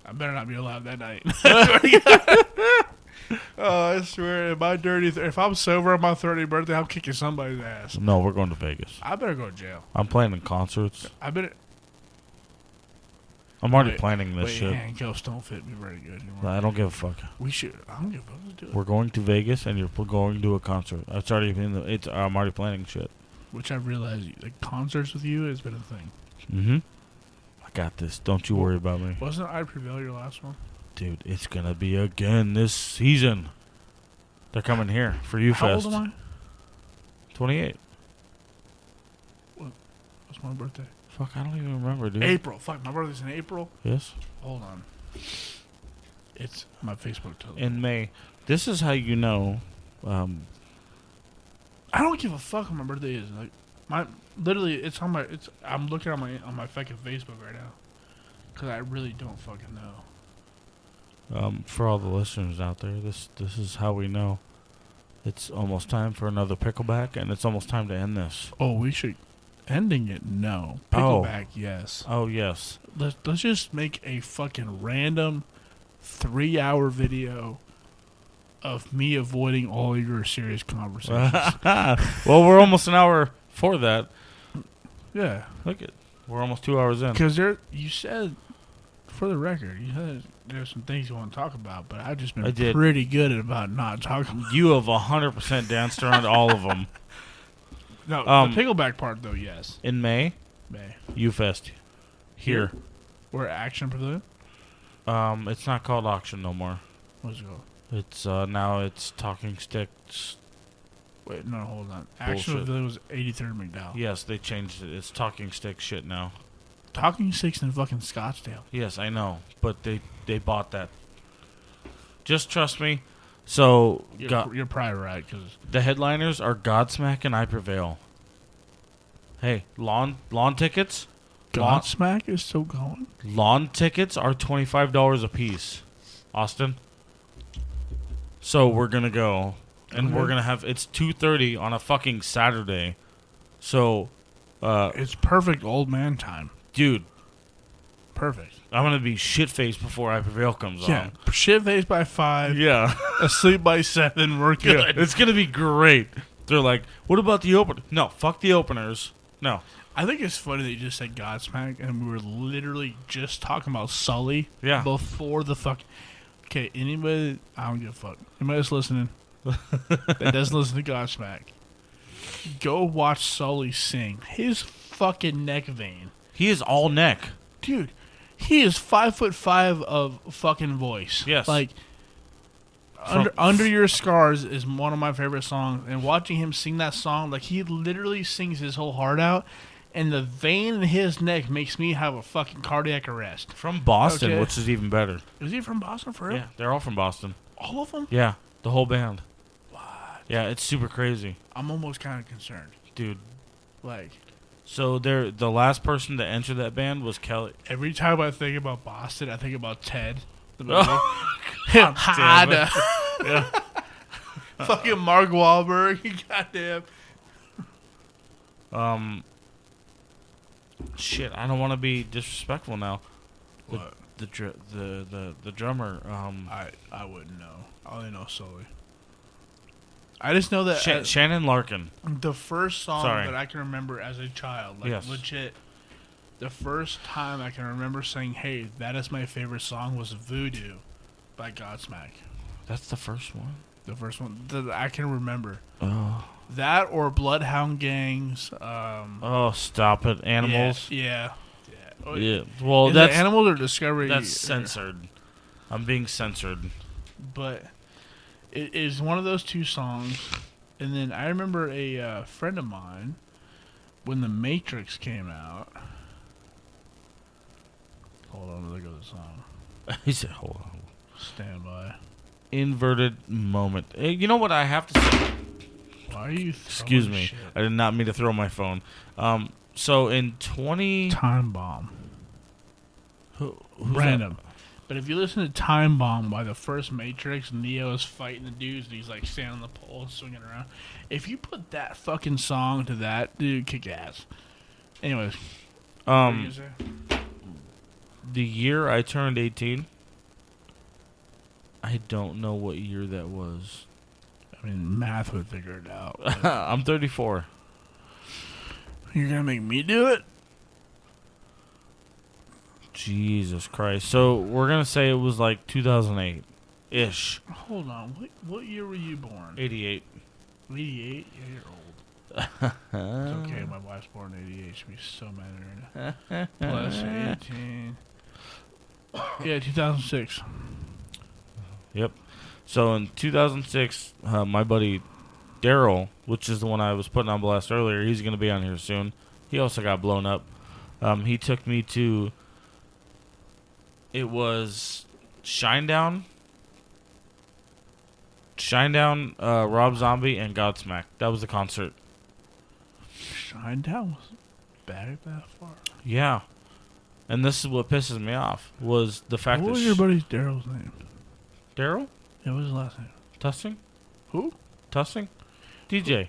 I better not be alive that night. I swear, if I'm sober on my 30th birthday, I'm kicking somebody's ass. No, we're going to Vegas. I better go to jail. I'm planning concerts. I better. I'm already Wait, planning this Wait, shit. handcuffs don't fit me very good anymore. I don't give a fuck. We should. I don't give a fuck. Let's do it. We're going to Vegas, and you're going to a concert. It's already been. I'm already planning shit. Which I realized, like, concerts with you has been a thing. Mm-hmm. I got this. Don't you worry about me, Wasn't I Prevail your last one? dude. It's gonna be again this season. They're coming here for you How fest. old am 28. I? What's my birthday? Fuck, I don't even remember, dude. April. Fuck, my birthday's in April. Yes. Hold on. It's my Facebook told. In May. This is how you know. I don't give a fuck when my birthday is. Like, it's on my. I'm looking on my fucking Facebook right now, because I really don't fucking know. For all the listeners out there, this is how we know. It's almost time for another pickleback, and it's almost time to end this. Oh, we should. Ending it, no. Oh. Pickleback, yes. Oh yes. Let's just make a fucking random 3-hour video of me avoiding all your serious conversations. Well, we're almost an hour for that. Yeah, Look at, we're almost 2 hours in. because you said, for the record, you said there's some things you want to talk about, but I've just I been did. pretty good about not talking. You have 100% danced around all of them. No, Um, the pickleback part though, yes. In May, May. U-Fest. Here. We're at Action Pavilion. It's not called auction no more. What's it called? It's now it's Talking Sticks. Wait, no, hold on. Action Bullshit. Pavilion was 83rd McDowell. Yes, they changed it. It's Talking Sticks shit now. Talking Sticks in fucking Scottsdale. Yes, I know, but they bought that. Just trust me. So You're probably right, because the headliners are Godsmack and I Prevail. Hey, lawn tickets. Godsmack is still going. Lawn tickets are $25 a piece. Austin. So we're gonna go, and we're gonna have it's 2:30 on a fucking Saturday. So, It's perfect old man time. dude, Perfect. I'm gonna be shit faced before I Prevail comes Yeah. on. Shit faced by 5. Yeah. Asleep by 7. We're good. It's gonna be great. They're like, what about the opener? No, fuck the openers. No. I think it's funny that you just said Godsmack, and we were literally just talking about Sully. Yeah. Before the fuck. Okay, anybody, I don't give a fuck. Anybody that's listening that doesn't listen to Godsmack, go watch Sully sing. His fucking neck vein. He is all neck. Dude, he is 5'5" of fucking voice. Yes. Like, Under Your Scars is one of my favorite songs, and watching him sing that song, like, he literally sings his whole heart out, and the vein in his neck makes me have a fucking cardiac arrest. From Boston, Okay. which is even better. Is he from Boston for real? Yeah, they're all from Boston. All of them? Yeah, the whole band. What? Yeah, it's super crazy, I'm almost kind of concerned. dude. Like, So the last person to enter that band was Kelly. every time I think about Boston, I think about Ted. The movie. Oh, damn Hada. Yeah. Fucking Mark Wahlberg. Goddamn. Shit, I don't want to be disrespectful now. What? The drummer. I wouldn't know. I only know Sully. I just know that Shannon Larkin. the first song that I can remember as a child, like legit, the first time I can remember saying, "Hey, that is my favorite song," was "Voodoo" by Godsmack. That's the first one. The first one that I can remember. Oh. That or Bloodhound Gangs. Oh, stop it! Animals. Yeah. Well, that's Animals or Discovery. That's censored. I'm being censored. But it is one of those two songs. And then I remember a friend of mine when The Matrix came out. Hold on, there goes the song. He said, "Hold on." Stand by. Inverted moment. Hey, you know what I have to say? Why are you? Excuse me. Shit? I did not mean to throw my phone. So in 20 Time Bomb. who's Random. But if you listen to Time Bomb by the first Matrix, Neo is fighting the dudes and he's like standing on the pole and swinging around. If you put that fucking song to that, dude, kick ass. Anyways. The year I turned 18, I don't know what year that was. I mean, math would figure it out. I'm 34. You're going to make me do it? Jesus Christ. So we're going to say it was like 2008-ish. Hold on. What year were you born? 88. 88? Yeah, you're old. It's okay. My wife's born in 88. She'll be so mad at her now. Plus 18. Yeah, 2006. Yep. So in 2006, my buddy Daryl, which is the one I was putting on blast earlier, he's going to be on here soon. He also got blown up. He took me to... It was Shinedown, Rob Zombie, and Godsmack. That was the concert. Shinedown was back that far? Yeah. And this is what pisses me off, was the fact that... What was your buddy Daryl's name? Daryl? Yeah, what was his last name? Tussing? Who? Tussing? DJ.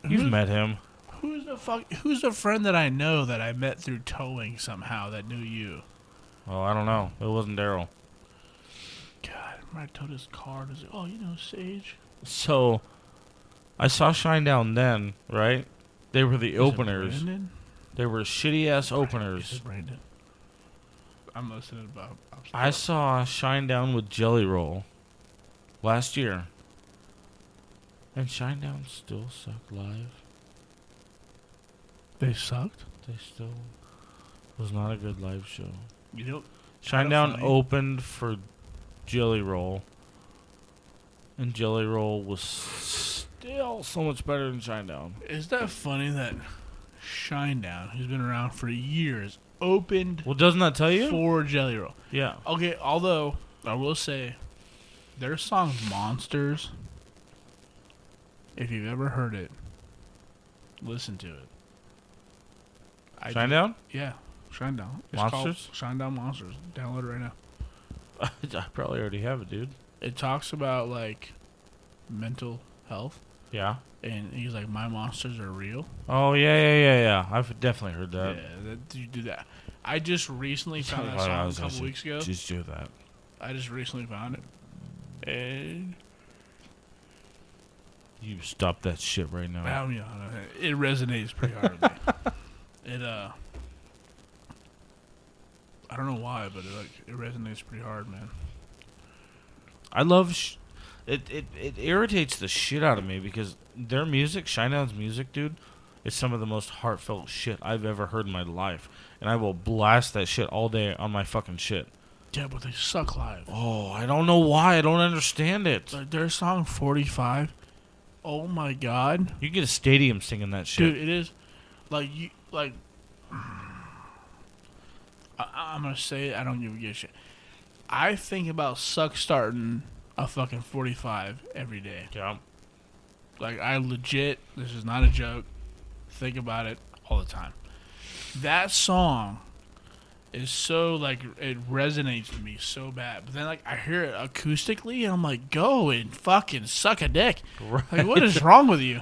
You've met him. Who's the friend that I know that I met through towing somehow that knew you? Oh, I don't know. It wasn't Daryl. God, when I towed his car, I was like, oh, you know Sage? So, I saw Shinedown then, right? They were the openers. They were shitty-ass openers. Is it Brandon? I'm listening about... I saw Shinedown with Jelly Roll last year. And Shinedown still sucked live. They sucked? They still... was not a good live show. You know, Shinedown opened for Jelly Roll. And Jelly Roll was still so much better than Shinedown. Is that funny that Shinedown, who's been around for years, opened... Well, doesn't that tell you? For Jelly Roll. Yeah. Okay, although, I will say, their song Monsters, if you've ever heard it, listen to it. Shinedown? Yeah, Shinedown. It's Monsters? called Shinedown Monsters. Download it right now. I probably already have it, dude. It talks about, like, mental health. Yeah. And he's like, my monsters are real. Oh, yeah. I've definitely heard that. Yeah, you do that. I just recently found that song a couple weeks ago. Just do that. I just recently found it. And... You stop that shit right now. It resonates pretty hard with me. It, I don't know why, but it resonates pretty hard, man. I love... It irritates the shit out of me because their music, Shinedown's music, dude, is some of the most heartfelt shit I've ever heard in my life. And I will blast that shit all day on my fucking shit. Yeah, but they suck live. Oh, I don't know why. I don't understand it. Like their song 45, oh my god. You get a stadium singing that shit. Dude, it is... I'm going to say it, I don't give a shit. I think about suck starting a fucking 45 every day. Yeah. Like, I legit, this is not a joke, think about it all the time. That song is so, like, it resonates with me so bad. But then, like, I hear it acoustically, and I'm like, go and fucking suck a dick. Right. Like, what is wrong with you?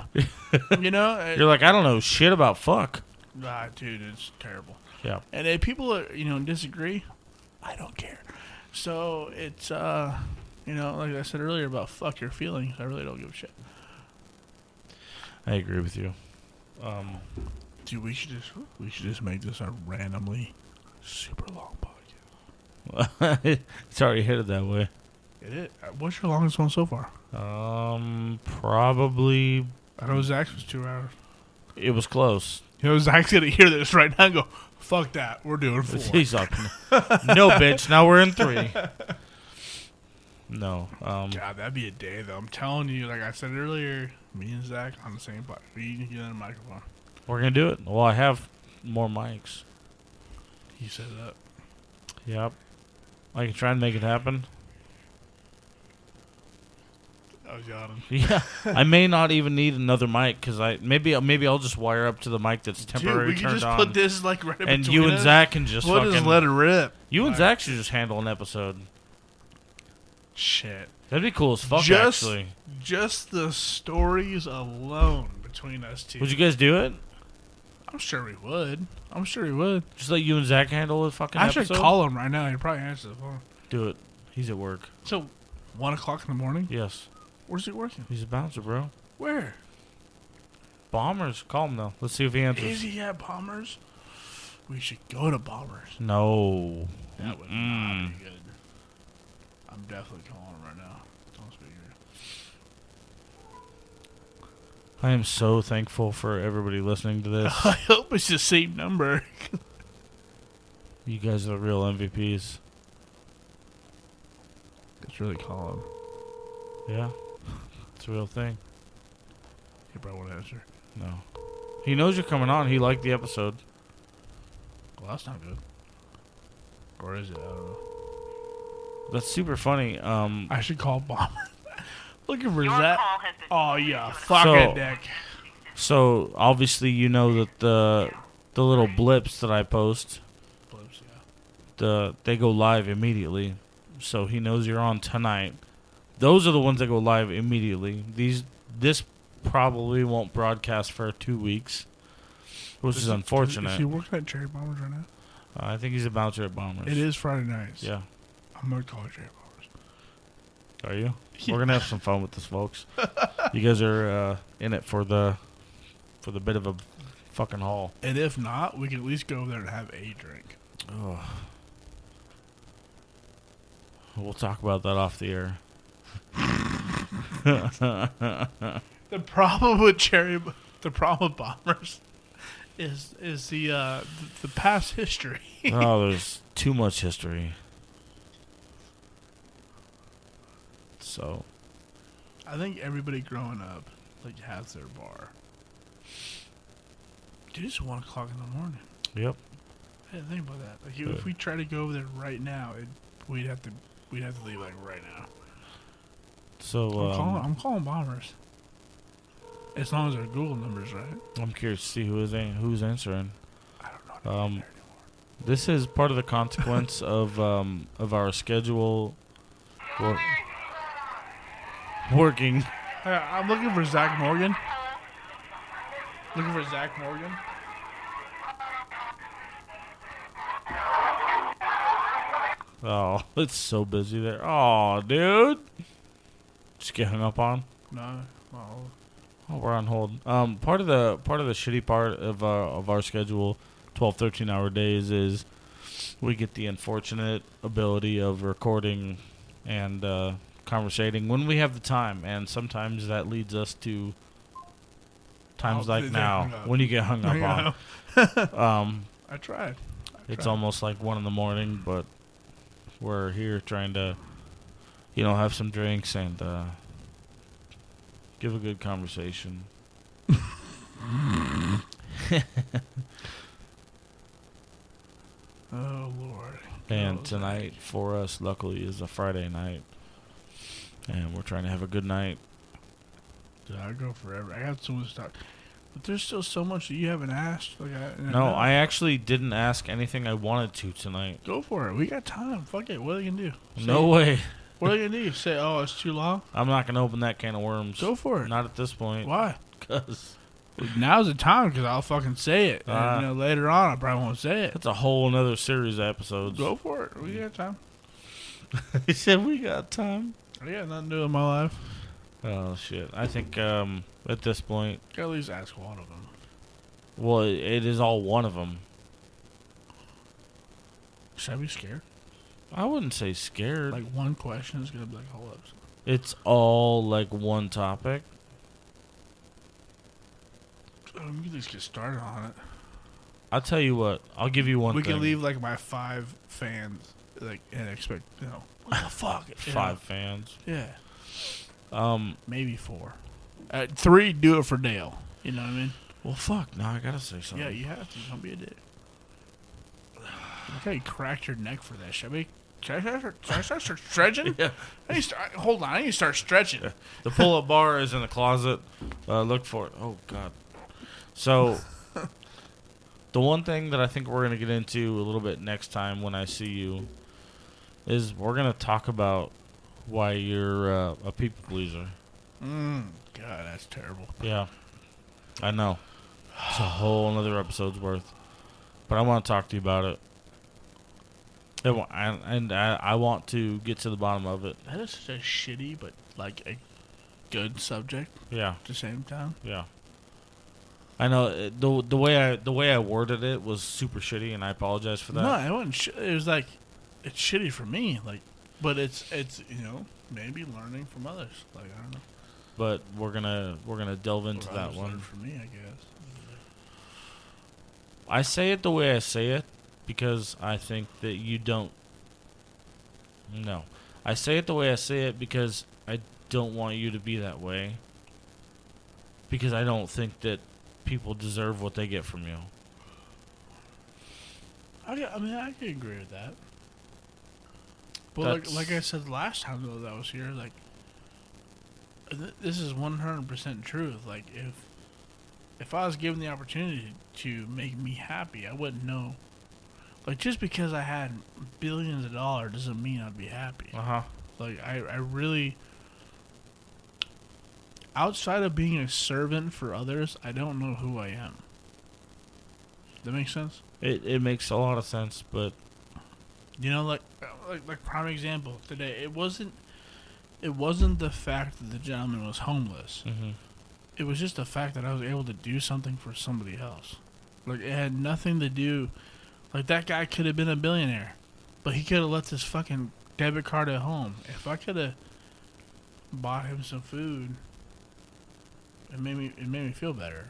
You know? You're like, I don't know shit about fuck. Ah, dude, it's terrible. Yeah. And if people, disagree, I don't care. So, it's, like I said earlier about fuck your feelings, I really don't give a shit. I agree with you. Dude, we should just make this a randomly super long podcast. It's already headed that way. What's your longest one so far? Probably. I know Zach's was 2 hours. It was close. You know, Zach's gonna hear this right now and go, fuck that, we're doing 4. He's up. No, bitch. Now we're in 3. No. God, that'd be a day, though. I'm telling you, like I said earlier, me and Zach on the same podcast. We need to get on a microphone. We're going to do it. Well, I have more mics. He set it up. Yep. I can try and make it happen. I was yawning. Yeah. I may not even need another mic because maybe I'll just wire up to the mic that's temporarily Dude, we can turned just on. put this like right in and between you and us. Zach can just We'll fucking just let it rip. You and Zach should just handle an episode. Shit. That'd be cool as fuck, Just- actually. Just the stories alone between us two. Would you guys do it? I'm sure we would. Just let you and Zach handle a fucking I episode? should call him right now. He'd probably answer the phone. Do it. He's at work. So, 1 o'clock in the morning? Yes. Where's he working? He's a bouncer, bro. Where? Bombers. Call him, though. Let's see if he answers. Is he at Bombers? We should go to Bombers. No. That would not be good. I'm definitely calling him right now. Don't speak here. I am so thankful for everybody listening to this. I hope it's the same number. You guys are the real MVPs. It's really calling. Yeah. It's a real thing. He probably won't answer. No. He knows you're coming on. He liked the episode. Well, that's not good. Or is it? I don't know. That's super funny. I should call Bomber. Looking for Your that. call has been Oh, yeah. Fucking dick. So obviously you know that the little blips that I post, Blips, yeah. they go live immediately. So he knows you're on tonight. Those are the ones that go live immediately. This probably won't broadcast for 2 weeks, which is unfortunate. Is he working at Cherry Bombers right now? I think he's a bouncer at Bombers. It is Friday nights. Yeah. I'm going to call it Cherry Bombers. Are you? We're gonna have some fun with this, folks. You guys are in it for the bit of a fucking haul. And if not, we can at least go over there and have a drink. Oh. We'll talk about that off the air. The problem with Bombers is the past history. Oh, there's too much history. So, I think everybody growing up like has their bar. Dude, it's 1 o'clock in the morning. yep. I didn't think about that. Like, if we try to go over there right now, we'd have to leave like right now. So, I'm calling Bombers. As long as our Google number's right. I'm curious to see who's answering. I don't know. How to get there anymore. This is part of the consequence of our schedule working. I'm looking for Zach Morgan. Oh, it's so busy there. Oh, dude. Just get hung up on. No. Well, Oh, we're on hold. Part of the shitty part of our schedule, 12, 13-hour days, is we get the unfortunate ability of recording and conversating when we have the time, and sometimes that leads us to times like now when you get hung up on. I tried. It's almost like 1 a.m, but we're here trying to, have some drinks and give a good conversation. Oh, Lord. And tonight, for us, luckily, is a Friday night. And we're trying to have a good night. Dude, I go forever. I got so much stuff. But there's still so much that you haven't asked. No, I actually didn't ask anything I wanted to tonight. Go for it. We got time. Fuck it. What are they going to do? No way. What are they going to do? Say, oh, it's too long? I'm not going to open that can of worms. Go for it. Not at this point. Why? Because Now's the time because I'll fucking say it. And, later on, I probably won't say it. that's a whole another series of episodes. Go for it. We got time. He said we got time. I got nothing to do in my life. Oh shit! I think at this point, At least ask one of them. well, it is all one of them. Should I be scared? I wouldn't say scared. Like one question is gonna be like, hold up. It's all like one topic. We can just get started on it. I'll tell you what. I'll give you one. We thing. can leave like my 5 fans, like, and expect, what the fuck? 5 fans. Yeah. Maybe 4. 3, do it for Dale. You know what I mean? Well, fuck. Now I gotta say something. Yeah, you have to. Don't be a dick. Look how you cracked your neck for that. Should I start stretching? Yeah. Hold on. I need to start stretching. The pull-up bar is in the closet. Look for it. Oh God. So, the one thing that I think we're gonna get into a little bit next time when I see you is we're gonna talk about why you're a people pleaser. God, that's terrible. Yeah, I know. It's a whole another episode's worth. But I want to talk to you about it. And I want to get to the bottom of it. That is such a shitty, but like a good subject. Yeah, At the same time. yeah. I know the way I worded it was super shitty, and I apologize for that. No, it wasn't. It was like it's shitty for me. Like, but it's maybe learning from others. Like I don't know. But we're gonna delve into that Others one. learn from me, I guess. I say it the way I say it because I think that you don't. No, I say it the way I say it because I don't want you to be that way. Because I don't think that people deserve what they get from you. I can agree with that. But like I said last time though that I was here, like this is 100% truth. Like if I was given the opportunity to make me happy, I wouldn't know. Like just because I had billions of dollars doesn't mean I'd be happy. Like I really, outside of being a servant for others, I don't know who I am. That makes sense? It makes a lot of sense, but like prime example today. It wasn't the fact that the gentleman was homeless. mm-hmm. It was just the fact that I was able to do something for somebody else. Like it had nothing to do. Like that guy could have been a billionaire, but he could have left his fucking debit card at home. If I could have bought him some food, it made me feel better.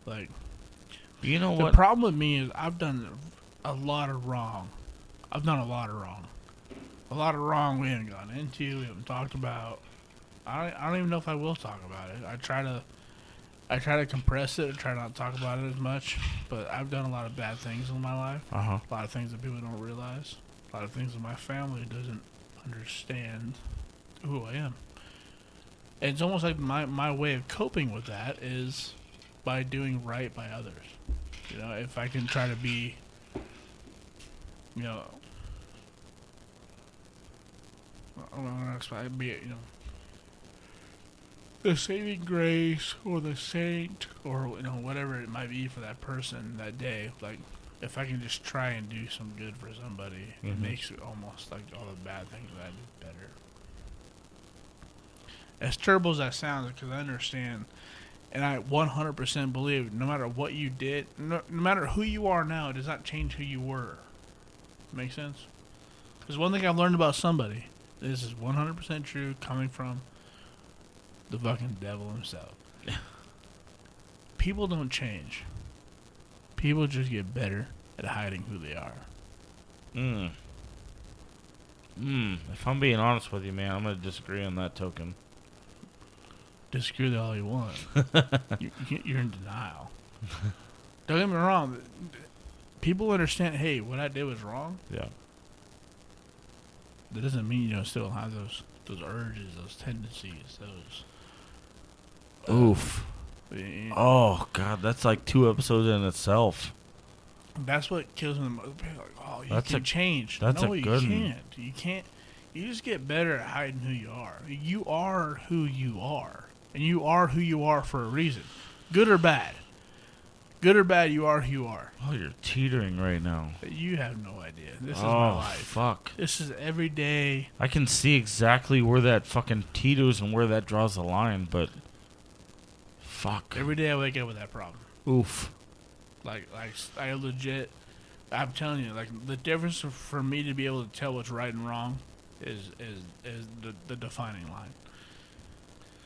Like, you know the what? problem with me is I've done a lot of wrong. A lot of wrong we haven't gone into, we haven't talked about. I don't even know if I will talk about it. I try to compress it and try not to talk about it as much. But I've done a lot of bad things in my life. Uh-huh. A lot of things that people don't realize. A lot of things that my family doesn't understand who I am. And it's almost like my way of coping with that is by doing right by others. If I can try to be, I don't know how to explain it, be it, the saving grace or the saint or whatever it might be for that person that day. Like if I can just try and do some good for somebody, it makes it almost like all the bad things that I do better. As terrible as that sounds, because I understand, and I 100% believe, no matter what you did, no matter who you are now, it does not change who you were. Make sense? Because one thing I've learned about somebody, this is 100% true, coming from the fucking devil himself. People don't change. People just get better at hiding who they are. If I'm being honest with you, man, I'm going to disagree on that token. Disagree with all you want. You're in denial. Don't get me wrong. People understand, hey, what I did was wrong. Yeah. That doesn't mean you don't still have those urges, those tendencies, those... Oof. Oh, God, that's like 2 episodes in itself. That's what kills me the most. Like, oh, you That's can a- change. that's no, a you good one. can't. You can't. You just get better at hiding who you are. You are who you are. And you are who you are for a reason. Good or bad. Good or bad, you are who you are. Oh, you're teetering right now. You have no idea. This is my life. Fuck. This is every day. I can see exactly where that fucking teeters and where that draws the line, but fuck. Every day I wake up with that problem. Oof. Like I legit, I'm telling you, like the difference for me to be able to tell what's right and wrong is the defining line.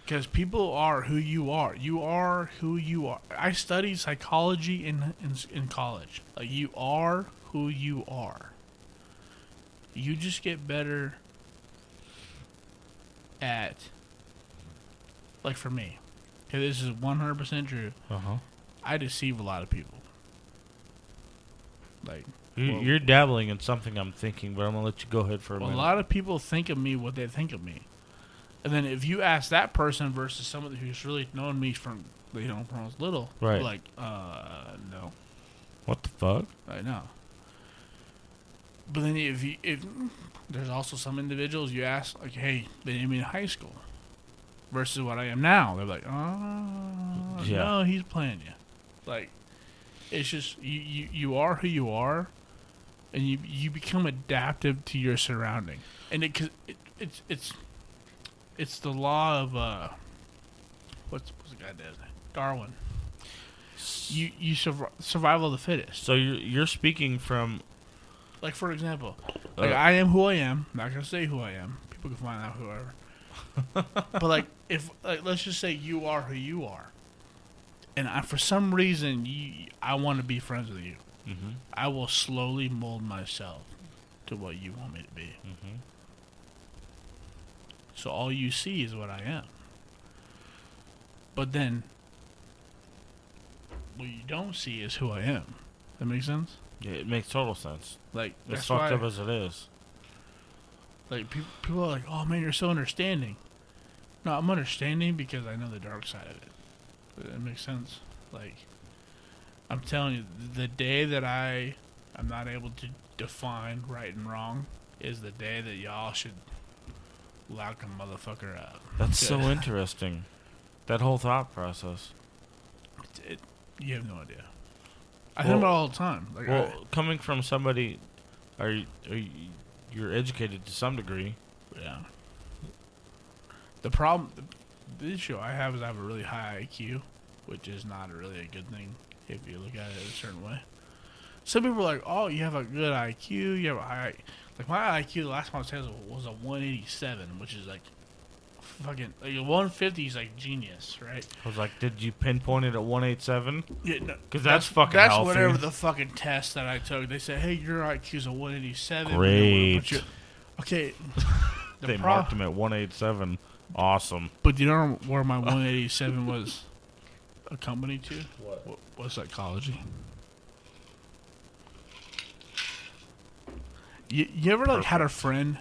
Because people are who you are. You are who you are. I studied psychology in college. Like, you are who you are. You just get better at, like for me, because this is 100% true, I deceive a lot of people. Like, You're dabbling in something I'm thinking, but I'm going to let you go ahead for a minute. A lot of people think of me what they think of me. And then if you ask that person versus somebody who's really known me from I was little, right? Like, no. What the fuck? I know. But then if there's also some individuals you ask, like, hey, they knew me in high school versus what I am now. They're like, no, he's playing you. Like, it's just you are who you are, and you become adaptive to your surrounding, and it's the law of what's the guy's name? Darwin. You survival of the fittest. So you're speaking from, like, for example, like I am who I am. I'm not gonna say who I am. People can find out whoever. But like, if let's just say you are who you are, and for some reason I want to be friends with you. Mm-hmm. I will slowly mold myself to what you want me to be. Mm-hmm. So all you see is what I am. But then, what you don't see is who I am. That makes sense? Yeah, it makes total sense. Like, as fucked up as it is. Like, people are like, oh man, you're so understanding. No, I'm understanding because I know the dark side of it. That makes sense? Like, I'm telling you, the day that I'm not able to define right and wrong is the day that y'all should lock a motherfucker up. That's so interesting. That whole thought process. You have no idea. I think about it all the time. Like, coming from somebody, you're educated to some degree. Yeah. The problem, the issue I have is I have a really high IQ, which is not really a good thing if you look at it a certain way. Some people are like, oh, you have a good IQ, you have a high... Like, my IQ, the last one I said was a 187, which is like fucking... Like, a 150 is like genius, right? I was like, did you pinpoint it at 187? Yeah, no. Because that's fucking That's healthy. whatever the fucking test that I took. They said, hey, your IQ's a 187. Great. Okay. They marked him at 187. Awesome. But do you know where my 187 was accompanied to? What was psychology? You ever like had a friend,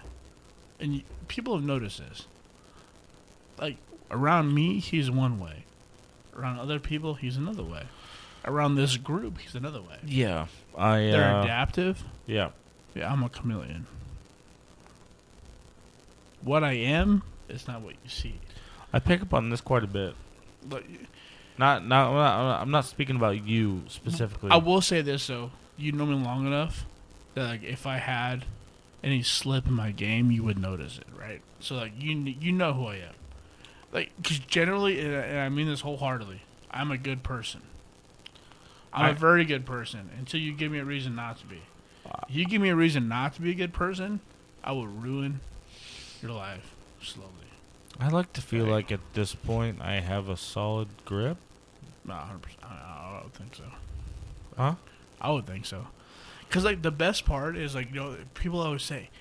and people have noticed this. Like, around me, he's one way. Around other people, he's another way. Around this group, he's another way. Yeah, they're adaptive. Yeah, I'm a chameleon. What I am is not what you see. I pick up on this quite a bit. But I'm not speaking about you specifically. I will say this though: you know me long enough that, like, if I had any slip in my game, you would notice it, right? So, like, you know who I am. Like, because generally, and I mean this wholeheartedly, I'm a good person. I'm a very good person until you give me a reason not to be. If you give me a reason not to be a good person, I will ruin your life slowly. I like to feel like at this point I have a solid grip. No, 100%. I would think so. Huh? I would think so. Because, like, the best part is, like, people always say,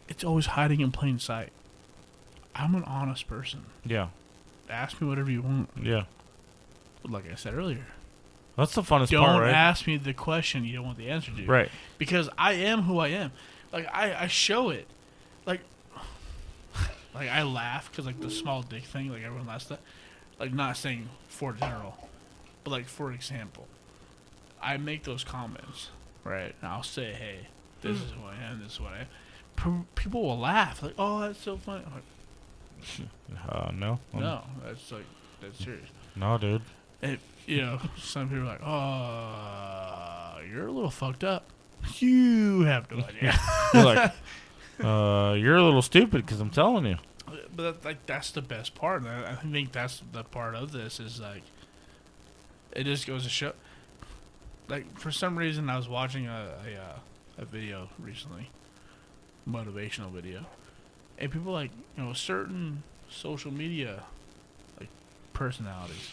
it's always hiding in plain sight. I'm an honest person. Yeah. Ask me whatever you want. Yeah. But like I said earlier, that's the funnest part, right? Don't ask me the question you don't want the answer to. Right. Because I am who I am. Like, I show it. Like I laugh because, like, the small dick thing, like, everyone laughs at. Like, not saying for general, but, like, for example, I make those comments, right? And I'll say, hey, this is who I am, this is what I am. People will laugh. Like, oh, that's so funny. I'm like, no. no, that's serious. No, dude. And, you know, some people are like, oh, you're a little fucked up. You have no idea. You're like, you're a little stupid because I'm telling you. But that's the best part. I think that's the part of this is like, it just goes to show. Like, for some reason, I was watching a video recently, motivational video, and people like, you know, certain social media like personalities,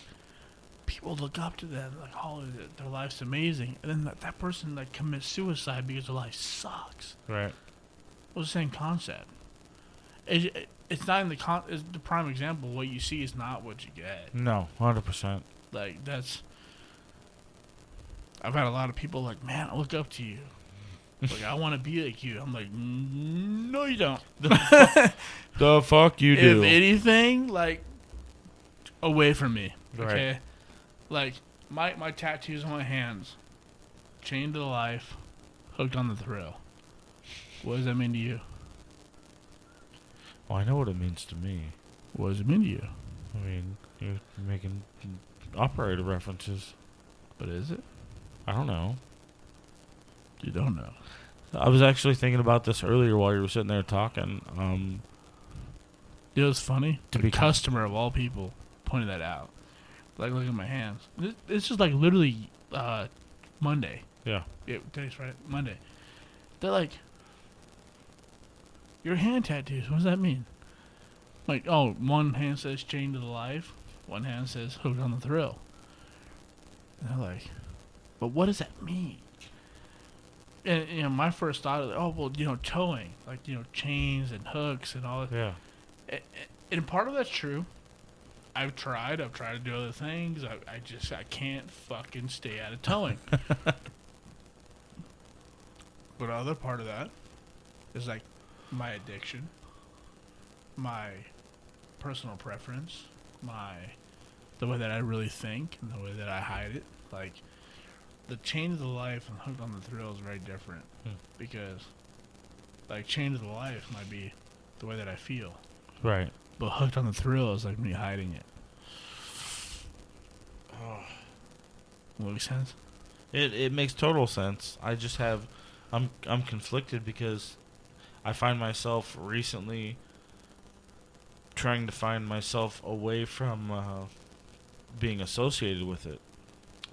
people look up to them like, oh, their life's amazing, and then that person like commits suicide because their life sucks. Right. Well, it's the same concept. It's not in it's the prime example. What you see is not what you get. No, 100%. Like, that's. I've had a lot of people like, man, I look up to you. Like, I want to be like you. I'm like, no, you don't. The fuck you do. If anything, like, away from me. Okay? Right. Like, my tattoos on my hands, chained to life, hooked on the thrill. What does that mean to you? Well, I know what it means to me. What does it mean to you? I mean, you're making operator references. But is it? I don't know. You don't know. I was actually thinking about this earlier while you were sitting there talking. You know what's funny? To The be customer of all people pointed that out. Like, look at my hands. It's just like literally Monday. Yeah. Yeah, today's Friday. Monday. They're like, your hand tattoos, what does that mean? Like, oh, one hand says chained to the life, one hand says hooked on the thrill. And they're like, but what does that mean? And, you know, my first thought is, oh, well, you know, towing. Like, you know, chains and hooks and all that. Yeah. And part of that's true. I've tried to do other things. I can't fucking stay out of towing. But other part of that is like my addiction, my personal preference, the way that I really think and the way that I hide it. Like, the chain of the life and hooked on the thrill is very different. Because, like, chain of the life might be the way that I feel. Right. But hooked on the thrill is like me hiding it. Oh. Makes sense? It makes total sense. I just have, I'm conflicted because I find myself recently trying to find myself away from being associated with it.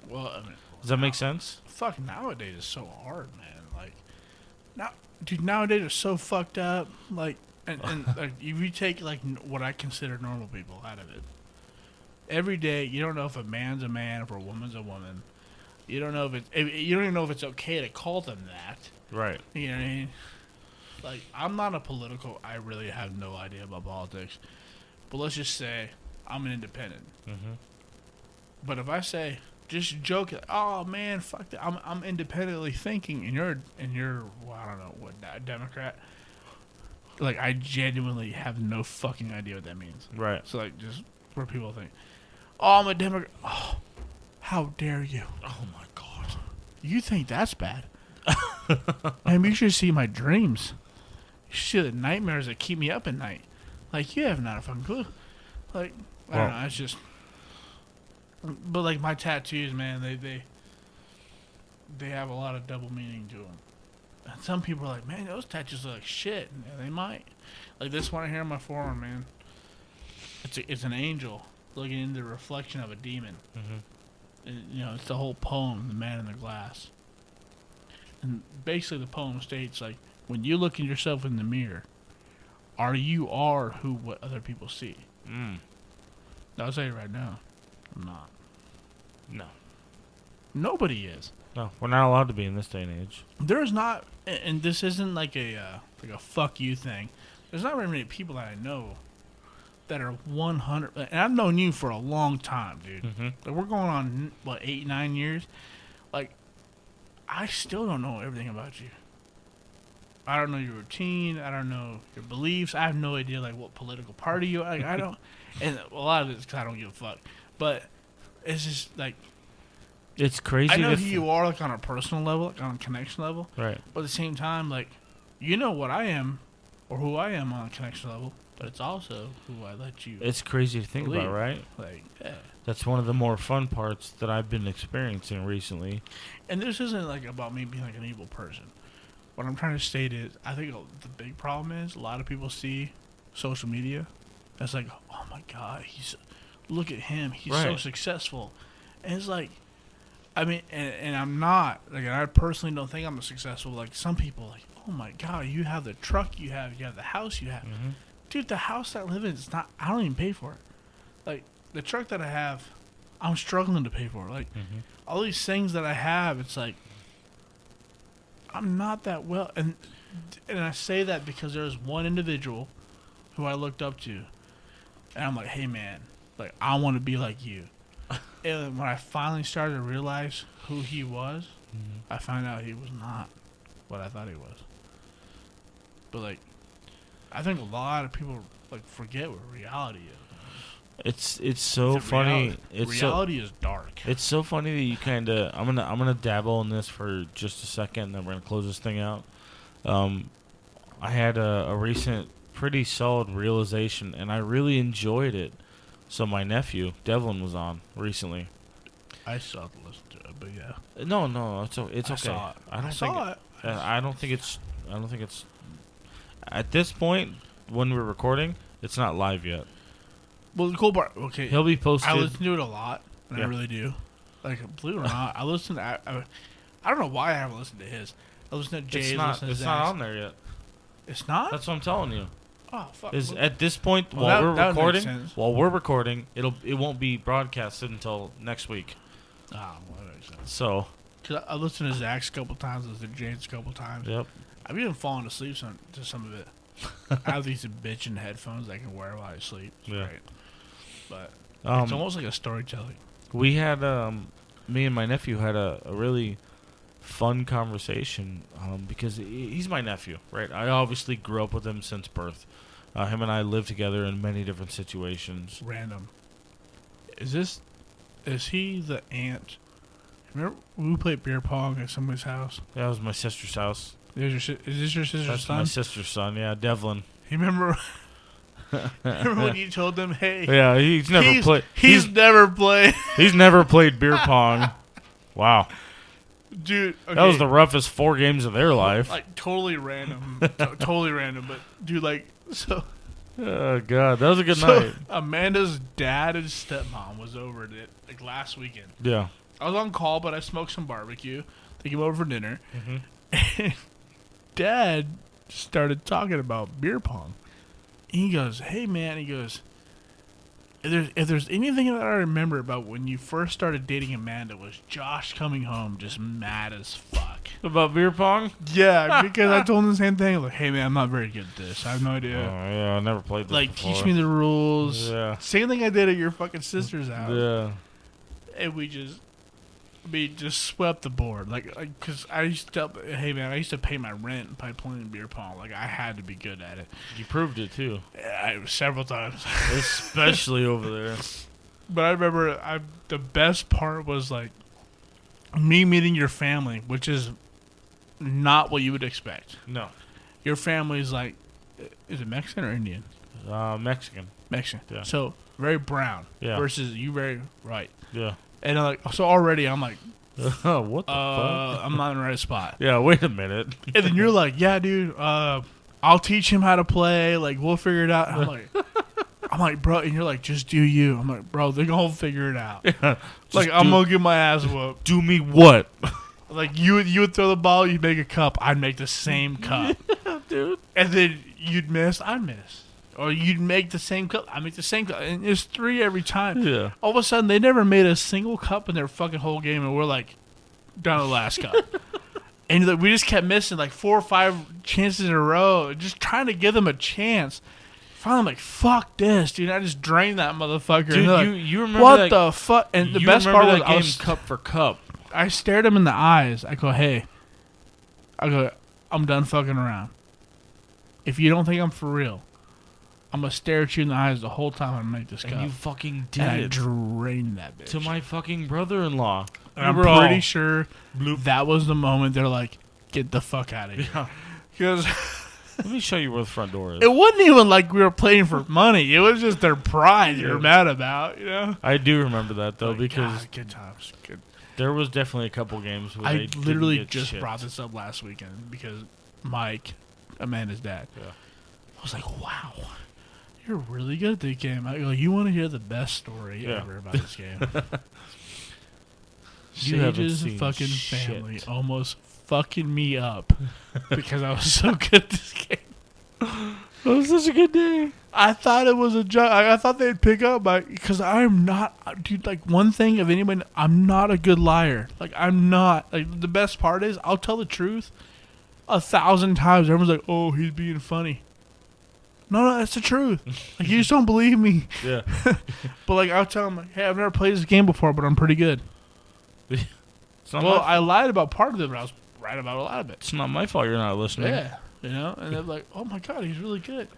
Well, I mean, Does that make sense? fuck, nowadays is so hard, man. Like, nowadays are so fucked up. Like, and like, if you take like what I consider normal people out of it, every day you don't know if a man's a man, if a woman's a woman. You don't know you don't even know if it's okay to call them that. Right. You know what I mean? Like, I'm not I really have no idea about politics. But let's just say I'm an independent. Mm-hmm. But if I say, just joke, oh man, fuck that, I'm independently thinking, and you're well, I don't know what, Democrat. Like, I genuinely have no fucking idea what that means. Right. So like, just where people think, oh, I'm a Democrat. Oh, how dare you? Oh my god. You think that's bad? And you should see my dreams. You should see the nightmares that keep me up at night. Like, you have not a fucking clue. Like, I don't know. It's just. But like my tattoos, man, they have a lot of double meaning to them. And some people are like, man, those tattoos look like shit. And they might. Like this one here on my forearm, man. It's an angel looking into the reflection of a demon. Mm-hmm. And, you know, it's the whole poem, The Man in the Glass. And basically the poem states, like, when you look at yourself in the mirror, you are what other people see. I'll tell you right now, I'm not. No. Nobody is. No, we're not allowed to be in this day and age. There is not, and this isn't like a fuck you thing. There's not very many people that I know that are 100, and I've known you for a long time, dude. Mm-hmm. Like, we're going on, 8-9 years? Like, I still don't know everything about you. I don't know your routine. I don't know your beliefs. I have no idea, like, what political party you are. Like, I don't, and a lot of it's because I don't give a fuck. But it's just, like, it's crazy. I know who you are, like, on a personal level, like, on a connection level. Right. But at the same time, like, you know what I am, or who I am on a connection level. but it's also who I let you. It's crazy to think about, right? Like, yeah. That's one of the more fun parts that I've been experiencing recently. And this isn't like about me being like an evil person. What I'm trying to state is, I think the big problem is a lot of people see social media as like, oh my God, look at him, he's so Right. successful. And it's like, I mean, and I'm not, like, I personally don't think I'm successful. Like, some people, like, oh my God, you have the truck you have the house you have. Mm-hmm. Dude, the house I live in is not, I don't even pay for it. Like, the truck that I have, I'm struggling to pay for. Like, all these things that I have, it's like, I'm not that well. And I say that because there's one individual who I looked up to. And I'm like, hey, man, like, I want to be like you. And when I finally started to realize who he was, I found out he was not what I thought he was. But, like, I think a lot of people, like, forget what reality is. It's so funny. Reality is dark. It's so funny that you kind of. I'm gonna dabble in this for just a second, and then we're gonna close this thing out. I had a recent pretty solid realization, and I really enjoyed it. So my nephew Devlin was on recently. I still have to listen to it, but yeah. No, it's okay. I saw it. I don't saw think it. I don't think it's. At this point, when we're recording, it's not live yet. Well, the cool part, okay. He'll be posted. I listen to it a lot, and Yeah. I really do. Like, believe it or not, I listen to. I don't know why I haven't listened to his. I listen to Jay's. It's not on there yet. It's not. That's what I'm telling you. Oh fuck. Is at this point Well, while that we're would make recording, sense. it won't be broadcasted until next week. Well, that makes sense. So, Cause I listened to Zach's a couple times, I listened to James a couple times. yep. I've even fallen asleep to some of it. I have these bitchin' headphones I can wear while I sleep. It's Yeah. great. But Um, it's almost like a storytelling. We had me and my nephew had a really fun conversation because he's my nephew, right? I obviously grew up with him since birth. Him and I lived together in many different situations. Random. Is he the aunt? Remember when we played beer pong at somebody's house? That was my sister's house. Is this your sister's That's son? my sister's son. Yeah, Devlin. You remember? Remember when you told them, "Hey, Yeah, he's never played. He's never played." He's never played beer pong. Wow. Dude, okay, That was the roughest 4 games of their life. like totally random, totally random. But dude, like, so Oh God, that was a good night. Amanda's dad and stepmom was over like last weekend. Yeah. I was on call, but I smoked some barbecue. They came over for dinner. Mm-hmm. And Dad started talking about beer pong. He goes, "Hey man," he goes, if there's anything that I remember about when you first started dating Amanda was Josh coming home just mad as fuck. About beer pong? Yeah, because I told him the same thing. Like, hey man, I'm not very good at this. I have no Oh idea. yeah, I never played this Like, before. teach me the rules. Yeah. Same thing I did at your fucking sister's house. Yeah. And we just swept the board. Like, cause I used to, hey man, I used to pay my rent by playing beer pong. Like, I had to be good at it. You proved it too. Several times. Especially over there. But I remember the best part was like me meeting your family, which is not what you would expect. No. Your family's like, is it Mexican or Indian? Mexican. Mexican. Yeah. So very brown. Yeah. Versus you very white. Yeah. And I'm like, so already I'm like, What the fuck? I'm not in the right spot. Yeah, wait a minute. And then you're like, yeah, dude, I'll teach him how to play. Like, we'll figure it out. And I'm like, bro, and you're like, just do you. I'm like, bro, they're gonna figure it out. Like, I'm gonna get my ass whooped. Do me what? Like, you would throw the ball, you'd make a cup, I'd make the same cup. Dude. And then you'd miss, I'd miss. Or you'd make the same cup, I'd make the same cup. And it's 3 every time. Yeah. All of a sudden, they never made a single cup in their fucking whole game, and we're like, down to the last cup. And like, we just kept missing like 4 or 5 chances in a row, just trying to give them a chance. Finally, I'm like, fuck this, dude. I just drained that motherfucker. Dude, like, you remember what that, the fuck? And the you best remember part was, that game cup for cup. I stared him in the eyes. I go, hey. I'm done fucking around. If you don't think I'm for real, I'm going to stare at you in the eyes the whole time I make this cup. And you fucking did and I it. drained that bitch. To my fucking brother-in-law. And I'm We were all- pretty sure that was the moment they're like, get the fuck out of here. Yeah. Because Let me show you where the front door is. It wasn't even like we were playing for money. It was just their pride you were mad about, you know? I do remember that, though, Like, because God, good times. Good. there was definitely a couple games where I they literally didn't get just shit. brought this up last weekend because Mike, Amanda's dad, Yeah. I was like, wow, you're really good at the game. I go, you want to hear the best story Yeah. ever about this game? You haven't Sage's seen fucking shit. family almost fucking me up because I was so good at this game. It was such a good day. I thought it was a joke. I thought they'd pick up because I'm not, dude. Like one thing of anybody, I'm not a good liar. Like I'm not. Like the best part is I'll tell the truth 1,000 times. Everyone's like, "Oh, he's being funny." No, that's the truth. Like you just don't believe me. Yeah. But like I'll tell them, like, "Hey, I've never played this game before, but I'm pretty good." It's not Well, my, I lied about part of it, but I was right about a lot of it. it's not my fault you're not listening. Yeah, you know, and they're like, "Oh my god, he's really good."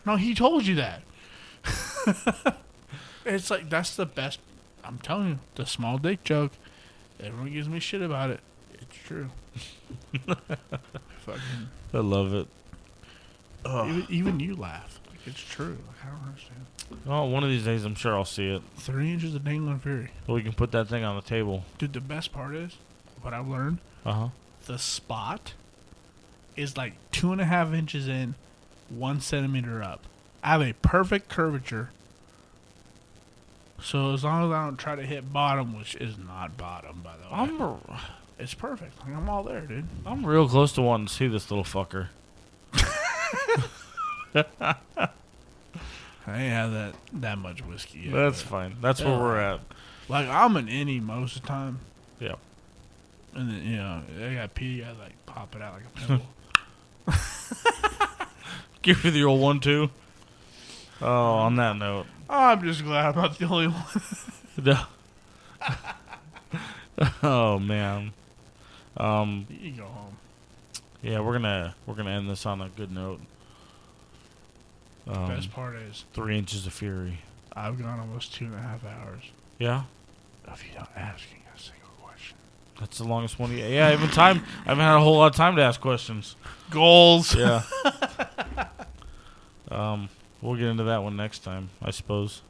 No, he told you that. It's like that's the best. I'm telling you, the small dick joke. Everyone gives me shit about it. It's true. Fucking. I love it. Even you laugh. Like it's true. Like, I don't understand. Oh, one of these days I'm sure I'll see it. 3 inches of dangling fury, Well, we can put that thing on the table. dude. The best part is what I've learned. Uh-huh. The spot is like 2.5 inches in, 1 centimeter up. I have a perfect curvature. So as long as I don't try to hit bottom, which is not bottom, by the way, it's perfect. Like, I'm all there, dude. I'm real close to wanting to see this little fucker. I ain't had that much whiskey yet. That's but, fine. That's where we're at. like, I'm an innie most of the time. Yeah. And then, you know, I got pee, I like pop it out like a pimple. Give me the old 1-2. Oh, on that note. I'm just glad I'm not the only one. No. Oh man. You can go home. Yeah, we're gonna end this on a good note. Best part is 3 inches of fury. I've gone almost 2.5 hours Yeah, of you not asking a single question. that's the longest one. Yeah, I haven't had a whole lot of time to ask questions. Goals. Yeah. We'll get into that one next time, I suppose.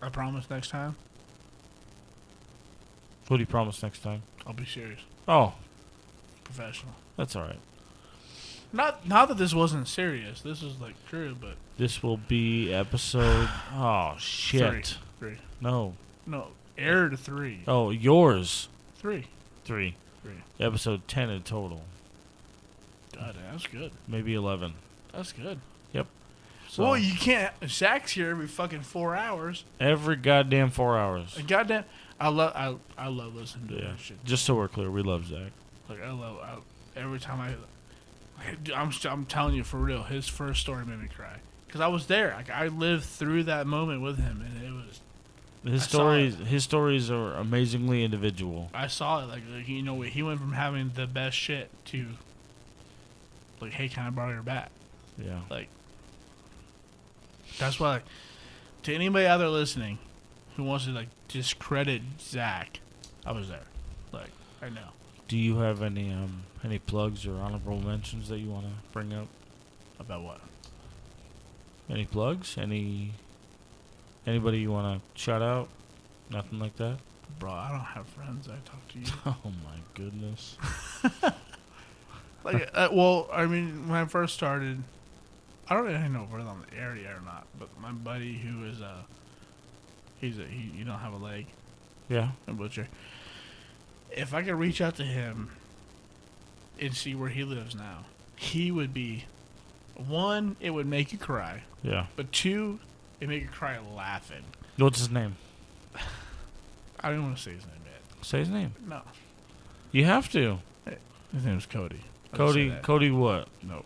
I promise next time What do you promise next time? I'll be serious, Oh, professional. that's all right. Not that this wasn't serious. This is like true, but This will be episode. Oh shit! Three. No. Aired 3. Oh, yours. 3. 3. 3. Episode 10 in total. God, that's good. Maybe 11. That's good. Yep. So Well, you can't. Zach's here every fucking 4 hours. every goddamn 4 hours. And goddamn, I love listening to Yeah. that shit. Just so we're clear, we love Zach. Like every time I'm telling you for real, his first story made me cry because I was there. Like I lived through that moment with him, and it was. His stories are amazingly individual. I saw it. Like you know, he went from having the best shit to. Like, hey, can I borrow your bat? Yeah. Like, that's why, like, to anybody out there listening who wants to, like, discredit Zach, I was there. Like, I know. Do you have any plugs or honorable mentions that you want to bring up? About what? Any plugs? Anybody you want to shout out? Nothing like that? Bro, I don't have friends. I talk to you. Oh my goodness. Like, well, I mean, when I first started, I don't really know if we're on the air yet or not, but my buddy who is, you don't have a leg, Yeah. a butcher. If I could reach out to him and see where he lives now, he would be, 1, it would make you cry, Yeah. but 2, it make you cry laughing. What's his name? I don't want to say his name yet. Say his name. No. You have to. His name is Cody. I'll just say that. Cody what? Nope.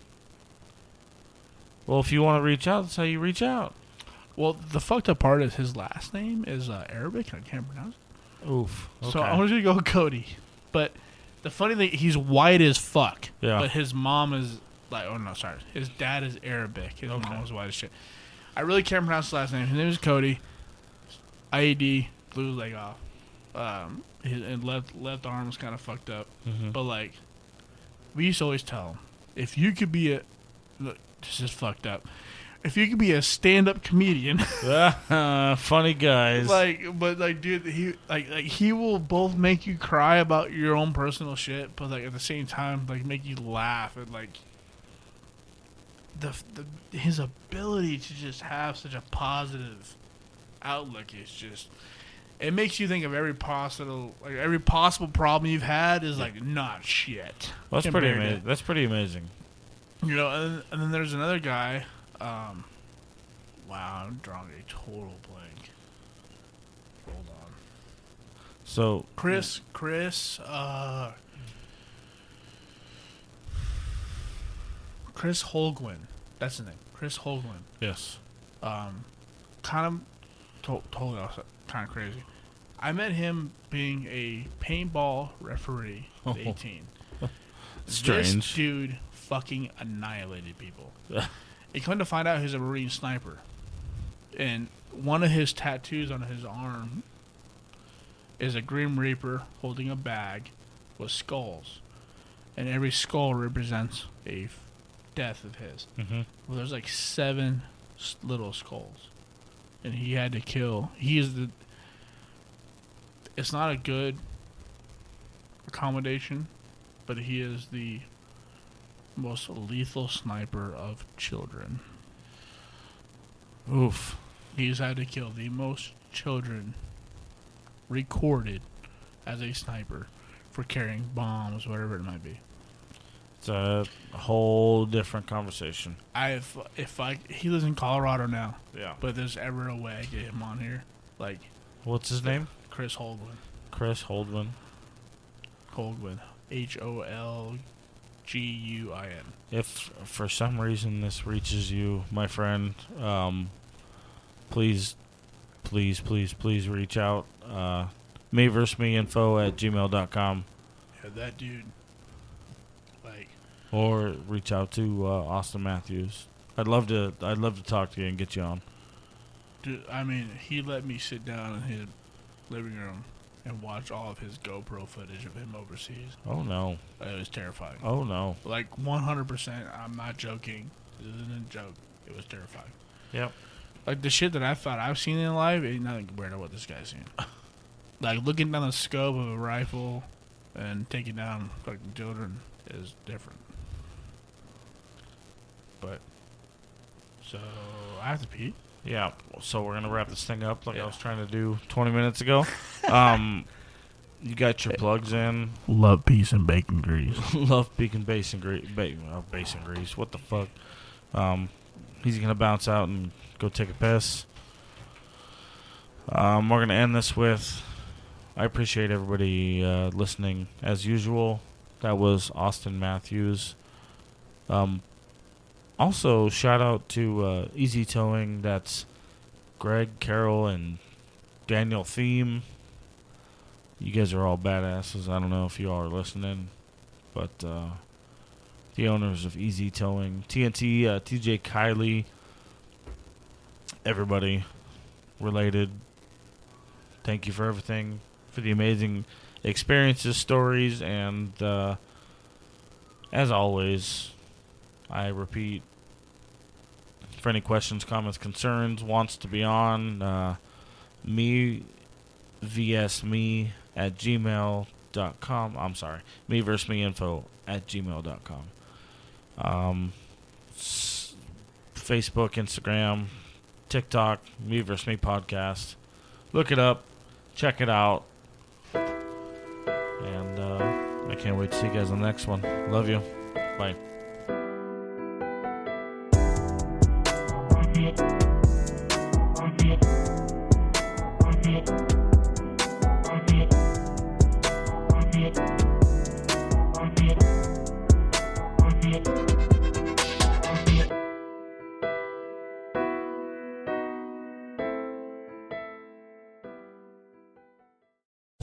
Well, if you want to reach out, that's how you reach out. Well, the fucked up part is his last name is Arabic. I can't pronounce it. Oof. Okay. So I want you to go with Cody. But the funny thing, he's white as fuck. Yeah. But his mom is like, oh no, sorry. His dad is Arabic. His mom is white as shit. I really can't pronounce his last name. His name is Cody. IED, blew his leg off. His left arm was kind of fucked up. Mhm. But like, we used to always tell him, if you could be look, this is fucked up. If you could be a stand-up comedian, funny guys. Dude, he will both make you cry about your own personal shit, but at the same time, make you laugh and his ability to just have such a positive outlook is just. It makes you think of every possible problem you've had is not shit. Well, that's pretty amazing. That's pretty amazing. And then there's another guy. Wow, I'm drawing a total blank. Hold on. So Chris Holguin. That's his name. Chris Holguin. Yes. Kind of totally kind of crazy. I met him being a paintball referee at 18. Strange. This dude fucking annihilated people. He come to find out he's a Marine sniper. And one of his tattoos on his arm is a Grim Reaper holding a bag with skulls. And every skull represents a death of his. Mm-hmm. Well, there's 7 little skulls. And he had to kill. It's not a good accommodation, but he is the most lethal sniper of children. Oof. He's had to kill the most children recorded as a sniper for carrying bombs, whatever it might be. It's a whole different conversation. He lives in Colorado now. Yeah. But if there's ever a way I get him on here, what's his name? Chris Holguin. Chris Holguin. Holguin. Holguin. If for some reason this reaches you, my friend, please reach out. meversusmeinfo@gmail.com. Yeah, that dude. Or reach out to Austin Mathews. I'd love to talk to you and get you on. Dude, he let me sit down in his living room and watch all of his GoPro footage of him overseas. Oh no. It was terrifying. Oh no. 100%, I'm not joking. This isn't a joke. It was terrifying. Yep. The shit that I thought I've seen in life ain't nothing compared to what this guy's seen. Looking down the scope of a rifle and taking down fucking children is different. But, so, I have to pee. Yeah, so we're going to wrap this thing up I was trying to do 20 minutes ago. You got your plugs in. Love, peace, and bacon grease. Love, bacon, bacon grease. Bacon grease. What the fuck? He's going to bounce out and go take a piss. We're going to end this with, I appreciate everybody listening as usual. That was Austin Mathews. Also, shout out to Easy Towing. That's Greg, Carol, and Daniel Theme. You guys are all badasses. I don't know if you all are listening, but the owners of Easy Towing, TNT, TJ Kiley, everybody related. Thank you for everything, for the amazing experiences, stories, and as always, I repeat, for any questions, comments, concerns, wants to be on, me vs me at gmail.com. I'm sorry, me versus me info at gmail.com. Facebook, Instagram, TikTok, me versus me podcast. Look it up, check it out, and I can't wait to see you guys on the next one. Love you. Bye.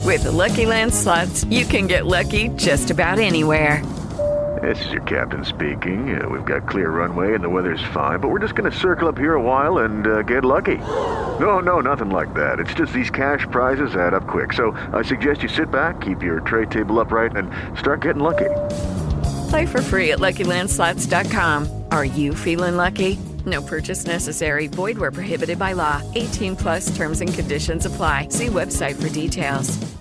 With the Lucky Land Slots, you can get lucky just about anywhere. This is your captain speaking. We've got clear runway and the weather's fine, but we're just going to circle up here a while and get lucky. No, nothing like that. It's just these cash prizes add up quick. So I suggest you sit back, keep your tray table upright, and start getting lucky. Play for free at LuckyLandSlots.com. Are you feeling lucky? No purchase necessary. Void where prohibited by law. 18 plus terms and conditions apply. See website for details.